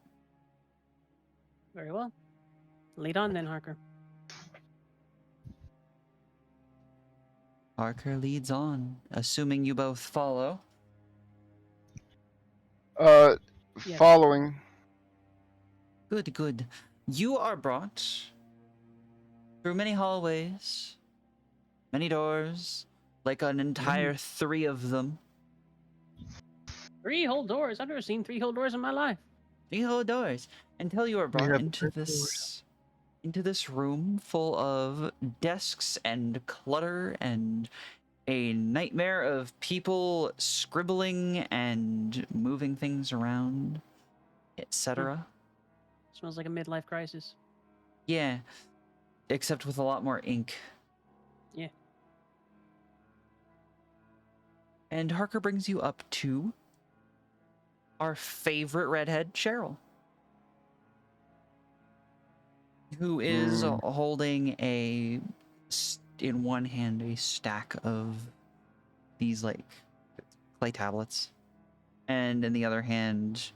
Very well. Lead on then, Harker. Parker leads on, assuming you both follow. Yes. Following. Good. You are brought through many hallways, many doors, like an entire 3 of them. 3 whole doors. I've never seen 3 whole doors in my life. 3 whole doors, until you are brought Yeah, into this room full of desks and clutter and a nightmare of people scribbling and moving things around, etc. Smells like a midlife crisis. Yeah, except with a lot more ink. Yeah. And Harker brings you up to our favorite redhead, Cheryl, who is holding in one hand a stack of these like clay tablets, and in the other hand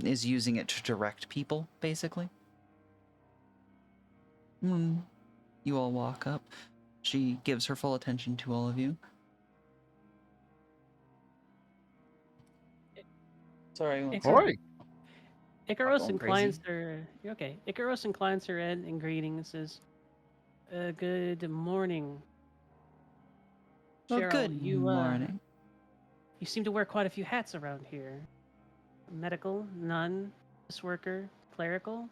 is using it to direct people, basically. You all walk up. She gives her full attention to all of you. Sorry, one second. Icaros Going inclines crazy. her. Okay. Icaros inclines her head in greeting and says, "Good morning, Well, Cheryl. good morning. You seem to wear quite a few hats around here. Medical, nun, office worker, clerical."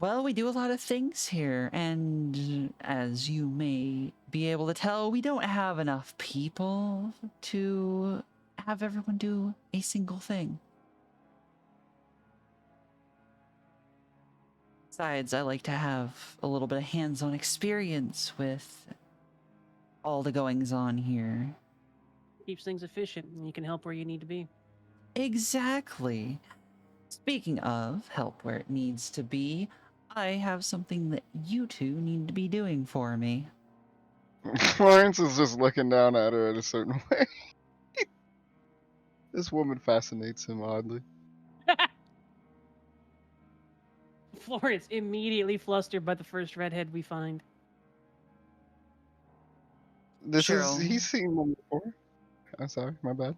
Well, we do a lot of things here, and as you may be able to tell, we don't have enough people to have everyone do a single thing. Besides, I like to have a little bit of hands-on experience with all the goings-on here. Keeps things efficient, and you can help where you need to be. Exactly. Speaking of help where it needs to be, I have something that you two need to be doing for me. Florence is just looking down at her in a certain way. This woman fascinates him oddly. Florence immediately flustered by the first redhead we find. He's Cheryl. seen one before. I'm sorry, my bad.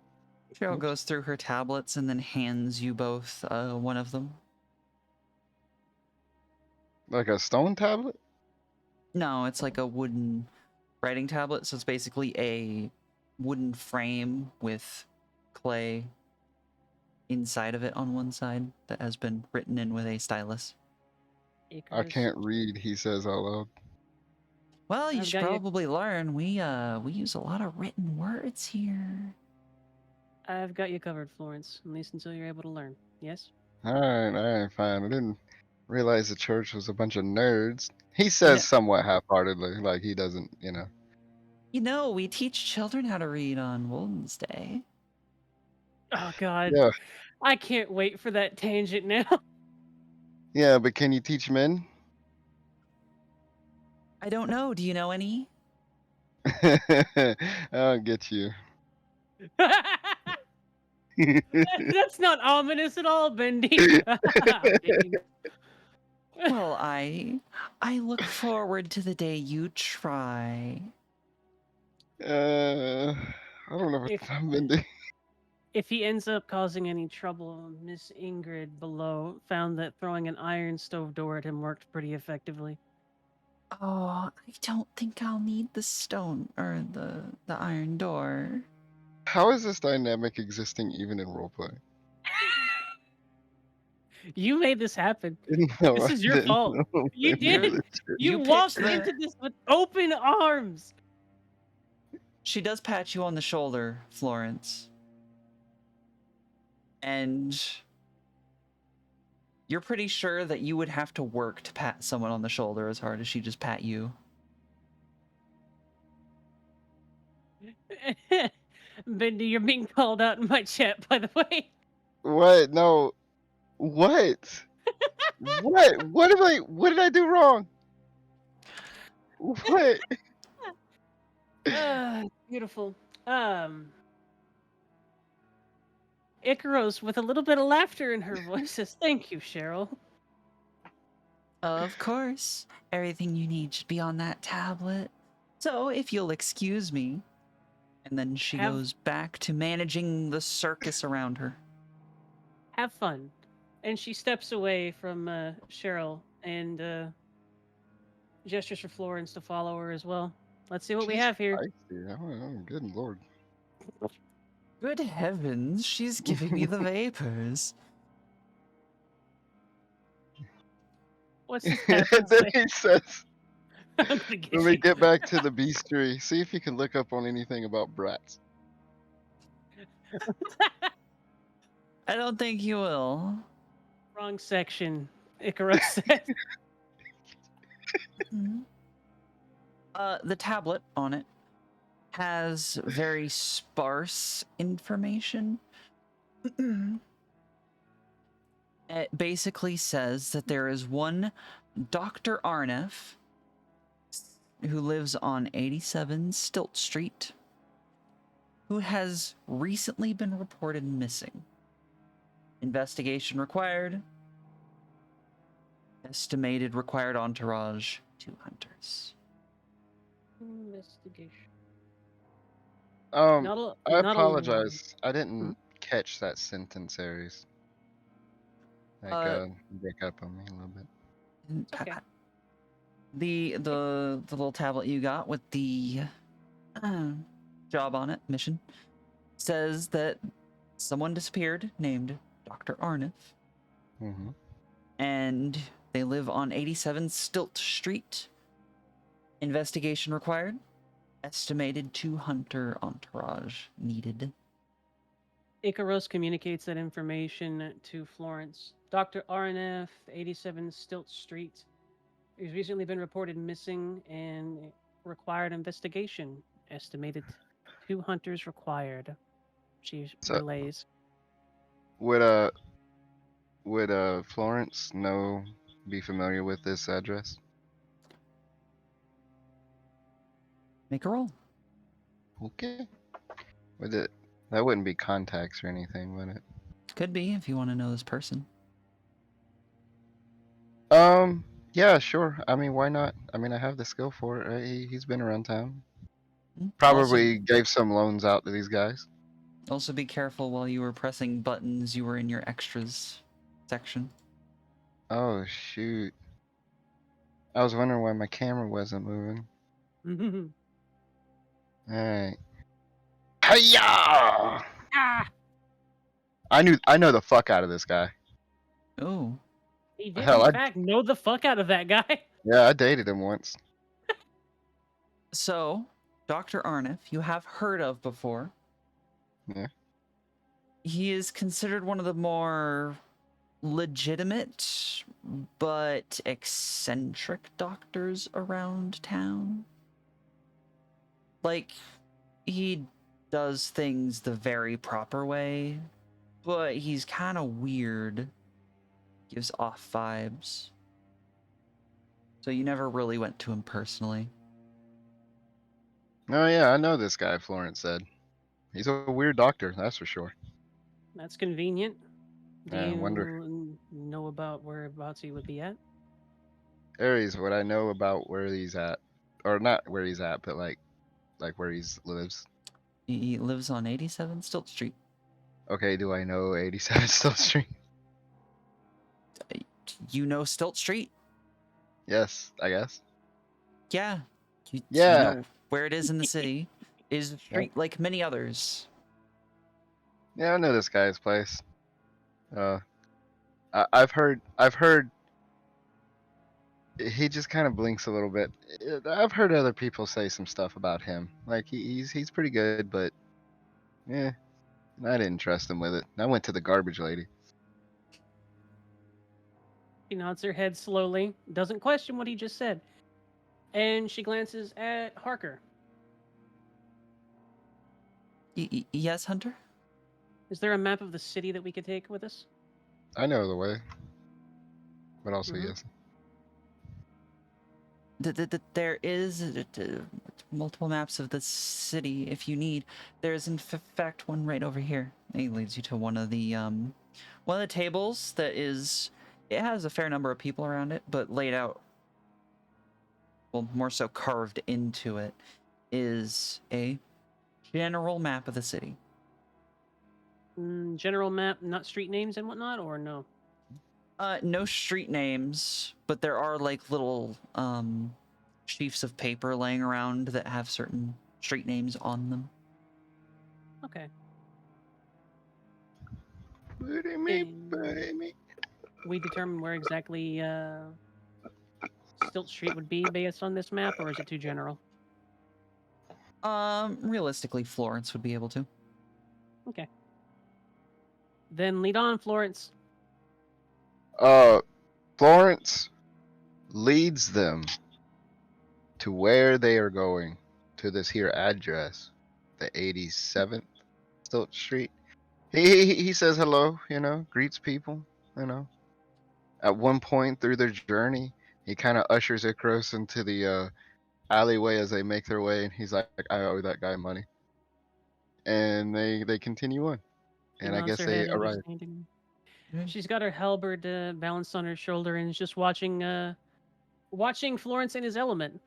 Cheryl Oops. goes through her tablets and then hands you both one of them. Like a stone tablet? No, it's like a wooden writing tablet, so it's basically a wooden frame with clay inside of it on one side that has been written in with a stylus. I Icarus. can't read, he says out loud. Well, you I've should got you. probably learn. We use a lot of written words here. I've got you covered, Florence. At least until you're able to learn. Yes. Alright, fine. I didn't realize the church was a bunch of nerds. He says somewhat half-heartedly, like he doesn't, you know. You know, we teach children how to read on Women's Day. Oh God. Yeah, I can't wait for that tangent now. yeah, but can you teach men? I don't know. Do you know any? I don't get you. That's not ominous at all, Bendy. I'm kidding. Well, I look forward to the day you try. I don't know If what I'm into. if he ends up causing any trouble, Miss Ingrid below found that throwing an iron stove door at him worked pretty effectively. Oh, I don't think I'll need the stone or the iron door. How is this dynamic existing even in roleplay? You made this happen. No, This I is your didn't fault. know. You You're did. Shit. You picked walked the. into this with open arms. She does pat you on the shoulder, Florence. And you're pretty sure that you would have to work to pat someone on the shoulder as hard as she just pat you. Bendy, you're being called out in my chat, by the way. What? No. What? What? What did I do wrong? What? Beautiful. Icaros, with a little bit of laughter in her voice, says, "Thank you, Cheryl." Of course, everything you need should be on that tablet. So, if you'll excuse me. And then she Have goes back to managing the circus around her. have fun. And she steps away from Cheryl and gestures for Florence to follow her as well. Let's see what we She's have here. feisty. Oh, good lord. Good heavens, she's giving me the vapors. What's this And captain then say? he says, I'm gonna get when we you. get back to the beastery, see if you can look up on anything about brats. I don't think you will. Wrong section, Icaros says. The tablet on it has very sparse information. It basically says that there is one Dr. Arnef who lives on 87 Stilt Street who has recently been reported missing. Investigation required. Estimated required entourage 2 hunters. Investigation. I Not a lot. apologize. I didn't Mhm. catch that sentence, Aries. Like, break up on me a little bit. It's okay. The little tablet you got with the job on it, mission, says that someone disappeared named Dr. Arnef, Mm-hmm. and they live on 87 Stilt Street. Investigation required. Estimated 2 hunter entourage needed. Icaros communicates that information to Florence. Dr. RNF, 87 Stilt Street. He's recently been reported missing and required investigation. Estimated 2 hunters required. She So, relays. would Florence be familiar with this address? Make a roll. Okay. Would it That wouldn't be contacts or anything, would it? Could be if you want to know this person. Yeah, sure. I mean, why not? I mean, I have the skill for it. He's been around town. Also, Probably gave some loans out to these guys. also be careful while you were pressing buttons. You were in your extras section. Oh shoot! I was wondering why my camera wasn't moving. All right. Hiya! Ah! I know the fuck out of this guy. Oh, He did, Hell, in fact, know the fuck out of that guy. yeah, I dated him once. so Dr. Arnif, you have heard of before. Yeah. He is considered one of the more legitimate but eccentric doctors around town. Like, he does things the very proper way, but he's kind of weird. Gives off vibes. So you never really went to him personally. Oh yeah, I know this guy. Florence said he's a weird doctor. That's for sure. That's convenient. Do I you wonder, know about whereabouts he would be at? Aries, what I know about where he's at, or not where he's at, but like where he lives. He lives on 87 Stilt Street. Okay, do I know 87 Still Street? You know Stilt Street? Yes, I guess. Yeah. You Yeah. know where it is in the city. Is a street like many others. Yeah, I know this guy's place. I've heard he just kind of blinks a little bit. I've heard other people say some stuff about him. Like he's pretty good, but yeah, I didn't trust him with it. I went to the garbage lady. She nods her head slowly, doesn't question what he just said, and she glances at Harker. Yes, Hunter? Is there a map of the city that we could take with us? I know the way, but also Mhm. yes. There is multiple maps of the city if you need. There's in fact one right over here. He leads you to one of the tables that is. It has a fair number of people around it, but laid out, well, more so carved into it, is a general map of the city. General map, not street names and whatnot, or no? No street names, but there are like little sheafs of paper laying around that have certain street names on them. Okay. Booty me. We determine where exactly Stilt Street would be based on this map, or is it too general? Realistically, Florence would be able to. Okay. Then lead on, Florence. Florence leads them to where they are going, to this here address, the 87th Stilt Street. He says hello, greets people, At one point through their journey, he kind of ushers Icarus into the alleyway as they make their way, and he's like, "I owe that guy money," and they continue on, She and I nods guess her they head, arrive. understanding. Mhm. She's got her halberd balanced on her shoulder and is just watching Florence in his element.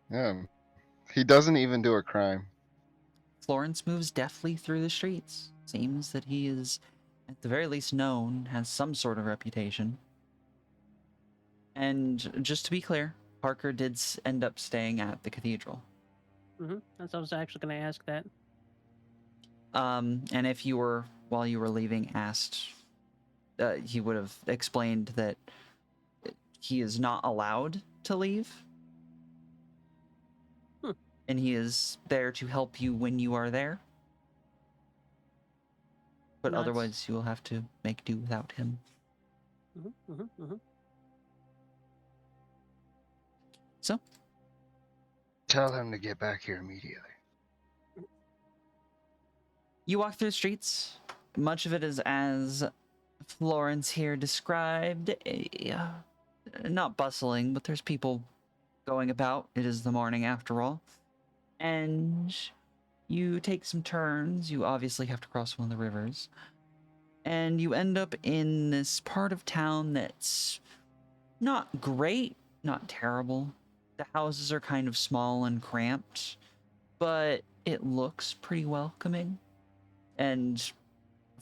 Yeah, he doesn't even do a crime. Florence moves deftly through the streets. Seems that he is, at the very least, known, has some sort of reputation. And just to be clear, Parker did end up staying at the cathedral. That's I was actually going to ask that. And if you were, while you were leaving, asked, he would have explained that he is not allowed to leave. And he is there to help you when you are there. But Nuts. otherwise, you will have to make do without him. So? Tell him to get back here immediately. You walk through the streets. Much of it is as Florence here described. Not bustling, but there's people going about. It is the morning after all. And You take some turns. You obviously have to cross one of the rivers. And you end up in this part of town that's not great, not terrible. The houses are kind of small and cramped, but it looks pretty welcoming. And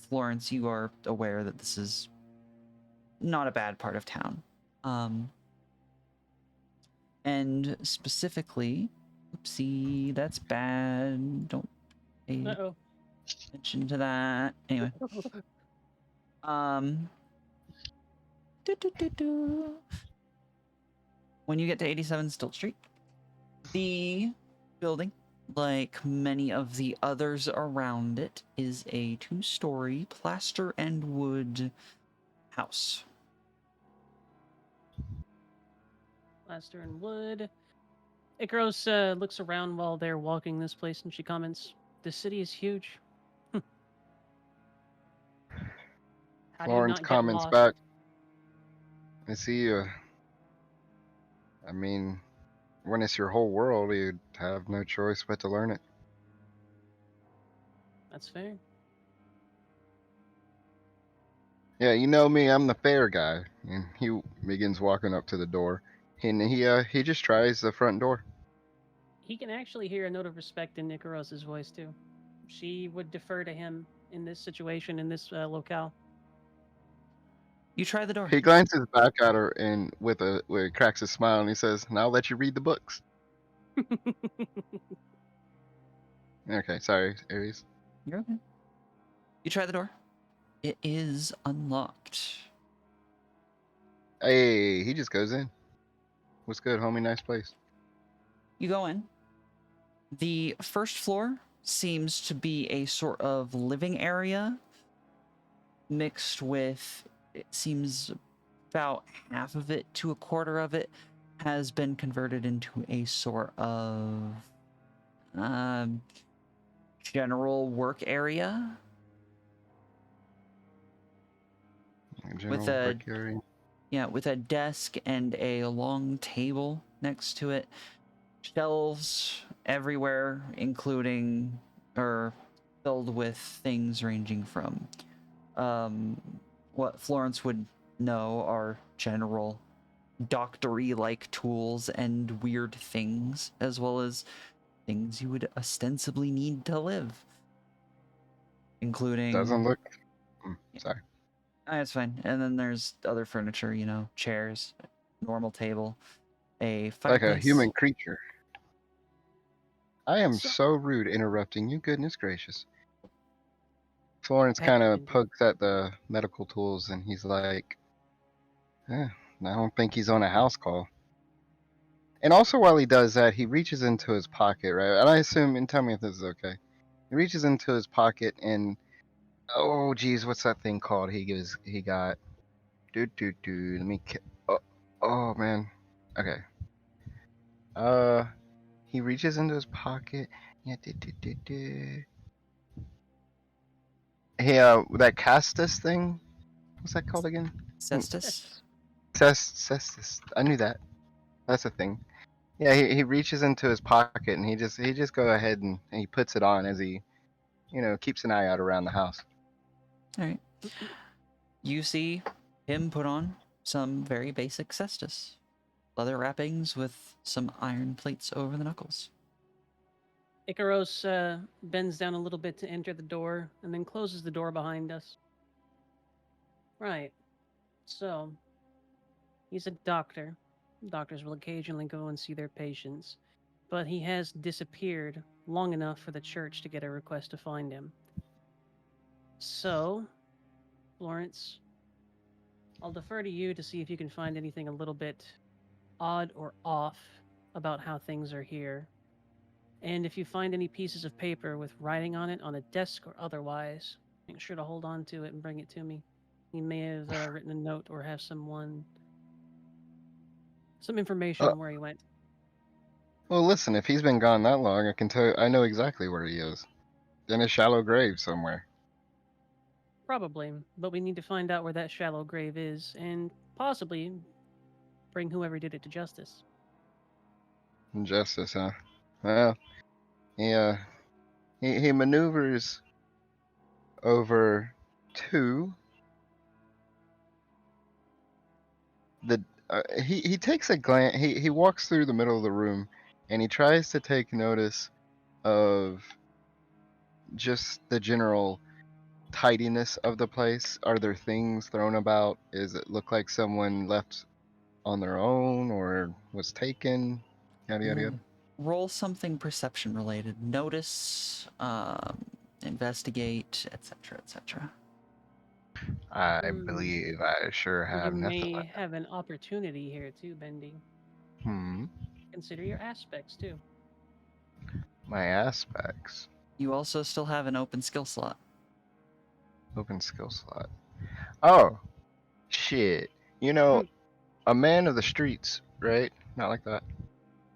Florence, you are aware that this is not a bad part of town. And specifically, oopsie, that's bad. Don't pay Uh-oh. attention to that. Anyway, doo-doo-doo-doo. When you get to 87 Stilt Street, the building, like many of the others around it, is a 2-story plaster and wood house. Plaster and wood. Icaros looks around while they're walking this place and she comments, "This city is huge. How do you Florence not get comments lost?" back. I see. I mean, when it's your whole world, you'd have no choice but to learn it. That's fair. Yeah, you know me. I'm the fair guy. And he begins walking up to the door, and he just tries the front door. He can actually hear a note of respect in Icaros's voice too. She would defer to him in this situation, in this locale. You try the door. He glances back at her and cracks a smile, and he says, "And I'll let you read the books." Okay, sorry, Aries. You're okay. You try the door. It is unlocked. Hey, he just goes in. What's good, homie? Nice place. You go in. The first floor seems to be a sort of living area mixed with, it seems about half of it to a quarter of it has been converted into a sort of general work area with General work area. with a desk and a long table next to it, shelves everywhere, including or filled with things ranging from what Florence would know are general doctory like tools and weird things, as well as things you would ostensibly need to live, including Doesn't look. Sorry. It's fine. And then there's other furniture, chairs, normal table, a Like a fireplace. human creature. I am So- so rude interrupting you. Goodness gracious. Florence Hey. kind of pokes at the medical tools, and he's like, I don't think he's on a house call. And also, while he does that, he reaches into his pocket, right? And I assume, and tell me if this is okay. He reaches into his pocket, and oh, geez, what's that thing called? He got. Let me. Oh man. Okay. He reaches into his pocket. Yeah. Hey, that Castus thing. What's that called again? Cestus. Cestus. I knew that. That's a thing. Yeah, he reaches into his pocket and he just go ahead and he puts it on as he, keeps an eye out around the house. All right. You see him put on some very basic cestus. Leather wrappings with some iron plates over the knuckles. Icaros bends down a little bit to enter the door and then closes the door behind us. Right. So, he's a doctor. Doctors will occasionally go and see their patients, but he has disappeared long enough for the church to get a request to find him. So, Florence, I'll defer to you to see if you can find anything a little bit odd or off about how things are here. And if you find any pieces of paper with writing on it on a desk or otherwise, make sure to hold on to it and bring it to me. He may have written a note or have some information Uh, on where he went. well, listen, if he's been gone that long, I know exactly where he is. In a shallow grave somewhere. Probably, but we need to find out where that shallow grave is and possibly bring whoever did it to justice. Injustice, huh? Well, yeah. He maneuvers over to the. He takes a glance. He walks through the middle of the room, and he tries to take notice of just the general tidiness of the place. Are there things thrown about? Does it look like someone left on their own or was taken? Yada yada yada. Roll something perception related. Notice, investigate, etc., etc. I Hmm. believe I sure You have nothing may like have an opportunity here too, Bendy. that. Consider your aspects too. My aspects. You also still have an open skill slot. Open skill slot. Oh, shit. You know, Mm. a man of the streets, right? Not like that.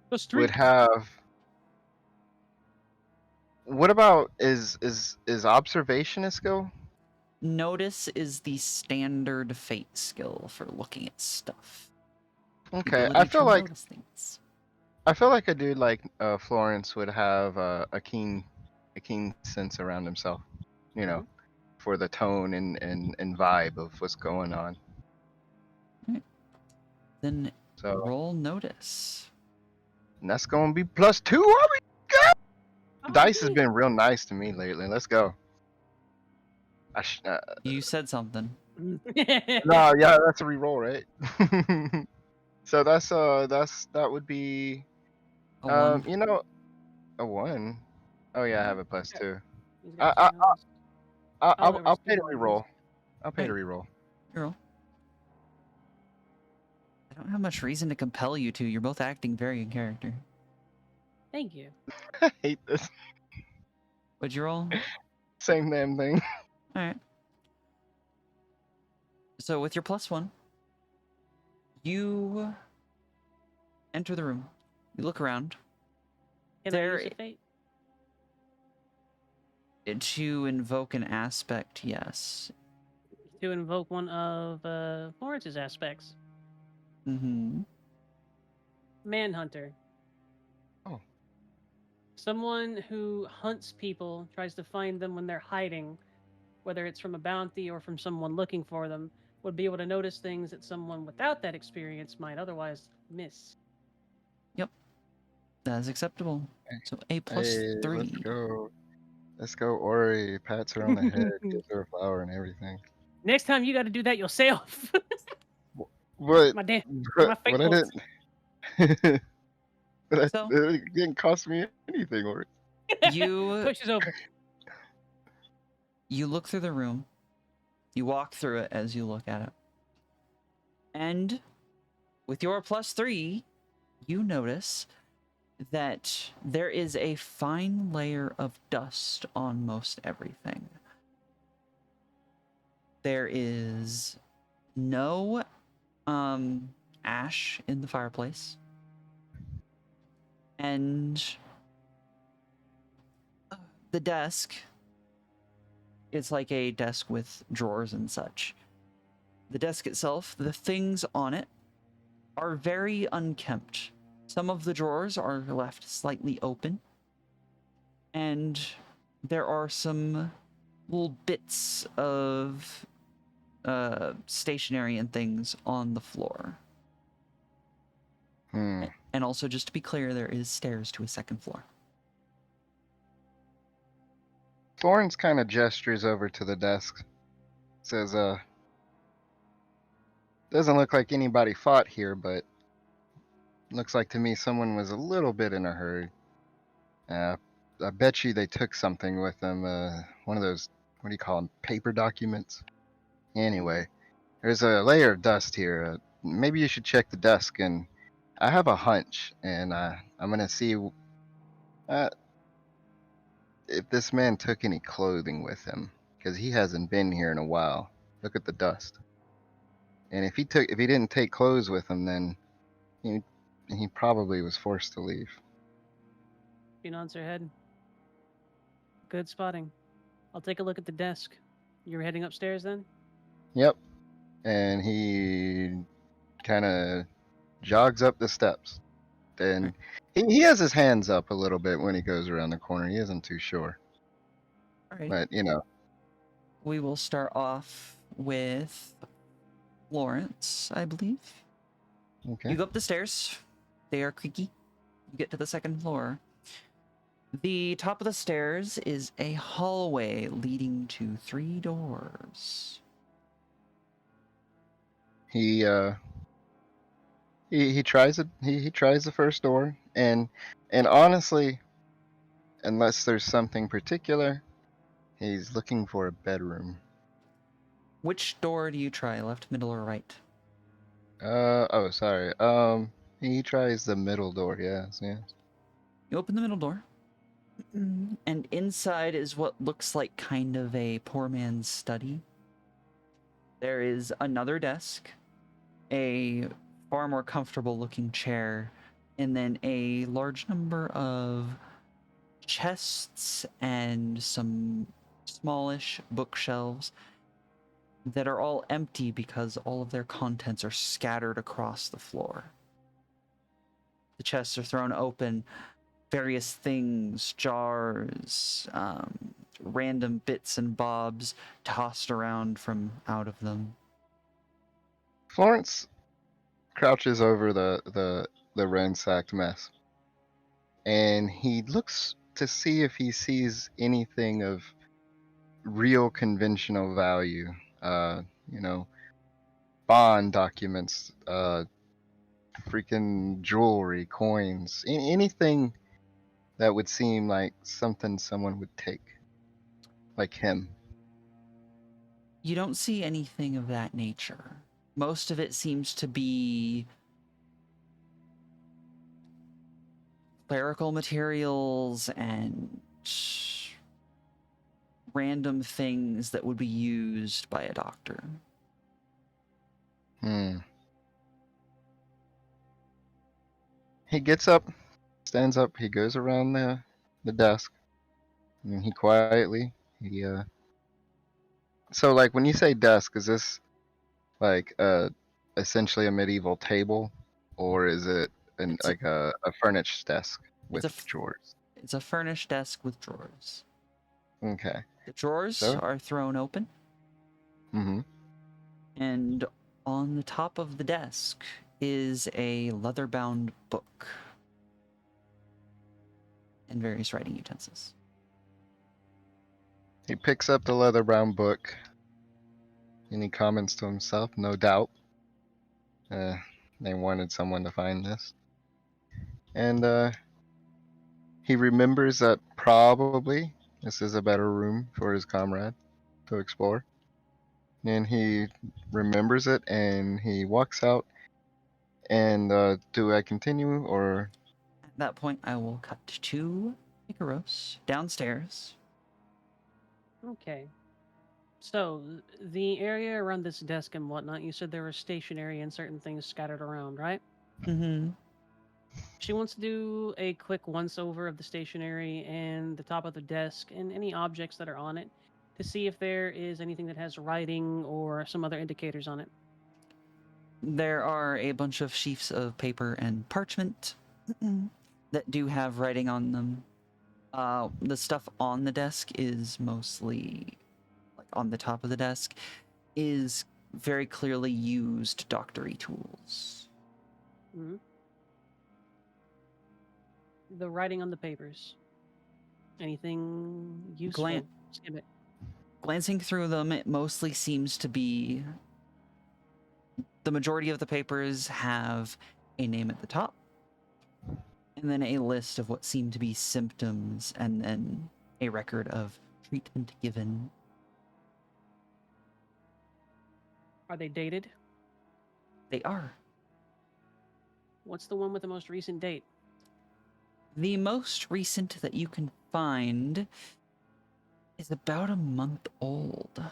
The Would streets. have. What about is observation a skill? Notice is the standard fate skill for looking at stuff. The Okay, ability to notice things. I feel like a dude like Florence would have a keen sense around himself. You know, Mhm. for the tone and vibe of what's going on. Then So roll notice. and that's gonna be +2. Are we good? Oh, Dice has been real nice to me lately. Let's go. You said something. No, yeah, that's a reroll, right? So that would be A 1. you know, a 1. Oh yeah, I have a Yeah, +2. he's got I two notice. I'll I'll pay speed to roll yours. reroll. I'll pay to Alright, reroll. you roll. I don't have much reason to compel you to. You're both acting very in character. Thank you. I hate this. What'd you roll? Same damn thing. Alright. So with your +1, you enter the room. You look around. Can I use a fate? To invoke an aspect, yes. To invoke one of Florence's aspects. Mm-hmm. Manhunter. Oh. Someone who hunts people, tries to find them when they're hiding, whether it's from a bounty or from someone looking for them, would be able to notice things that someone without that experience might otherwise miss. Yep. That is acceptable. So a Hey, let's +3. go. Let's go, Ori. Pats her on the head, gives her a flower and everything. Next time you got to do that yourself. What? my damn, my fate What I points. didn't. So It didn't cost me anything, Ori. you Push is over. you look through the room. You walk through it as you look at it. And with your +3, you notice that there is a fine layer of dust on most everything. There is no ash in the fireplace. And the desk, it's like a desk with drawers and such. The desk itself, the things on it are very unkempt. Some of the drawers are left slightly open, and there are some little bits of stationery and things on the floor. And also, just to be clear, there is stairs to a second floor. Florence kind of gestures over to the desk. Says, doesn't look like anybody fought here, but looks like to me someone was a little bit in a hurry. I bet you they took something with them. One of those, what do you call them, paper documents? Anyway, there's a layer of dust here. Maybe you should check the desk, and I have a hunch, and I'm gonna see if this man took any clothing with him, because he hasn't been here in a while. Look at the dust. And if he didn't take clothes with him, then he probably was forced to leave. She nods her head. Good spotting. I'll take a look at the desk. You're heading upstairs then? Yep. And he kind of jogs up the steps. And he has his hands up a little bit when he goes around the corner. He isn't too sure. Alrighty. But We will start off with Lawrence, I believe. okay. You go up the stairs. They are creaky. You get to the second floor. The top of the stairs is a hallway leading to 3 doors. He he tries it. He tries the first door, and honestly, unless there's something particular, he's looking for a bedroom. Which door do you try, left, middle, or right? Oh, sorry. He tries the middle door. Yes, yes. You open the middle door, and inside is what looks like kind of a poor man's study. There is another desk, a far more comfortable looking chair, and then a large number of chests and some smallish bookshelves that are all empty because all of their contents are scattered across the floor. The chests are thrown open, various things, jars, random bits and bobs tossed around from out of them. Florence crouches over the ransacked mess, and he looks to see if he sees anything of real conventional value. Uh, you know, bond documents, freaking jewelry, coins, anything that would seem like something someone would take, like him. You don't see anything of that nature. Most of it seems to be clerical materials and random things that would be used by a doctor. He gets up, stands up, he goes around the desk, and he quietly so like when you say desk, is this like essentially a medieval table, or is it It's a, like a furnished desk it's with a drawers? it's a furnished desk with drawers. Okay. The drawers So, are thrown open, mm-hmm. and on the top of the desk is a leather-bound book and various writing utensils. He picks up the leather brown book, and he comments to himself, no doubt, uh, they wanted someone to find this. And he remembers that probably this is a better room for his comrade to explore. And he remembers it, and he walks out. And do I continue, or At that point, I will cut to Icaros downstairs. Okay. So, the area around this desk and whatnot, you said there were stationery and certain things scattered around, right? Mm-hmm. She wants to do a quick once over of the stationery and the top of the desk and any objects that are on it to see if there is anything that has writing or some other indicators on it. There are a bunch of sheafs of paper and parchment that do have writing on them. The stuff on the desk is mostly, like on the top of the desk, is very clearly used doctory tools. Hmm. The writing on the papers. Anything useful? Skim it. Glancing through them, it mostly seems to be the majority of the papers have a name at the top, and then a list of what seem to be symptoms, and then a record of treatment given. Are they dated? They are. What's the one with the most recent date? The most recent that you can find is about a month old.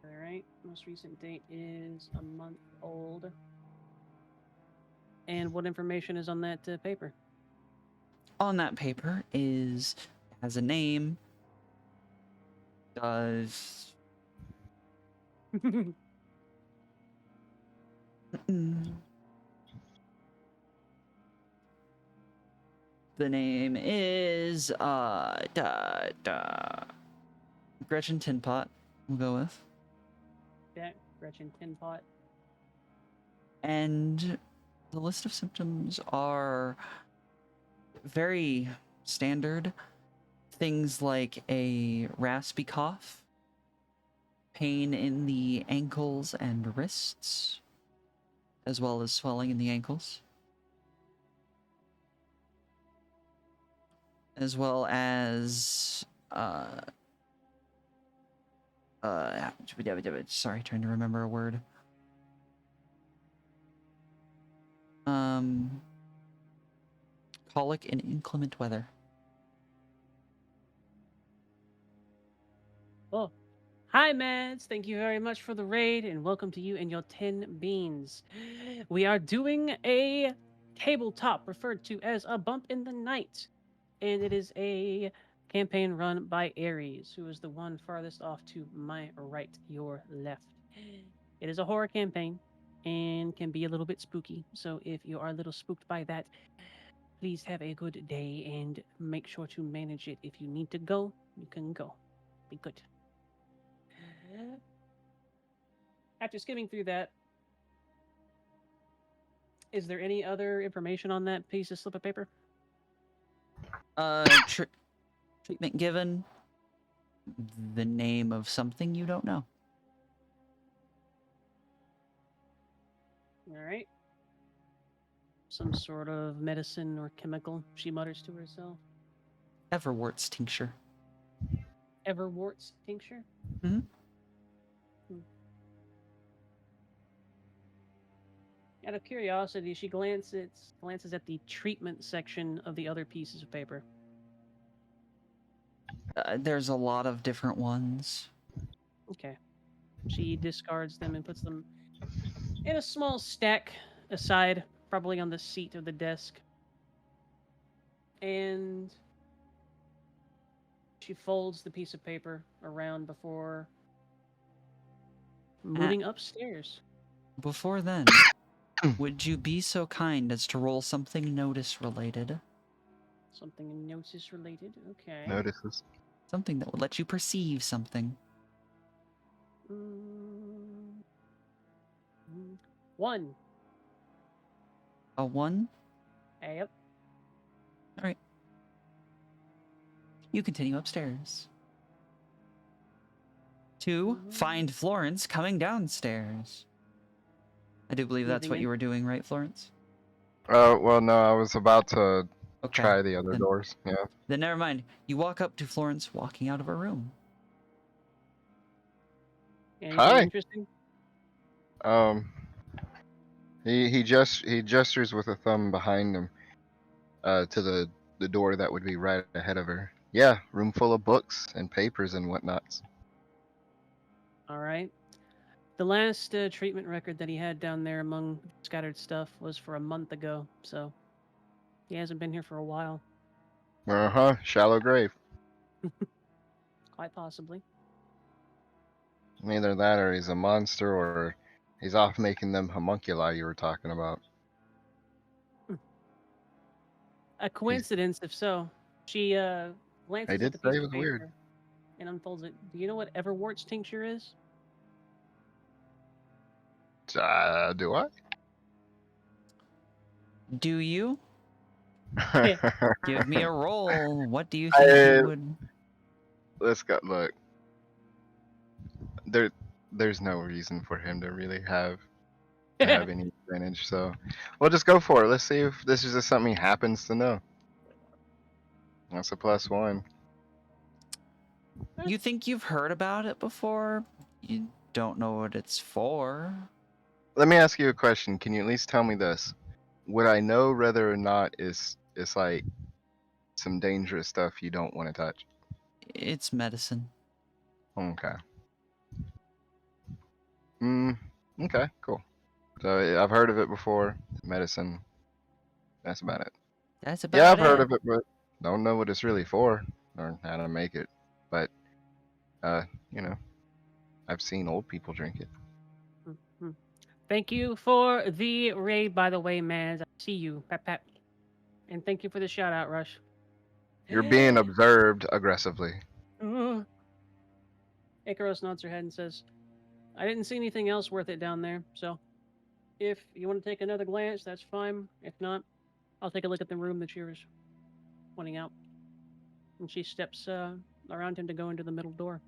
All right. Most recent date is a month old. And what information is on that paper? On that paper has a name, does The name is Gretchen Tinpot. We'll go with. Yeah, Gretchen Tin Pot. And the list of symptoms are very standard. Things like a raspy cough, pain in the ankles and wrists, as well as swelling in the ankles, as well as sorry, trying to remember a word. Colic in inclement weather. Oh, hi, Mads. Thank you very much for the raid, and welcome to you and your 10 beans. We are doing a tabletop referred to as a bump in the night, and it is a campaign run by Ares, who is the one farthest off to my right, your left. It is a horror campaign and can be a little bit spooky, so if you are a little spooked by that, please have a good day and make sure to manage it. If you need to go, you can go. Be good. After skimming through that, is there any other information on that piece of slip of paper? Treatment given. The name of something you don't know. All right. Some sort of medicine or chemical, she mutters to herself. Everwort's tincture. Everwort's tincture? Mm-hmm. Out of curiosity, she glances at the treatment section of the other pieces of paper. There's a lot of different ones. Okay. She discards them and puts them in a small stack aside, probably on the seat of the desk. And she folds the piece of paper around before moving upstairs. Before then, would you be so kind as to roll something notice related? Something notice related? Okay. Notices. Something that would let you perceive something. 1. A 1? Yep. All right. You continue upstairs. 2, find Florence coming downstairs. I do believe that's what you were doing, right, Florence? Well, no, I was about to Okay. try the other doors. Yeah. Then never mind. You walk up to Florence walking out of her room. Anything Hi. interesting? He gestures with a thumb behind him, to the door that would be right ahead of her. Yeah, room full of books and papers and whatnots. All right. The last treatment record that he had down there among scattered stuff was for a month ago, so he hasn't been here for a while. Shallow grave. Quite possibly. Either that or he's a monster or he's off making them homunculi you were talking about. A coincidence, if so. She I glances at did the say piece it of was paper weird. and unfolds it. Do you know what Everwort's tincture is? Do I? Do you? Yeah. Give me a roll. What do you think you would... Let's go. Look, there's no reason for him to really have any advantage. So we'll just go for it. Let's see if this is just something he happens to know. That's a +1. You think you've heard about it before? You don't know what it's for? Let me ask you a question. Can you at least tell me this? Would I know whether or not it's like some dangerous stuff you don't want to touch? It's medicine. Okay. Okay, cool. So I've heard of it before. Medicine. That's about it. That's about Yeah, I've it. heard of it, but don't know what it's really for or how to make it. But you know, I've seen old people drink it. Thank you for the raid, by the way, man. I see you. Pat, pat. And thank you for the shout out, Rush. You're being observed aggressively. Icarus nods her head and says, I didn't see anything else worth it down there, so if you want to take another glance, that's fine. If not, I'll take a look at the room that she was pointing out. And she steps around him to go into the middle door.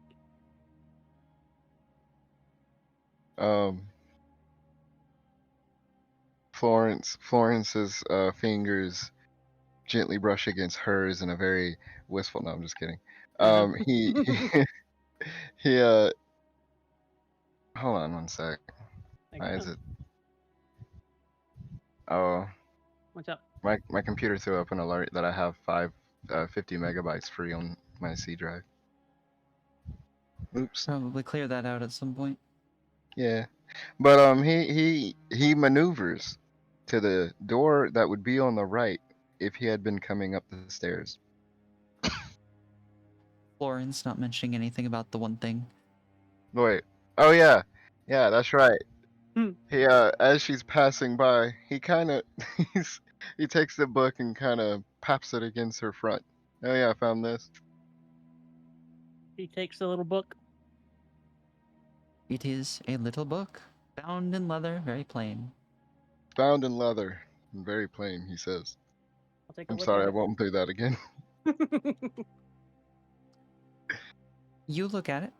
Um, Florence's fingers gently brush against hers in a very wistful. No, I'm just kidding. He he hold on one sec. Why is it? Oh, What's up? my computer threw up an alert that I have 50 megabytes free on my C drive. Oops. Probably clear that out at some point. Yeah, but he maneuvers to the door that would be on the right if he had been coming up the stairs. Florence not mentioning anything about the one thing. Wait. Oh yeah, yeah, that's right. Hmm. He as she's passing by, he kind of he takes the book and kind of paps it against her front. Oh yeah, I found this. He takes the little book. It is a little book, bound in leather, very plain. Bound in leather and very plain, he says. I'll take a I'm look sorry, at I it. won't do that again. You look at it,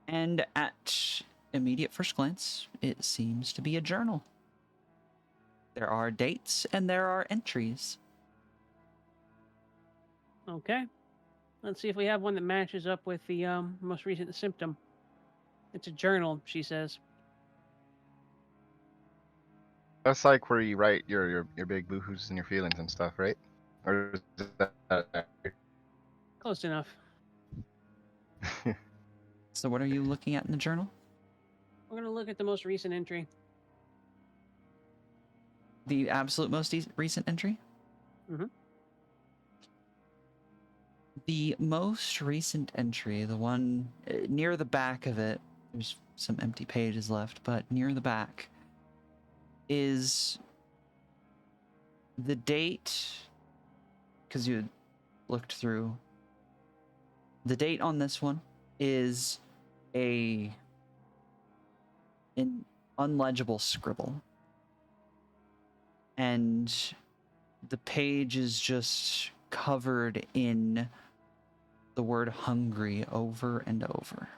and at immediate first glance, it seems to be a journal. There are dates and there are entries. Okay. Let's see if we have one that matches up with the most recent symptom. It's a journal, she says. That's like where you write your big boohoo's and your feelings and stuff, right? Or is that Close enough. So what are you looking at in the journal? We're going to look at the most recent entry. The absolute most recent entry? Mm-hmm. The most recent entry, the one near the back of it, there's some empty pages left, but near the back is the date, because you had looked through. The date on this one is an unlegible scribble. And the page is just covered in the word hungry over and over.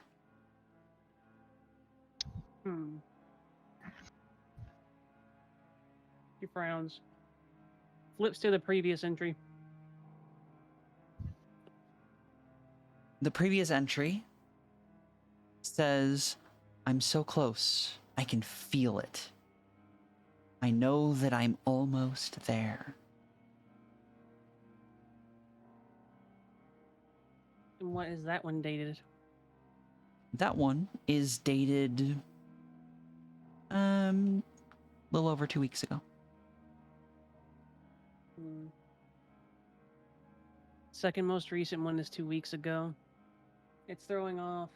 She frowns. Flips to the previous entry. The previous entry says, I'm so close. I can feel it. I know that I'm almost there. And what is that one dated? That one is dated a little over 2 weeks ago. Second most recent one is 2 weeks ago. It's throwing off.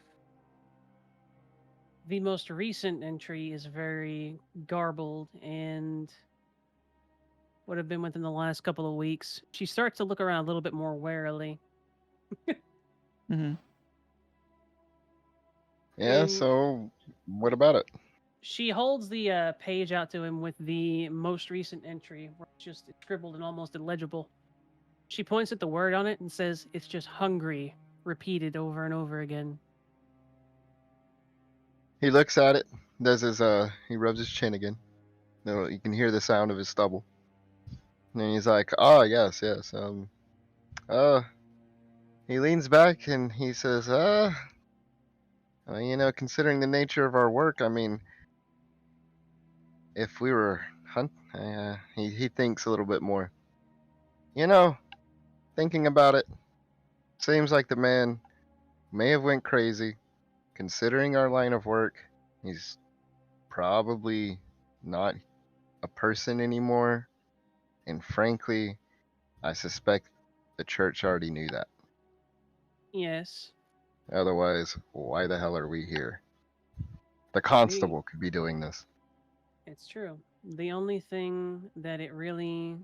The most recent entry is very garbled and would have been within the last couple of weeks. She starts to look around a little bit more warily. Mm-hmm. Yeah, And so what about it? she holds the page out to him with the most recent entry, where it's just scribbled and almost illegible. She points at the word on it and says, it's just hungry, repeated over and over again. He looks at it, does his he rubs his chin again. No, you can hear the sound of his stubble. And then he's like, "Oh, yes, yes. He leans back and he says, considering the nature of our work, I mean, if we were he thinks a little bit more. You know, thinking about it, seems like the man may have went crazy. Considering our line of work, he's probably not a person anymore. And frankly, I suspect the church already knew that. Yes. Otherwise, why the hell are we here? The constable could be doing this. It's true. The only thing that it really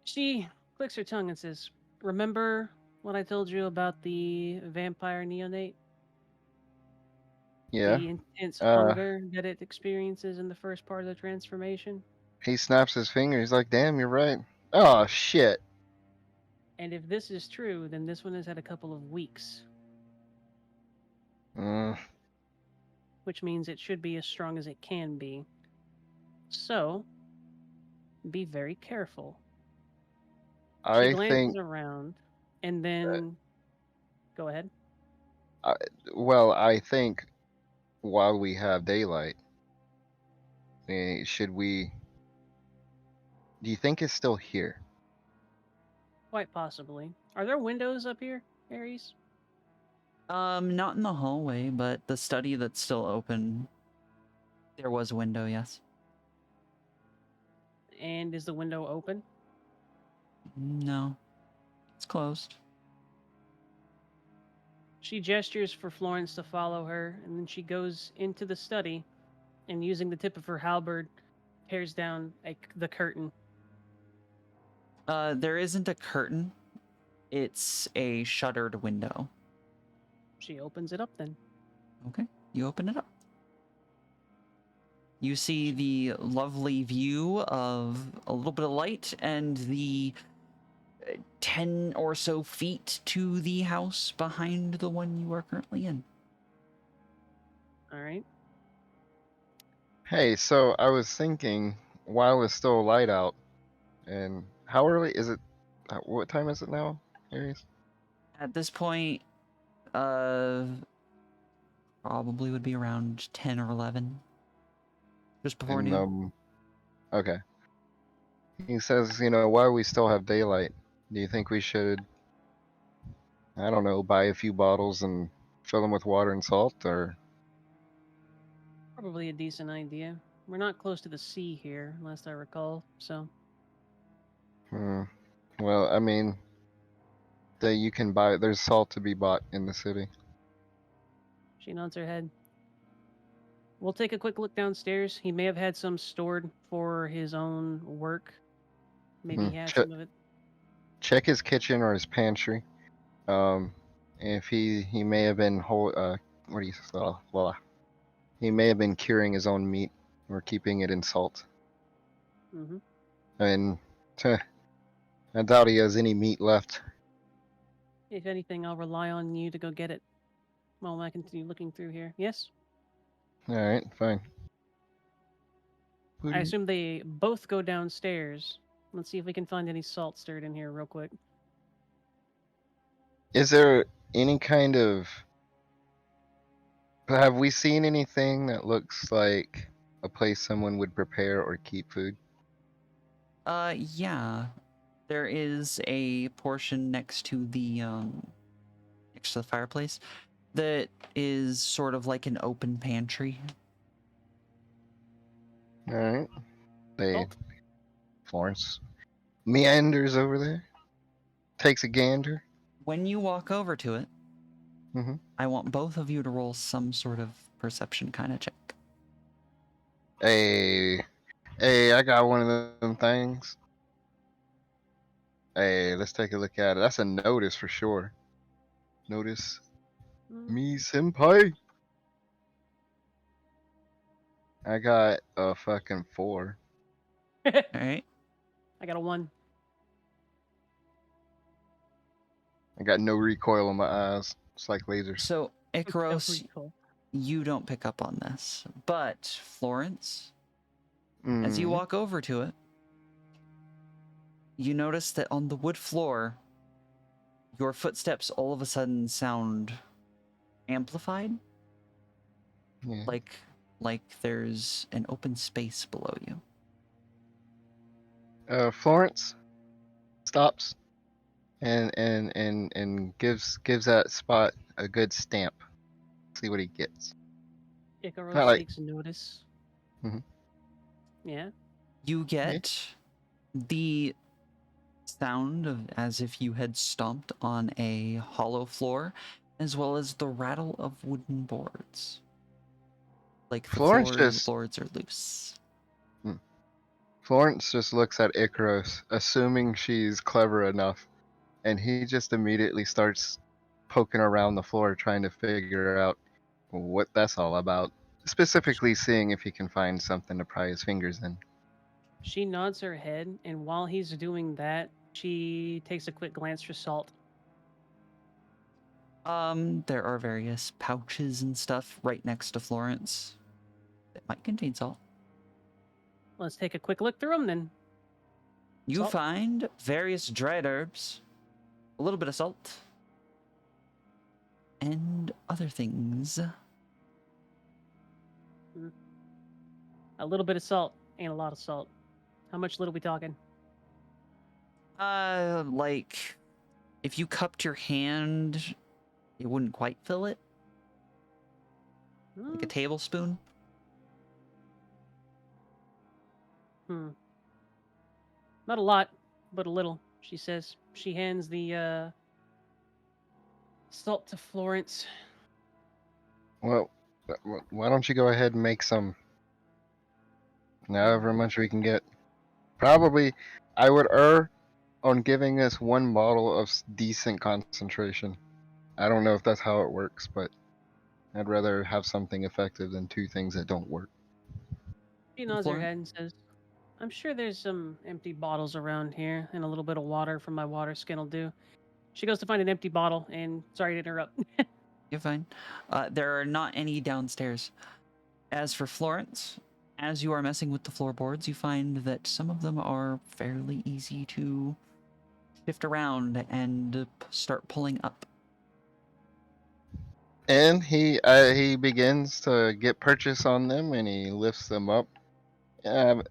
She clicks her tongue and says, "Remember what I told you about the vampire neonate? Yeah. The intense Uh, hunger that it experiences in the first part of the transformation? he snaps his finger. He's like, "Damn, you're right." Oh shit. And if this is true, then this one has had a couple of weeks, Mm, which means it should be as strong as it can be. So, be very careful." She I glances think. around and That, then go ahead. I, well, I think while we have daylight, should we? Do you think it's still here? Quite possibly. Are there windows up here, Aries? Not in the hallway, but the study that's still open. There was a window, yes. And is the window open? No, it's closed. She gestures for Florence to follow her, and then she goes into the study and, using the tip of her halberd, tears down the curtain. There isn't a curtain. It's a shuttered window. She opens it up then. Okay, you open it up. You see the lovely view of a little bit of light and the 10 or so feet to the house behind the one you are currently in. All right. Hey, so I was thinking while it's still light out, and how early is it? What time is it now, Aries? At this point, uh, probably would be around 10 or 11. Just before And noon. okay. He says, while we still have daylight, do you think we should, I don't know, buy a few bottles and fill them with water and salt, or? Probably a decent idea. We're not close to the sea here, last I recall, so Hmm. Well, I mean, that you can buy. There's salt to be bought in the city. she nods her head. We'll take a quick look downstairs. He may have had some stored for his own work. Maybe he had Check some of it. check his kitchen or his pantry. Um, if he may have been what do you well, he may have been curing his own meat or keeping it in salt. Mm-hmm. I mean, I doubt he has any meat left. If anything, I'll rely on you to go get it while I continue looking through here. Yes? All right, fine. I assume they both go downstairs. Let's see if we can find any salt stirred in here real quick. Is there any kind of? Have we seen anything that looks like a place someone would prepare or keep food? Yeah. There is a portion next to the fireplace that is sort of like an open pantry. All right. They Salt? Florence meanders over there, takes a gander. When you walk over to it, Mm-hmm. I want both of you to roll some sort of perception kind of check. Hey, I got one of them things. Hey, let's take a look at it. That's a notice for sure. Notice me, senpai. I got a fucking 4. All right. I got a 1. I got no recoil on my eyes. It's like lasers. So, Icaros, Cool. you don't pick up on this, but Florence, as you Mm. walk over to it, you notice that on the wood floor, your footsteps all of a sudden sound amplified, Yeah. like there's an open space below you. Florence stops and gives that spot a good stamp. See what he gets. Not Icaros like, takes notice. Mhm. Yeah. You get the sound of as if you had stomped on a hollow floor, as well as the rattle of wooden boards. Like the Florence just floorboards are loose. Florence just looks at Icaros, assuming she's clever enough, and he just immediately starts poking around the floor trying to figure out what that's all about. Specifically, seeing if he can find something to pry his fingers in. She nods her head, and while he's doing that, she takes a quick glance for Salt. There are various pouches and stuff right next to Florence that might contain salt. Let's take a quick look through them then. You Salt? find various dried herbs, a little bit of salt, and other things. A little bit of salt and a lot of salt. How much little we talking? Like, if you cupped your hand, it wouldn't quite fill it. Like a tablespoon. Not a lot, but a little, she says. She hands the salt to Florence. Well, why don't you go ahead and make some? However much we can get. Probably, I would err on giving us one bottle of decent concentration. I don't know if that's how it works, but I'd rather have something effective than two things that don't work. She nods her Florence? head and says, I'm sure there's some empty bottles around here, and a little bit of water from my water skin will do. She goes to find an empty bottle, and sorry to interrupt. You're fine. There are not any downstairs. As for Florence, as you are messing with the floorboards, you find that some of them are fairly easy to shift around and start pulling up. And he begins to get purchase on them, and he lifts them up,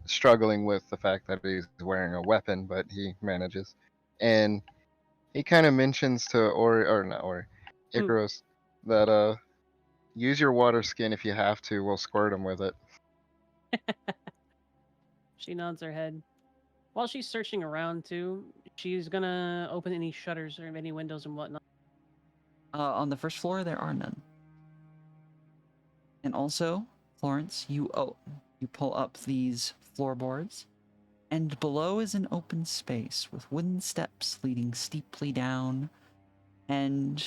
struggling with the fact that he's wearing a weapon, but he manages. And he kind of mentions to Icarus, that use your water skin if you have to. We'll squirt him with it. She nods her head. While she's searching around too, she's gonna open any shutters or any windows and whatnot. On the first floor, there are none. And also, Florence, you pull up these floorboards, and below is an open space with wooden steps leading steeply down, and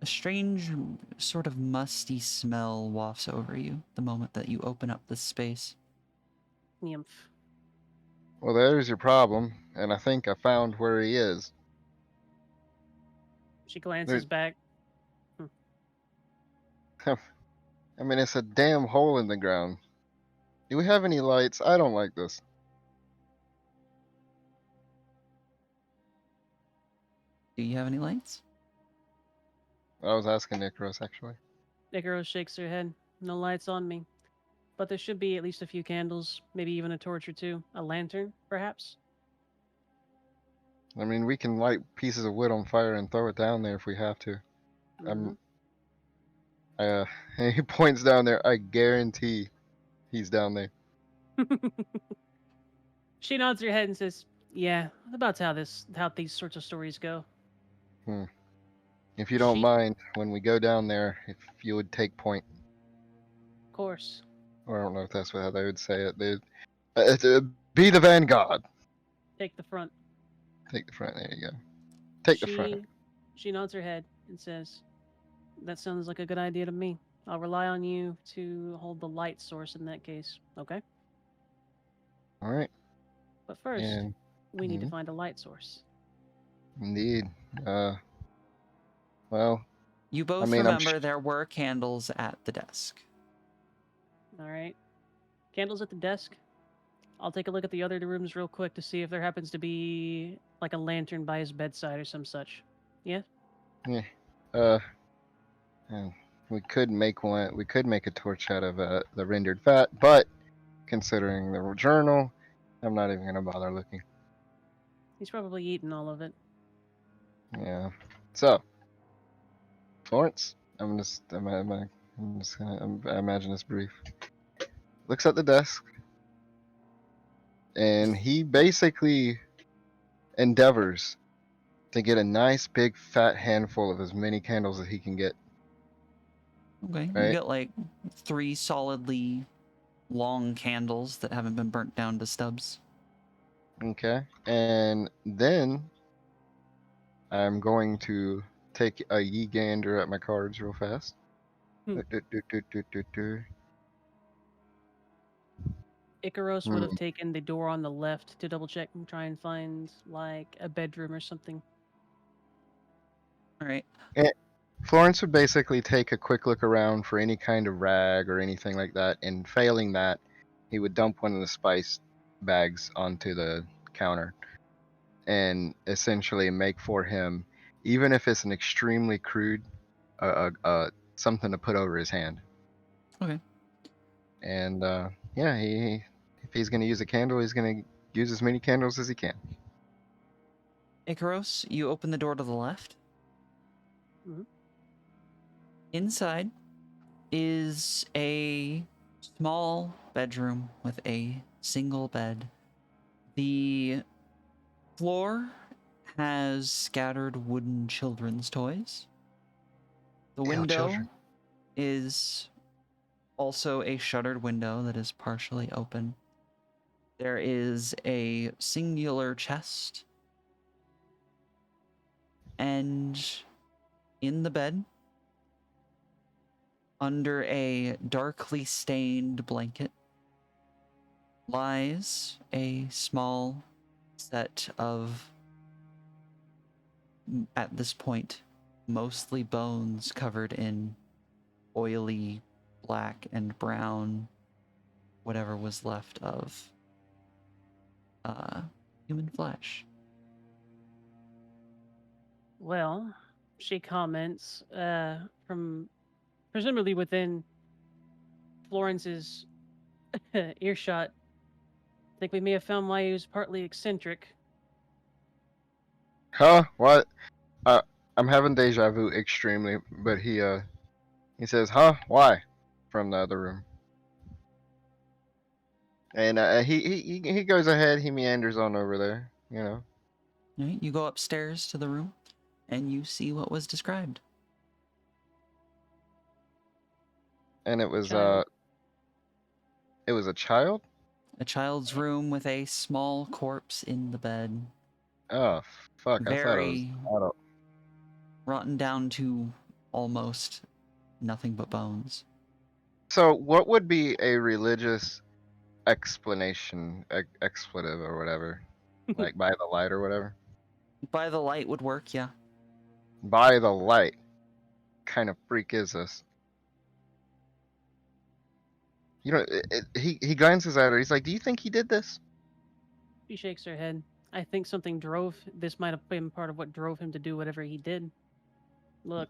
a strange, sort of musty smell wafts over you the moment that you open up this space. Nymph. Well, there's your problem, and I think I found where he is. She glances back. I mean, it's a damn hole in the ground. Do we have any lights? I don't like this. Do you have any lights? I was asking Icarus, actually. Icarus shakes her head. No lights on me. But there should be at least a few candles, maybe even a torch or two. A lantern, perhaps? I mean, we can light pieces of wood on fire and throw it down there if we have to. And he points down there. I guarantee he's down there. She nods her head and says, "Yeah, that's how these sorts of stories go." If you don't mind, when we go down there, if you would take point. Of course. Or I don't know if that's how they would say it. Be the vanguard. Take the front. Take the front. There you go. Take the front. She nods her head and says, "That sounds like a good idea to me. I'll rely on you to hold the light source in that case, okay? All right. But first, we need to find a light source." Indeed. Well, you both remember there were candles at the desk. All right. Candles at the desk. I'll take a look at the other rooms real quick to see if there happens to be like a lantern by his bedside or some such. Yeah? Yeah. We could make one. We could make a torch out of the rendered fat, but considering the journal, I'm not even gonna bother looking. He's probably eaten all of it. Yeah. So, Florence, I'm just gonna imagine this brief. Looks at the desk, and he basically endeavors to get a nice big fat handful of as many candles as he can get. Okay, right? you get like 3 solidly long candles that haven't been burnt down to stubs. Okay. And then I'm going to take a ye gander at my cards real fast. Hmm. Do, do, do, do, do, do. Icaros would have Hmm. taken the door on the left to double check and try and find like a bedroom or something. All right. Florence would basically take a quick look around for any kind of rag or anything like that, and failing that, he would dump one of the spice bags onto the counter and essentially make for him, even if it's an extremely crude, something to put over his hand. Okay. And yeah, if he's gonna use a candle, he's gonna use as many candles as he can. Icaros, you open the door to the left. Mhm. Inside is a small bedroom with a single bed. The floor has scattered wooden children's toys. The Ew, window children. is also a shuttered window that is partially open. There is a singular chest, and in the bed, under a darkly stained blanket, lies a small set of, at this point, mostly bones covered in oily black and brown, whatever was left of human flesh. Well, she comments from presumably within Florence's earshot. Think we may have found why he was partly eccentric. Huh? What? Uh, I'm having deja vu extremely, but he says, "Huh? Why?" from the other room. And he goes ahead. He meanders on over there. You know. Right? You go upstairs to the room, and you see what was described. And Child. it was a child. A child's room with a small corpse in the bed, Oh fuck! I thought it was very adult. rotten down to almost nothing but bones. So what would be a religious explanation, expletive or whatever, like by the light or whatever? By the light would work, yeah. By the light. Kind of freak is this? You know, he glances at her. He's like, "Do you think he did this?" She shakes her head. I think something drove. This might have been part of what drove him to do whatever he did. Look,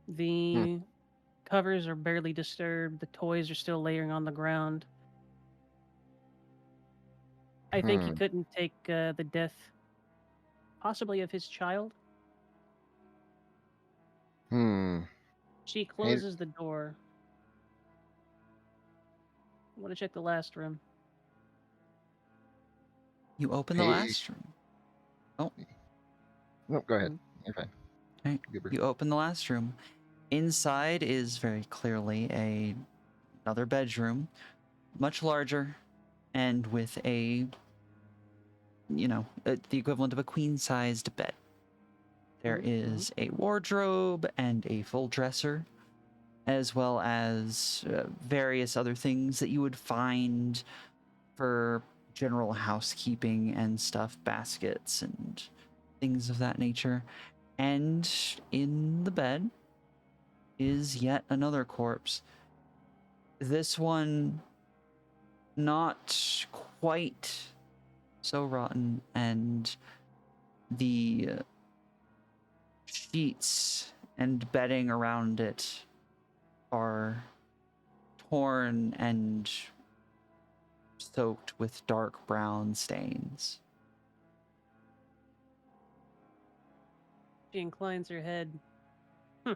Hmm. the covers are barely disturbed. The toys are still laying on the ground. I think he Hmm. couldn't take the death, possibly of his child. Hmm. She He, closes the door. I want to check the last room. You open the he. last room. Oh, No, go ahead. Hmm. You're fine. right. Goober. You open the last room. Inside is very clearly another bedroom, much larger, and with the equivalent of a queen-sized bed. There Mm-hmm. is a wardrobe and a full dresser, as well as various other things that you would find for general housekeeping and stuff, baskets and things of that nature. And in the bed is yet another corpse. This one not quite so rotten, and the sheets and bedding around it are torn and soaked with dark brown stains. She inclines her head. Hmm.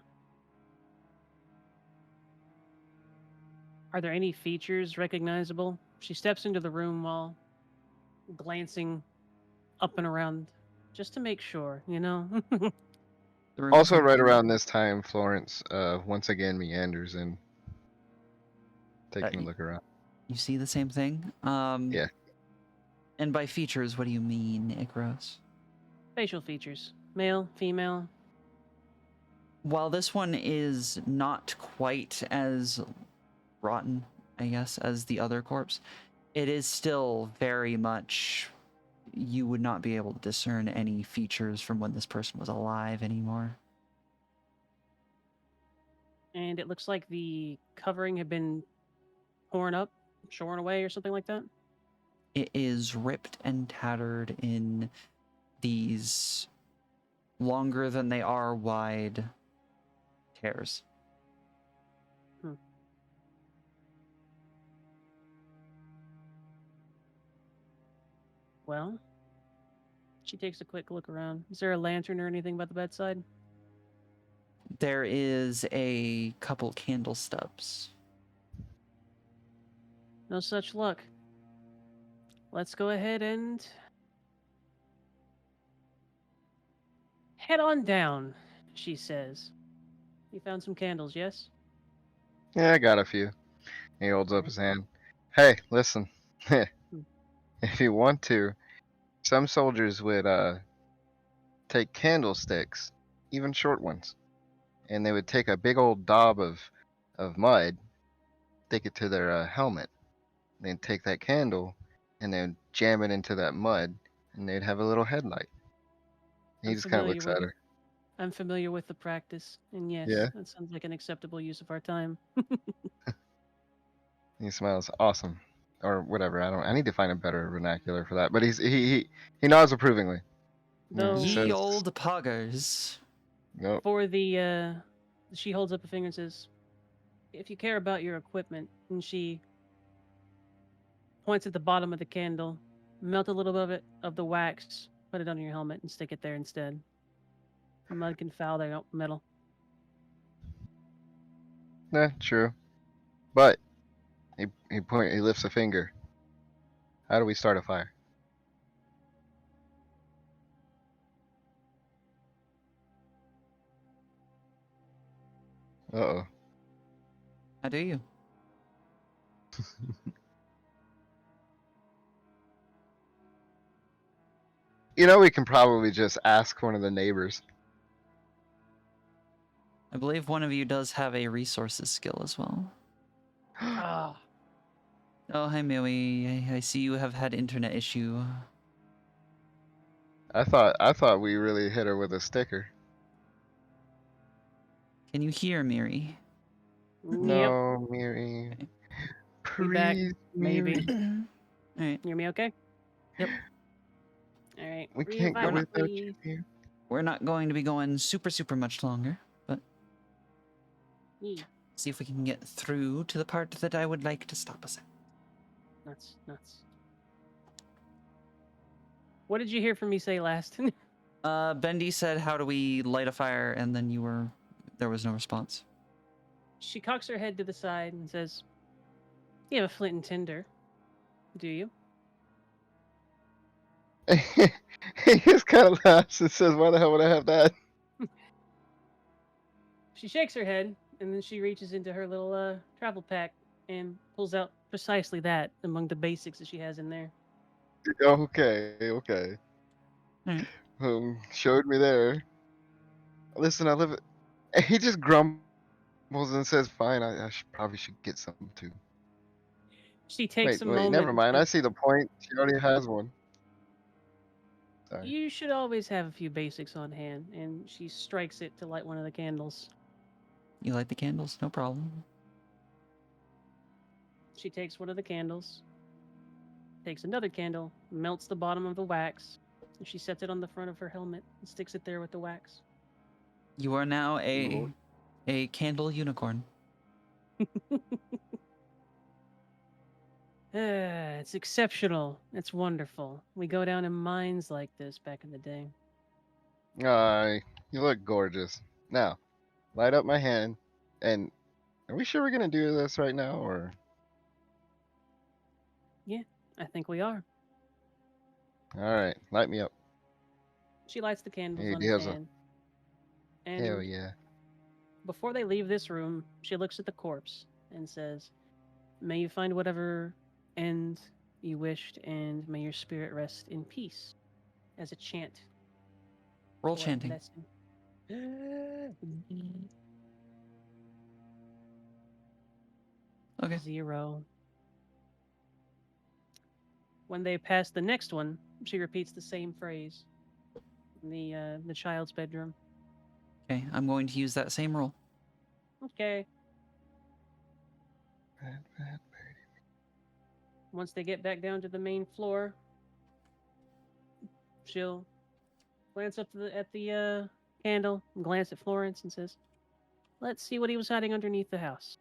Are there any features recognizable? She steps into the room while glancing up and around, just to make sure, you know? The room is Also, right empty. around this time, Florence once again meanders in, Uh, taking a look around. You see the same thing? Yeah. And by features, what do you mean, Icaros? Facial features. Male, female. While this one is not quite as rotten, I guess, as the other corpse, it is still very much... You would not be able to discern any features from when this person was alive anymore. And it looks like the covering had been torn up, shorn away, or something like that. It is ripped and tattered in these longer than they are wide tears. Well, she takes a quick look around. Is there a lantern or anything by the bedside? There is a couple candle stubs. No such luck. Let's go ahead and head on down, she says. You found some candles, yes? Yeah, I got a few. He holds up Okay. his hand. Hey, listen. Hmm. If you want to, some soldiers would take candlesticks, even short ones, and they would take a big old daub of mud, stick it to their helmet, then take that candle, and then jam it into that mud, and they'd have a little headlight. He I'm just kind of familiar looks with at her. I'm familiar with the practice, and yes, Yeah. that sounds like an acceptable use of our time. He smiles. Awesome, or whatever. I need to find a better vernacular for that. But he nods approvingly. Yeah, he Though Ye says, old poggers. "Nope." for the she holds up a finger and says, "If you care about your equipment," and she points at the bottom of the candle, melt a little bit of the wax, put it on your helmet, and stick it there instead. Mud can foul their metal. Nah, true. But he lifts a finger. How do we start a fire? Uh-oh. How do you? You know, we can probably just ask one of the neighbors. I believe one of you does have a resources skill as well. Ah, Oh, hi, Maui. I see you have had internet issue. I thought we really hit her with a sticker. Can you hear Miri? yep. No, Miri. Okay. We back. Please, Maybe. Miri. All right. You hear me okay? Yep. All right. We can't go We're Revive, not- without you, please. dear. We're not going to be going super much longer, but Yee. see if we can get through to the part that I would like to stop us at. Nuts, nuts. What did you hear from me say last? Bendy said, "How do we light a fire?" And then there was no response. She cocks her head to the side and says, "You have a flint and tinder, do you?" He just kind of laughs and says, "Why the hell would I have that?" She shakes her head and then she reaches into her little travel pack and pulls out precisely that among the basics that she has in there. Okay, okay. All right. Showed me there. Listen, I live. He just grumbles and says, "Fine, probably should get some too." She takes Wait, a wait, never moment. mind. I see the point. She already has one. Sorry. You should always have a few basics on hand, and she strikes it to light one of the candles. You light the candles? No problem. She takes one of the candles, takes another candle, melts the bottom of the wax, and she sets it on the front of her helmet and sticks it there with the wax. You are now Lord. a candle unicorn. It's exceptional. It's wonderful. We go down in mines like this back in the day. Aye, you look gorgeous. Now, light up my hand. And are we sure we're gonna do this right now, or? Yeah, I think we are. All right, light me up. She lights the candles Hey, on his Diaz. hand. Hell And yeah. before they leave this room, she looks at the corpse and says, "May you find whatever And you wished, and may your spirit rest in peace, as a chant Roll for a chanting. blessing. Okay. 0. When they pass the next one, she repeats the same phrase in the child's bedroom. Okay, I'm going to use that same roll. Okay. Bad, bad. Once they get back down to the main floor, she'll glance up at the candle, and glance at Florence, and says, "Let's see what he was hiding underneath the house."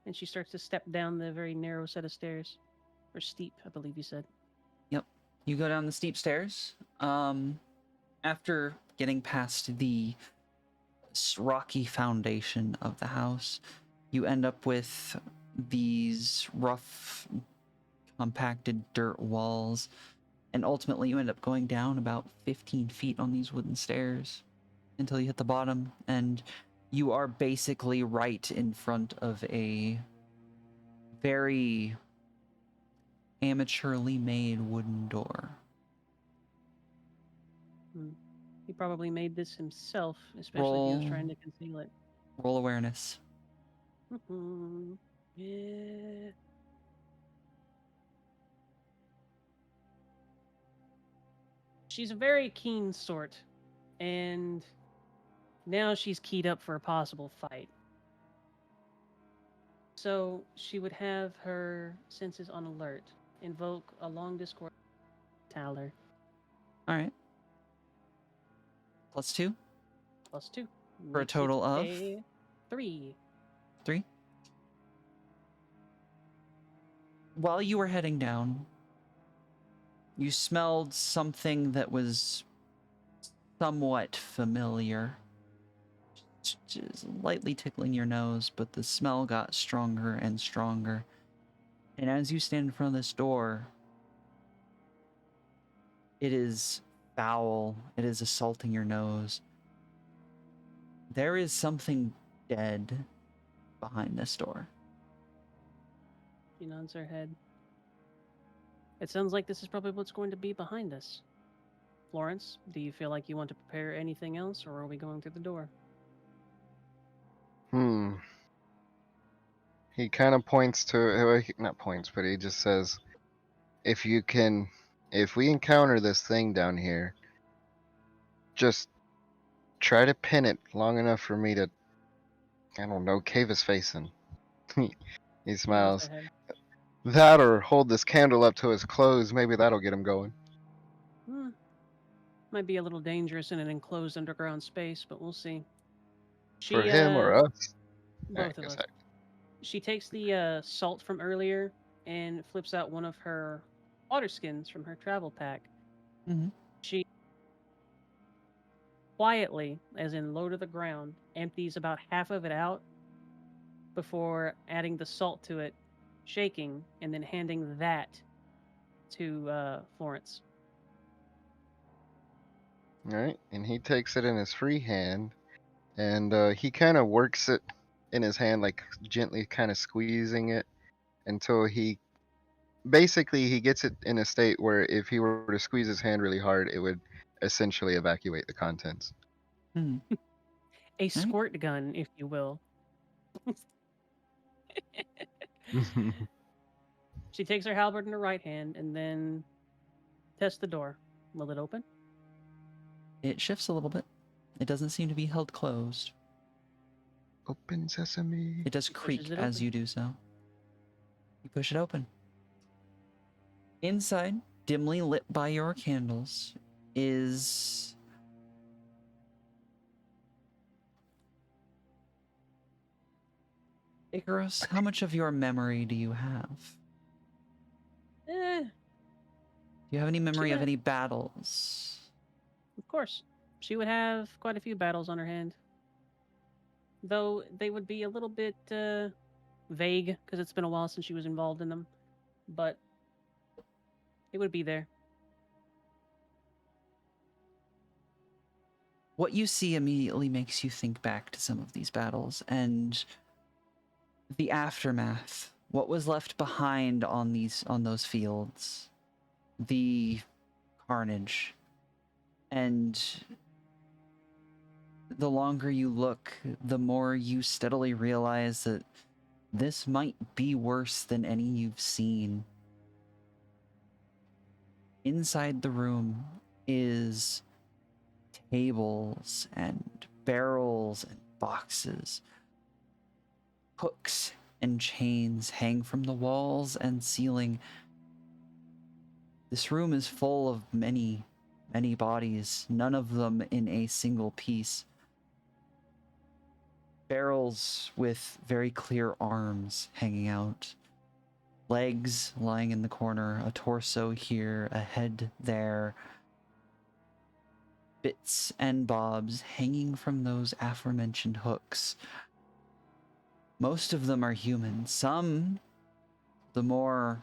And she starts to step down the very narrow set of stairs, or steep, I believe you said. Yep. You go down the steep stairs. After getting past the rocky foundation of the house, you end up with these rough, compacted dirt walls, and ultimately you end up going down about 15 feet on these wooden stairs until you hit the bottom, and you are basically right in front of a very amateurly made wooden door. He probably made this himself, especially if he was trying to conceal it. Roll awareness. Yeah. She's a very keen sort, and now she's keyed up for a possible fight. So she would have her senses on alert, invoke a long discord Taller. All right. +2 +2. for a Makes total it of a 3. 3. While you were heading down, you smelled something that was somewhat familiar. Just lightly tickling your nose, but the smell got stronger and stronger. And as you stand in front of this door, it is foul. It is assaulting your nose. There is something dead behind this door. She nods her head. It sounds like this is probably what's going to be behind us. Florence, do you feel like you want to prepare anything else, or are we going through the door? He kind of points to, not points, but he just says, if we encounter this thing down here, just try to pin it long enough for me to, I don't know, cave his face in. He She nods her smiles. head. That or hold this candle up to his clothes, maybe that'll get him going. Might be a little dangerous in an enclosed underground space, but we'll see. For She, him or us. both of Guess us. She takes the salt from earlier and flips out one of her water skins from her travel pack. Mm-hmm. She quietly, as in low to the ground, empties about half of it out before adding the salt to it, shaking, and then handing that to Florence. Alright, and he takes it in his free hand, and he kind of works it in his hand, like gently kind of squeezing it until he gets it in a state where if he were to squeeze his hand really hard, it would essentially evacuate the contents. Mm-hmm. A squirt gun, if you will. She takes her halberd in her right hand and then tests the door. Will it open? It shifts a little bit. It doesn't seem to be held closed. Open sesame. It does She pushes creak it as open. you do so. You push it open. Inside, dimly lit by your candles, is Icarus. How much of your memory do you have? Eh, Do you have any memory of would- any battles? of course. She would have quite a few battles on her hand. Though they would be a little bit vague because it's been a while since she was involved in them. But it would be there. What you see immediately makes you think back to some of these battles and the aftermath what was left behind on those fields, the carnage, and the longer you look, the more you steadily realize that this might be worse than any you've seen. Inside the room is tables and barrels and boxes. Hooks and chains hang from the walls and ceiling. This room is full of many, many bodies, none of them in a single piece. Barrels with very clear arms hanging out. Legs lying in the corner, a torso here, a head there. Bits and bobs hanging from those aforementioned hooks. Most of them are human. Some, the more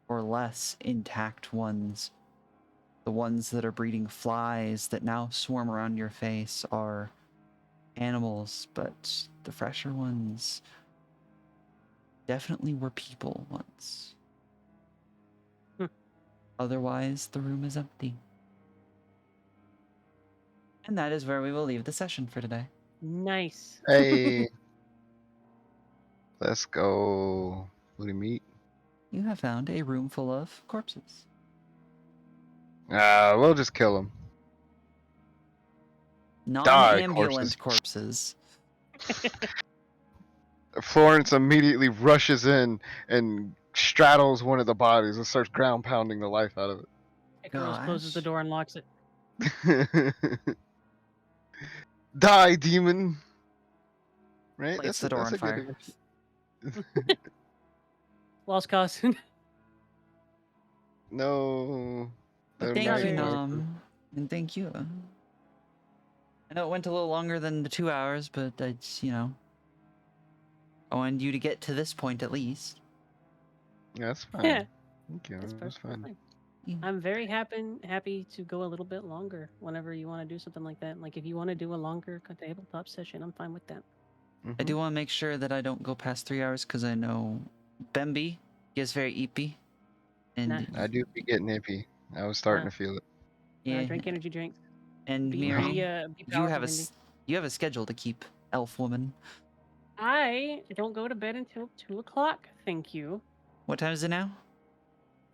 or less intact ones, the ones that are breeding flies that now swarm around your face, are animals, but the fresher ones definitely were people once. Otherwise, the room is empty. And that is where we will leave the session for today. Nice. Hey, let's go. Booty meat. You have found a room full of corpses. We'll just kill him. Non-ambulant corpses. Florence immediately rushes in and straddles one of the bodies and starts ground pounding the life out of Icarus closes the door and locks it. it. Die, demon! Right? Lights the door that's on a good fire. image. Lost cause. No. But They're thank you, married Sorry. Nom. And thank you. I know it went a little longer than the 2 hours, but it's, I wanted you to get to this point at least. Yeah, that's fine. Yeah, Thank you. it's That's perfectly fine. fine. Yeah. I'm very happy to go a little bit longer whenever you want to do something like that. Like if you want to do a longer tabletop session, I'm fine with that. I do want to make sure that I don't go past 3 hours because I know Bemby gets very eepy. And Nah. I do be getting hippie. I was starting Nah. to feel it. yeah. Drink energy drinks. And Be Miri, be you have powerful, Mindy. you have a schedule to keep, elf woman. I don't go to bed until 2:00. Thank you. What time is it now?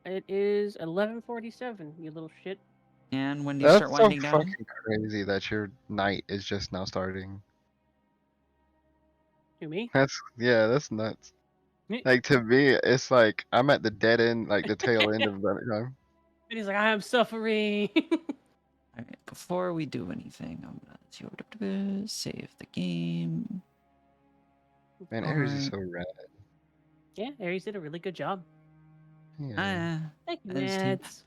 It is 11:47. You little shit. And when do you That's start so winding down? fucking crazy that your night is just now starting. To me. That's nuts. Me. Like to me, it's like I'm at the dead end, like the tail end of that time. And he's like, I am suffering. All right, before we do anything, I'm gonna save the game. Man, Ares is so rad. Yeah, Aries did a really good job. Yeah. Thank you, As team. Mads.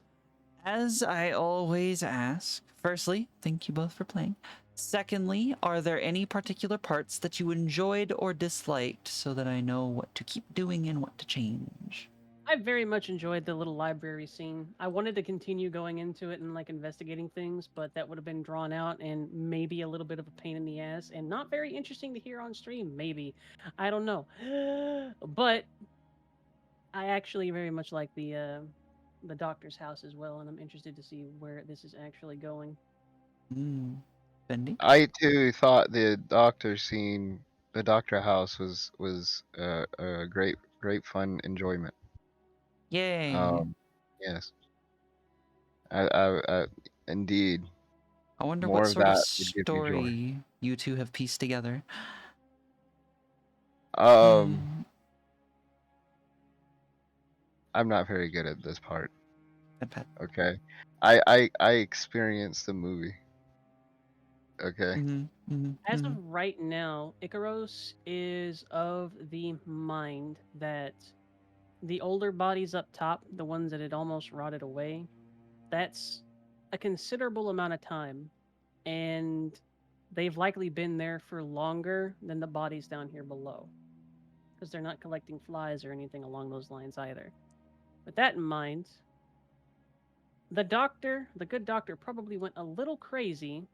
As I always ask, firstly, thank you both for playing. Secondly, are there any particular parts that you enjoyed or disliked so that I know what to keep doing and what to change? I very much enjoyed the little library scene. I wanted to continue going into it and like investigating things, but that would have been drawn out and maybe a little bit of a pain in the ass and not very interesting to hear on stream. Maybe, I don't know, but I actually very much like the doctor's house as well, and I'm interested to see where this is actually going. Bendy? I too thought the doctor house was a great fun enjoyment. Yay! Yes. I indeed. I wonder More what of sort of that would give me joy. story you two have pieced together. I'm not very good at this part. Okay. I experienced the movie. Okay. As of right now, Icaros is of the mind that the older bodies up top, the ones that had almost rotted away, that's a considerable amount of time. And they've likely been there for longer than the bodies down here below. Because they're not collecting flies or anything along those lines either. With that in mind, the good doctor, probably went a little crazy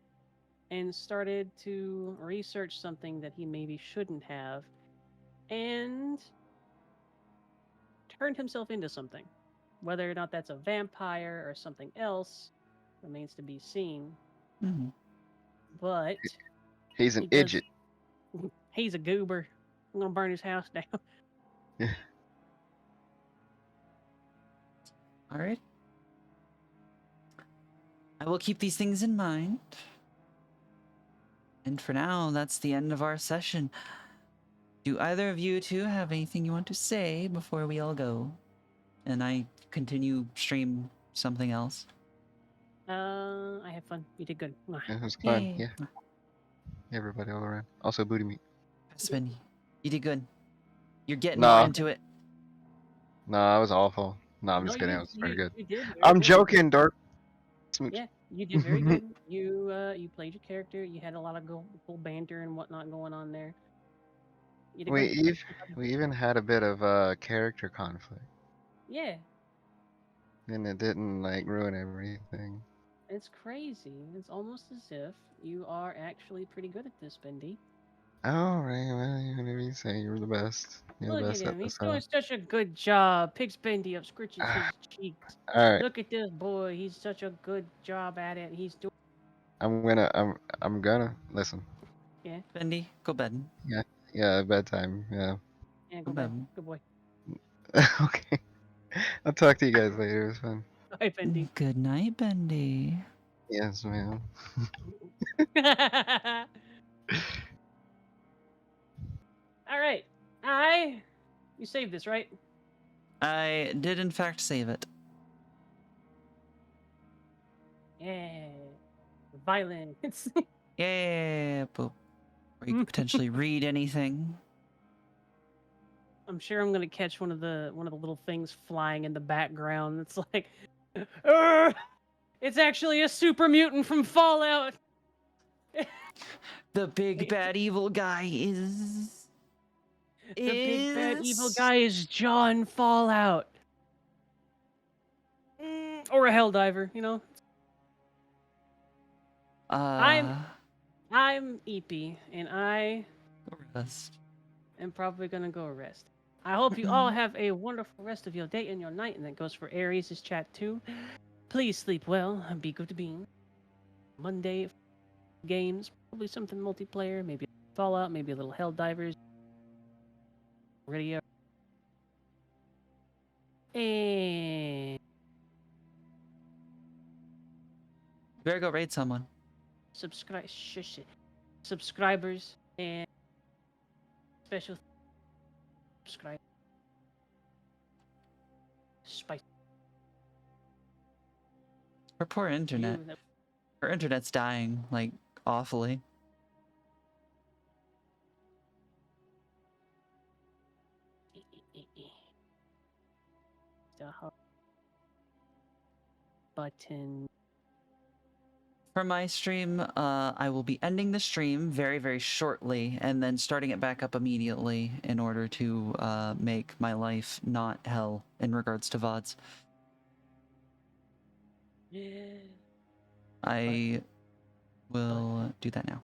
and started to research something that he maybe shouldn't have. And turned himself into something. Whether or not that's a vampire or something else remains to be seen. Mhm. But He's an he does. idiot. He's a goober. I'm gonna burn his house down. All right. I will keep these things in mind. And for now, that's the end of our session. Do either of you two have anything you want to say before we all go? And I continue stream something else. I had fun. You did good. Mwah. It was fun. Yay. Yeah. Everybody all around. Also, booty meat. Aspen, you did good. You're getting more Nah, into it. nah, I was awful. Nah, I'm No, just kidding. It was very good. you did very I'm good. joking, Dark. Smooch. Yeah, you did very good. You played your character. You had a lot of cool banter and whatnot going on there. You did We good. eve we even had a bit of character conflict, Yeah, and it didn't like ruin everything. it's crazy. It's almost as if you are actually pretty good at this, Bendy. All right, well, whatever you say, you're the best. You're the Look at best at him. He's this. doing such a good job. Picks Bendy up, scritches Ah, his cheeks. all right, Look at this boy. He's such a good job at it. He's doing. I'm gonna listen. Yeah, Bendy, go bed. Yeah, yeah, bedtime. Yeah. yeah. Go Go bed. bed. Good boy. Okay. I'll talk to you guys later. It was fun. Bye, Bendy. Good night, Bendy. Yes, ma'am. All right. You saved this, right? I did in fact save it. Yeah. Violence. Yeah, but or you could potentially read anything. I'm sure I'm gonna catch one of the little things flying in the background. It's like, "Arr! It's actually a super mutant from Fallout. The big bad evil guy The big bad evil guy is John Fallout, or a Helldiver. You know, uh I'm Eepy, and I rest. am probably gonna go rest. I hope you all have a wonderful rest of your day and your night, and that goes for Aries' chat too. Please sleep well and be good to being. Monday games, probably something multiplayer, maybe Fallout, maybe a little Helldivers. Radio. And Better go raid someone. subscribers and special subscribe. Spice. Her poor internet. Her internet's dying, like, awfully. The button. For my stream, I will be ending the stream very, very shortly, and then starting it back up immediately in order to make my life not hell in regards to VODs. Yeah. I will do that now.